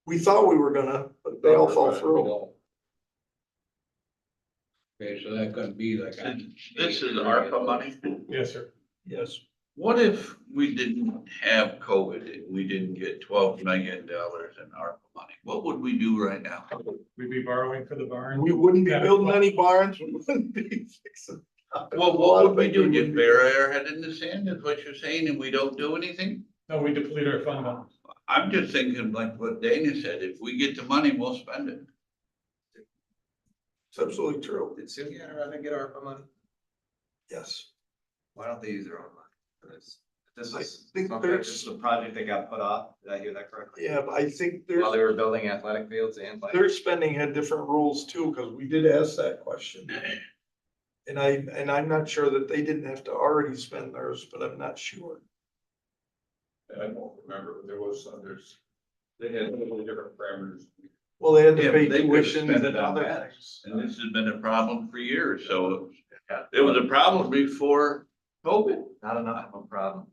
We thought we were gonna, but they all fell through. Okay, so that could be like. This is ARPA money. Yes, sir. Yes. What if we didn't have COVID and we didn't get $12 million in ARPA money? What would we do right now? We'd be borrowing for the barn. We wouldn't be building any barns, we wouldn't be fixing. Well, what would we do? Just bury our head in the sand, is what you're saying, and we don't do anything? No, we deplete our fund balance. I'm just thinking like what Dana said, if we get the money, we'll spend it. It's absolutely true. Did Simeon rather get ARPA money? Yes. Why don't they use their own money for this? This I is think something, there's- this is a project that got put off. Did I hear that correctly? Yeah, but I think While they there's, were building athletic fields and like. their spending had different rules too, because we did ask that question. And I'm not sure that they didn't have to already spend theirs, but I'm not sure. I don't remember, but there was some, they had a little different parameters. Well, they had Yeah, to but pay they could've tuition spent and it on other that. things. And this has been a problem for years, so it was a problem before COVID. Not enough of a problem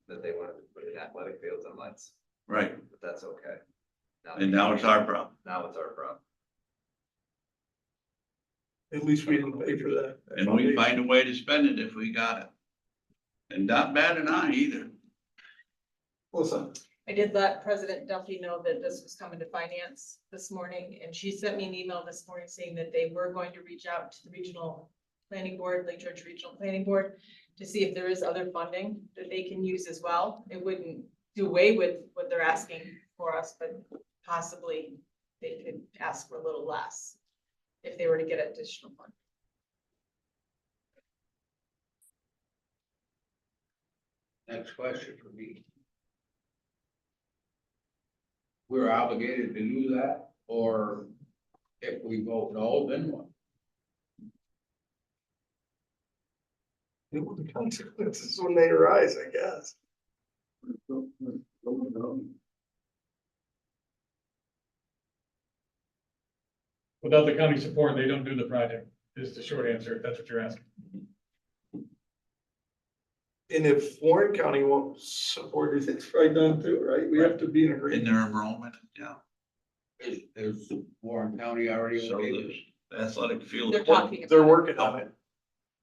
that they wanted to put in athletic fields and lights, Right, but that's okay. and now it's our problem. Now it's our problem. At least we didn't pay for that. And we find a way to spend it if we got it. And not bad an eye either. Listen, I did let President Duffy know that this was coming to finance this morning, and she sent me an email this morning saying that they were going to reach out to the regional planning board, Lake George Regional Planning Board, to see if there is other funding that they can use as well. It wouldn't do away with what they're asking for us, but possibly they could ask for a little less if they were to get additional funding. Next question for me. We're obligated to do that, or if we vote no, then what? deal with the consequences when they arise, I guess. Without the county support, they don't do the project, is the short answer, if that's what you're asking. And if Warren County won't support it, it's probably done too, right? We have to be in In agreement. their enrollment, yeah. Is Warren County already So okay the with? athletic field. They're talking They're about working on it.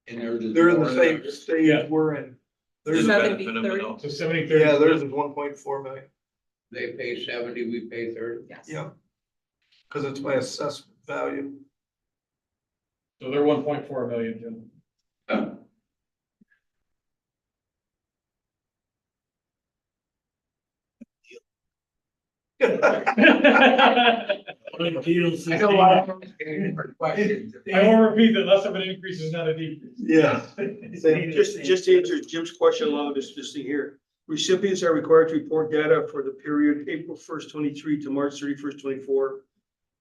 And there's. They're in the same Yeah. stage we're in. There's There's, a 70, benefit of it 30. all. So 70/30. yeah, theirs is 1.4 million. They pay 70, we pay 30. Yes. Yeah. Cause it's by assessment value. So they're 1.4 million, Jim. What deals? I know a lot of them asking for questions. I will repeat that less of an increase is not a decrease. Yeah. Just to answer Jim's question along this thing here. Recipients are required to report data for the period April 1st, 23 to March 31st, 24.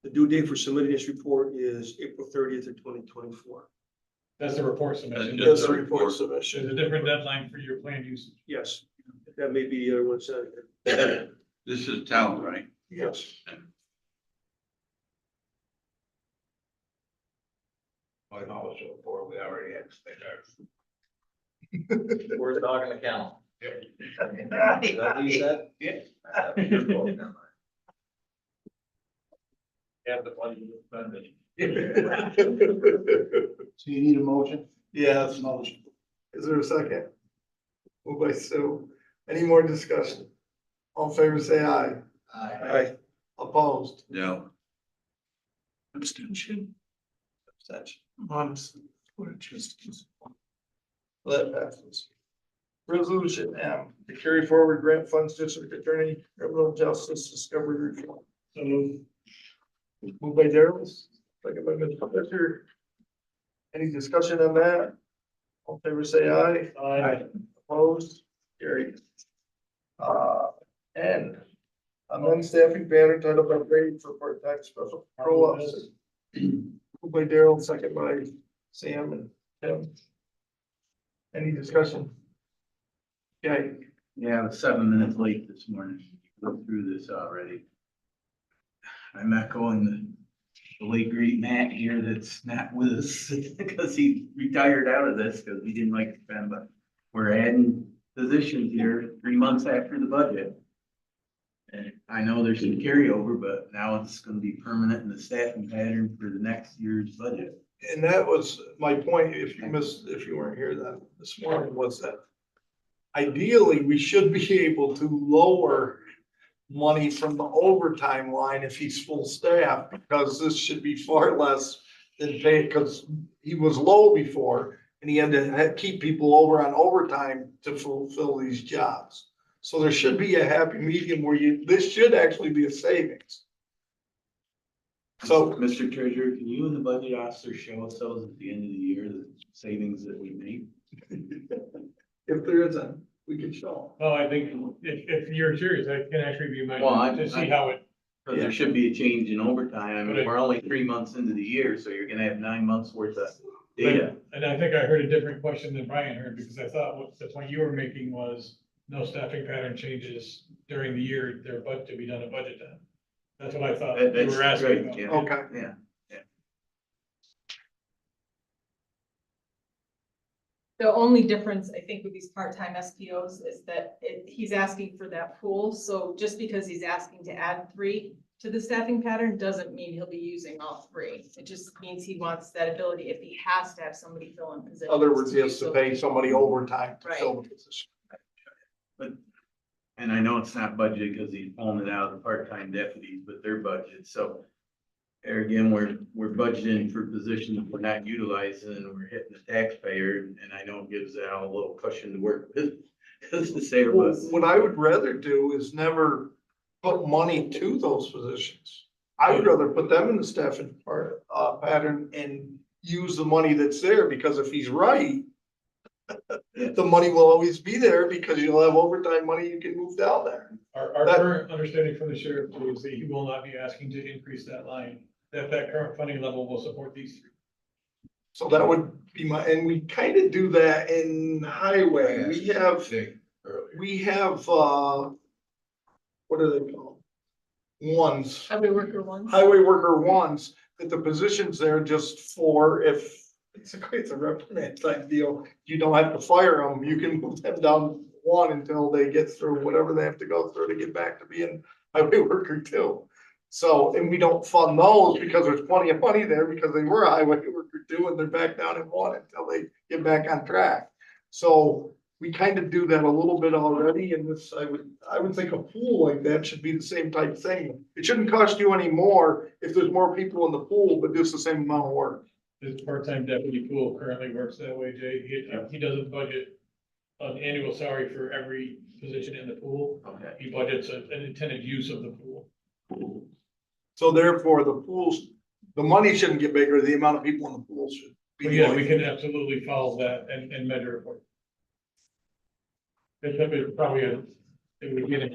The due date for submitting this report is April 30th of 2024. That's the report submission. That's That's a report There's submission. a different deadline for your planned usage. Yes, that may be the other one said. This is town, right? Yes. White House report, we already had to spend ours. We're talking the count. Is that what you said? Yeah. Have the money to spend it. So you need a motion? Yeah, it's motion. Is there a second? Moved by Sue. Any more discussion? All in favor, say aye. Aye. Opposed? No. Abstention. Abstention. Months. What it just is. That passes. Resolution M, to carry forward grant funds district attorney, criminal justice discovery reform. So move. Moved by Darrell, second by Mr. Fisher. Any discussion on that? All in favor, say aye. Aye. Opposed? Carried. And amend staffing pattern title upgrade for part-time special patrol officer. Moved by Darrell, second by Sam and Tim. Any discussion? Okay, Yeah, I was 7 minutes late this morning. Go through this already. I'm echoing the late great Matt here that's not with us because he retired out of this because he didn't like to spend, but we're adding positions here 3 months after the budget. And I know there's some carryover, but now it's gonna be permanent in the staffing pattern for the next year's budget. And that was my point, if you weren't here then this morning, was that ideally, we should be able to lower money from the overtime line if he's full staff, because this should be far less than pay, because he was low before, and he had to keep people over on overtime to fulfill these jobs. So there should be a happy medium where this should actually be a savings. So, Mr. Treasurer, can you and the budget officer show us those at the end of the year, the savings that we made? if there isn't, we can show. Oh, I think if you're serious, I can actually be Well, I- measured to see how it, Cause there should be a change in overtime. I But mean, it- we're only 3 months into the year, so you're gonna have 9 months worth of data. and I think I heard a different question than Brian heard, because I thought what the point you were making was no staffing pattern changes during the year, their budget to be done at budget time. That's what I thought you That's were asking right, about. yeah. Okay. Yeah. The only difference, I think, with these part-time SPOs is that he's asking for that pool, so just because he's asking to add 3 to the staffing pattern doesn't mean he'll be using all 3. It just means he wants that ability if he has to have somebody fill in positions. In other words, he has do to so. pay somebody overtime to Right. fill the position. And I know it's not budgeted because he's pulling it out of the part-time deputies, but they're budgeted, so. There again, we're budgeting for positions we're not utilizing and we're hitting the taxpayer, and I know it gives Al a little cushion to work with. As to say, Well, but what I would rather do is never put money to those positions. I would rather put them in the staffing pattern and use the money that's there, because if he's right, the money will always be there because you'll have overtime money you can move down there. Our That- current understanding from the sheriff is that he will not be asking to increase that line, that current funding level will support these 3. So that would be and we kind of do that in highway. We have, what are they called? Ones. Highway worker ones. Highway worker ones, that the position's there just for if, basically it's a reprimand type deal. You don't have to fire them, you can move them down 1 until they get through whatever they have to go through to get back to being highway worker 2. So, and we don't fund those because there's plenty of money there because they were a highway worker 2 and they're back down in 1 until they get back on track. So we kind of do that a little bit already, and this, I would think a pool like that should be the same type thing. It shouldn't cost you any more if there's more people in the pool, but just the same amount of work. His part-time deputy pool currently works that way, Jay. He doesn't budget an annual salary for every position in the pool. okay. He budgets an intended use of the pool. So therefore, the pools, the money shouldn't get bigger, the amount of people in the pool should be. But yeah, we can absolutely follow that and measure it. It's probably it would get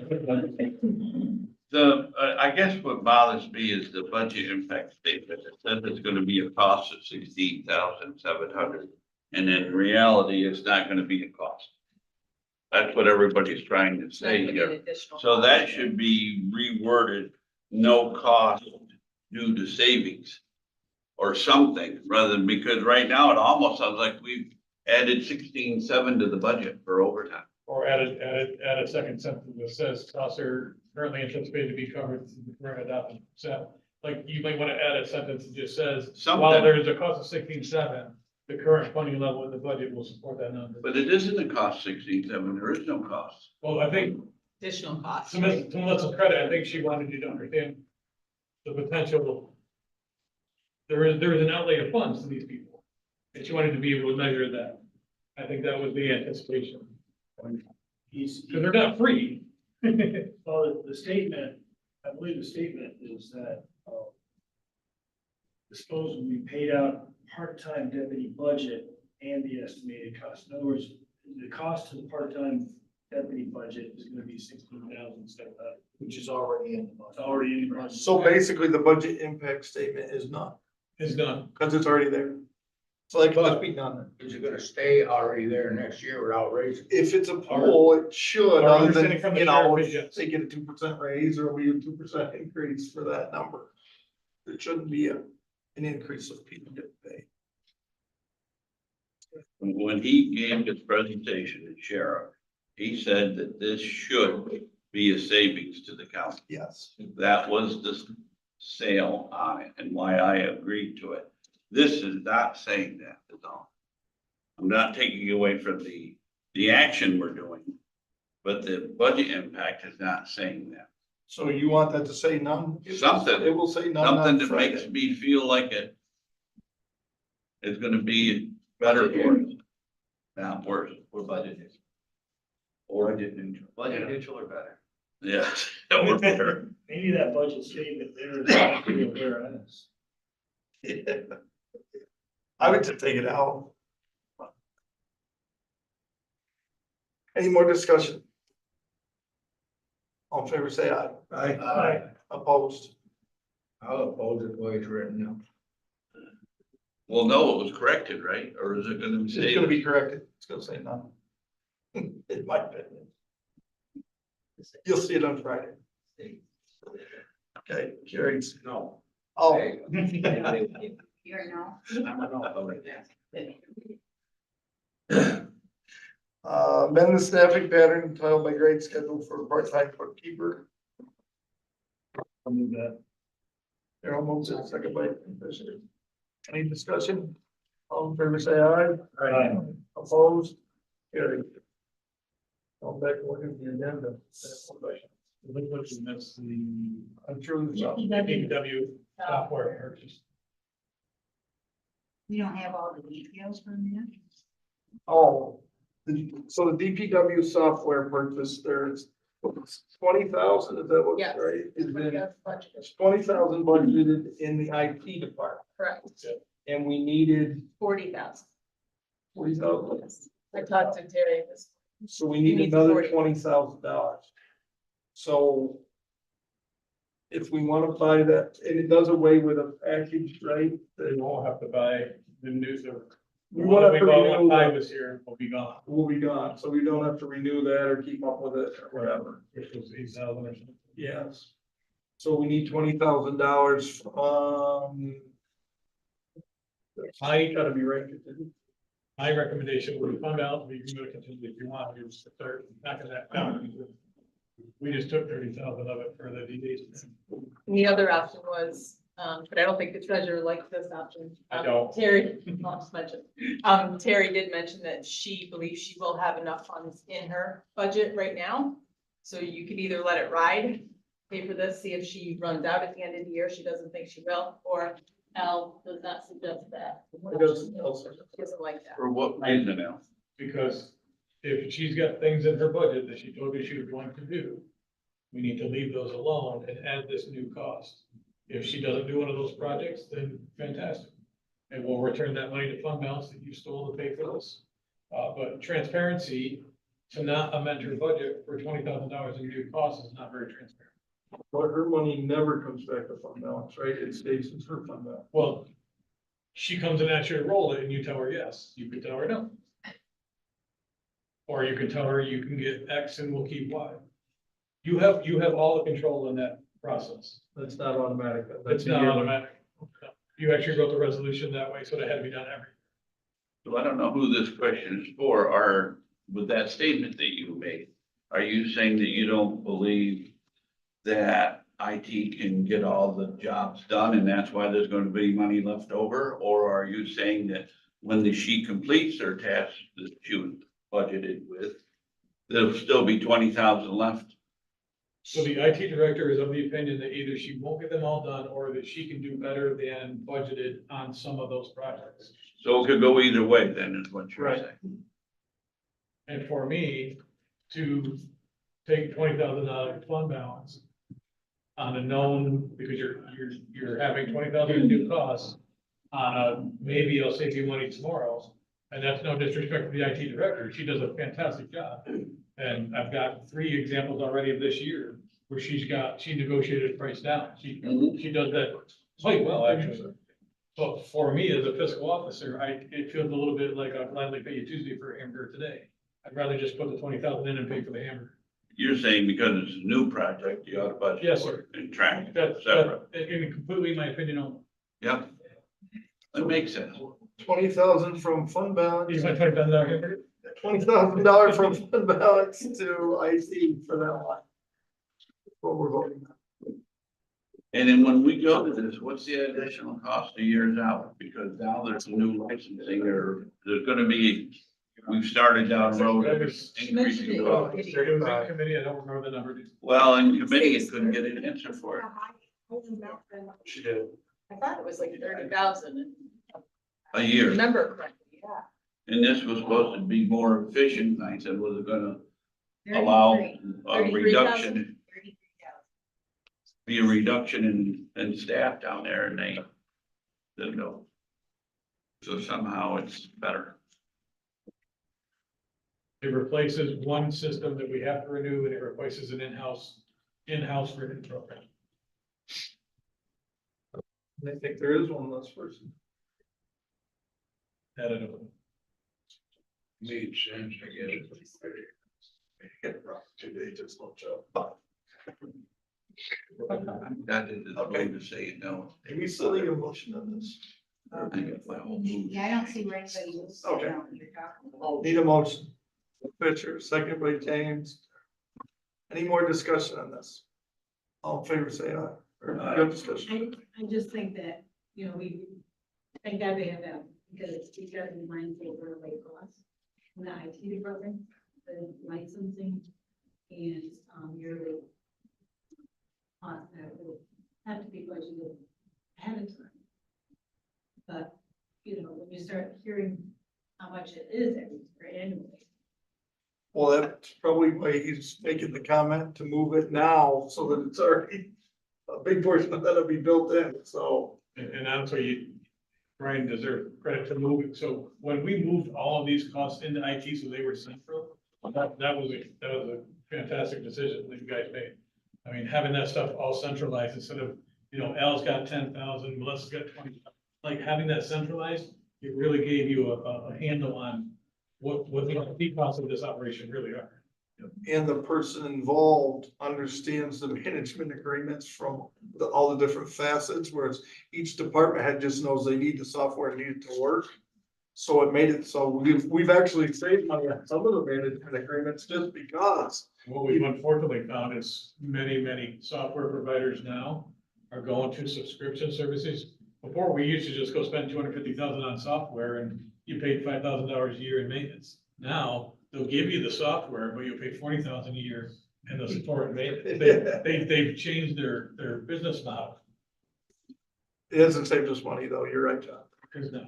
I guess what bothers me is the budget impact statement. It says it's gonna be a cost of 16,700. And in reality, it's not gonna be a cost. That's what everybody's trying to say Not gonna be an here. additional So cost. that should be reworded, no cost due to savings. Or something, rather than, because right now it almost sounds like we've added 16,700 to the budget for overtime. Or add a second sentence that says costs are currently anticipated to be covered through the current adopted set. Like you might want to add a sentence that just says, while Something. there is a cost of 16,700, the current funding level in the budget will support that number. But it isn't a cost 16,700, there is no cost. Well, I think Additional cost. to Melissa's credit, I think she wanted you to understand the potential. There is an outlay of funds to these people, and she wanted to be able to measure that. I think that was the anticipation, because they're not free. Well, the statement, I believe the statement is that, the SPOs will be paid out part-time deputy budget and the estimated cost. In other words, the cost to the part-time deputy budget is gonna be 16,700, which is already in the budget. It's already in the budget. So basically, the budget impact statement is none, It's done. because it's already there. So that must be done. Is it gonna stay already there next year without raising? If it's a pool, it should, Our other understanding from than, the you know, sheriff is if yes. they get a 2% raise or we a 2% increase for that number. It shouldn't be an increase of people get paid. When he gave his presentation to sheriff, he said that this should be a savings to the county. Yes. That was the sale on it and why I agreed to it. This is not saying that at all. I'm not taking away from the action we're doing, but the budget impact is not saying that. So you want that to say none? Something. It will say none Something on that makes Friday. me feel like it is gonna be better for us, not worse. We're budget neutral. Or budget neutral. Budget neutral or better. Yes, or better. Maybe that budget statement there is not real whereas. I would just take it out. Any more discussion? All in favor, say aye. Aye. Opposed? I'll oppose it the way it's written now. Well, no, it was corrected, right? Or is it gonna It's say? gonna be corrected. It's gonna say none. In my opinion. You'll see it on Friday. Okay, carried. No. Oh. You're no. I'm a no. Amend the staffing pattern entitled by grade schedule for a part-time bookkeeper. I'll move that. Darryl moves it, second by Commissioner. Any discussion? All in favor, say aye. Aye. Opposed? Carried. I'll back one in the agenda. Which is that's the I'm sure there's some. DPW software purchase. We don't have all the details from there. Oh, so the DPW software purchase, there's 20,000, is that what's Yes. right? Is in, That's budgeted. it's 20,000 budgeted in the IT department, Correct, and we needed 40,000. 40,000. I talked to Terry this. So we You need need another 40. $20,000. So if we want to buy that, and it does away with a package, right? They won't have to buy the new server. We The won't one have we to bought renew when Ty that. was here will be gone, Will be gone, so we don't have to renew that or keep up with it or whatever. which was 8,000 or something. Yes. So we need $20,000 from. I gotta be right. My recommendation would fund out, we can go to continue if you want, you just start knocking that down. We just took 30,000 of it for the DDs. And the other option was, but I don't think the treasurer likes this option. I don't. Terry, I'll just mention, Terry did mention that she believes she will have enough funds in her budget right now. So you could either let it ride, pay for this, see if she runs out at the end of the year, she doesn't think she will, or Al does not suggest that. She doesn't like that. For what reason now? Because if she's got things in her budget that she told me she was going to do, we need to leave those alone and add this new cost. If she doesn't do one of those projects, then fantastic. And we'll return that money to fund balance that you stole to pay for this. But transparency, to not amend her budget for $20,000 in new costs is not very transparent. But her money never comes back to fund balance, right? It stays in her fund balance. Well, she comes and asks you to roll it and you tell her yes, you can tell her no. Or you can tell her you can get X and we'll keep Y. You have all the control in that process. That's not automatic. It's not automatic. You actually wrote the resolution that way, so it had to be done every. So I don't know who this question is for, or with that statement that you made, are you saying that you don't believe that IT can get all the jobs done and that's why there's gonna be money left over? Or are you saying that when she completes her task that she was budgeted with, there'll still be 20,000 left? So the IT director is of the opinion that either she won't get them all done or that she can do better than budgeted on some of those projects. So it could go either way then, is what you're Right. saying. And for me, to take $20,000 out of fund balance on a known, because you're having 20,000 in new costs on a, maybe it'll save you money tomorrow. And that's no disrespect to the IT director. She does a fantastic job. And I've got 3 examples already of this year where she negotiated a price down. She does that quite well, actually. Well, for me as a fiscal officer, it feels a little bit like I'd gladly pay you Tuesday for a hamburger today. I'd rather just put the 20,000 in and pay for the hamburger. You're saying because it's a new project, you ought to budget Yes, for sir. it and track it That's, separate. completely my opinion on. Yep. That makes sense. 20,000 from fund balance. You want $20,000 hamburger? $20,000 from fund balance to IT for that one. What we're voting on. And then when we go to this, what's the additional cost of years out? Because now there's a new licensing or there's gonna be, we've started down the road of increasing costs. It was in committee, I don't remember the number. Well, in committee, it couldn't get an answer for it. She did. I thought it was like 30,000. A year. Remember correctly, yeah. And this was supposed to be more efficient. I said, was it gonna allow a reduction, be a reduction in staff down there and they didn't go. So somehow it's better. It replaces one system that we have to renew and it replaces an in-house written program. I think there is one less person. That I don't know. Made sense, I guess. Today just looked up. That is the way to say it, no. Are we still need a motion on this? I got my whole mood. Yeah, I don't see where anybody else. Okay. You're talking about. Need a motion. Pitcher, second by James. Any more discussion on this? All in favor, say aye. Or good discussion. I just think that, you know, thank God we have that, because we gotta be mindful of our labor costs. In the IT department, the licensing and, yearly costs that will have to be budgeted ahead of time. But, you know, when you start hearing how much it is every year annually. Well, that's probably why he's making the comment to move it now so that it's already, a big portion of that'll be built in, so. And honestly, Brian deserves credit for moving. So when we moved all of these costs into IT, so they were central, that was a fantastic decision that you guys made. I mean, having that stuff all centralized instead of, Al's got 10,000, Melissa's got 20, like having that centralized, it really gave you a handle on what the IT costs of this operation really are. And the person involved understands the management agreements from all the different facets, whereas each department head just knows they need the software, need it to work. So it made it, so we've actually saved money on some of the management agreements just because. What we've unfortunately found is many software providers now are going to subscription services. Before, we used to just go spend $250,000 on software and you paid $5,000 a year in maintenance. Now, they'll give you the software, but you'll pay $40,000 a year and the support and maintenance. They've changed their business model. It hasn't saved us money though, you're right, John. Because now,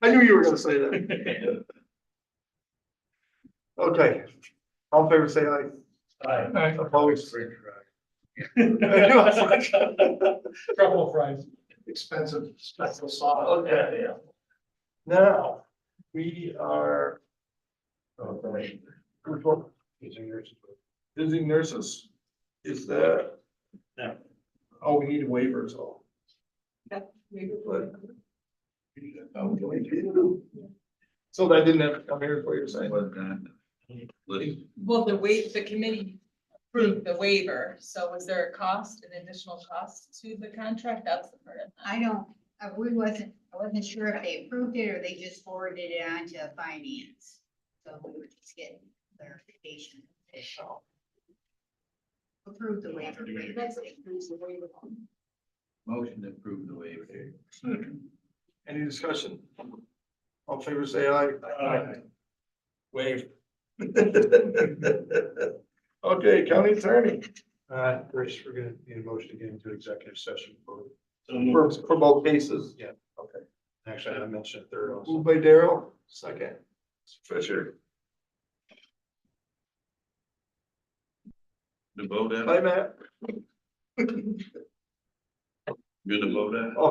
I knew you were gonna say that. Okay, all in favor, say aye. Aye. Opposed? Truffle fries. Expensive special sauce. Okay, yeah. Now, we are. Visiting nurses. Is that? No. Oh, we need waivers all. So that didn't have to come here, is what you're saying? But, listen, Well, the committee approved the waiver, so was there a cost, an additional cost to the contract? That's the part. I wasn't sure if they approved it or they just forwarded it on to finance. So we were just getting clarification. Approve the waiver. That's it, approves the waiver. Motion to approve the waiver. Any discussion? All in favor, say aye. Aye. Wave. Okay, county attorney. First, we're gonna need a motion to get into executive session for, For both cases. Yeah. Okay. actually, I mentioned a third also. Moved by Daryl, second. Fisher. the vote, Hi, Matt. you're the vote, Oh,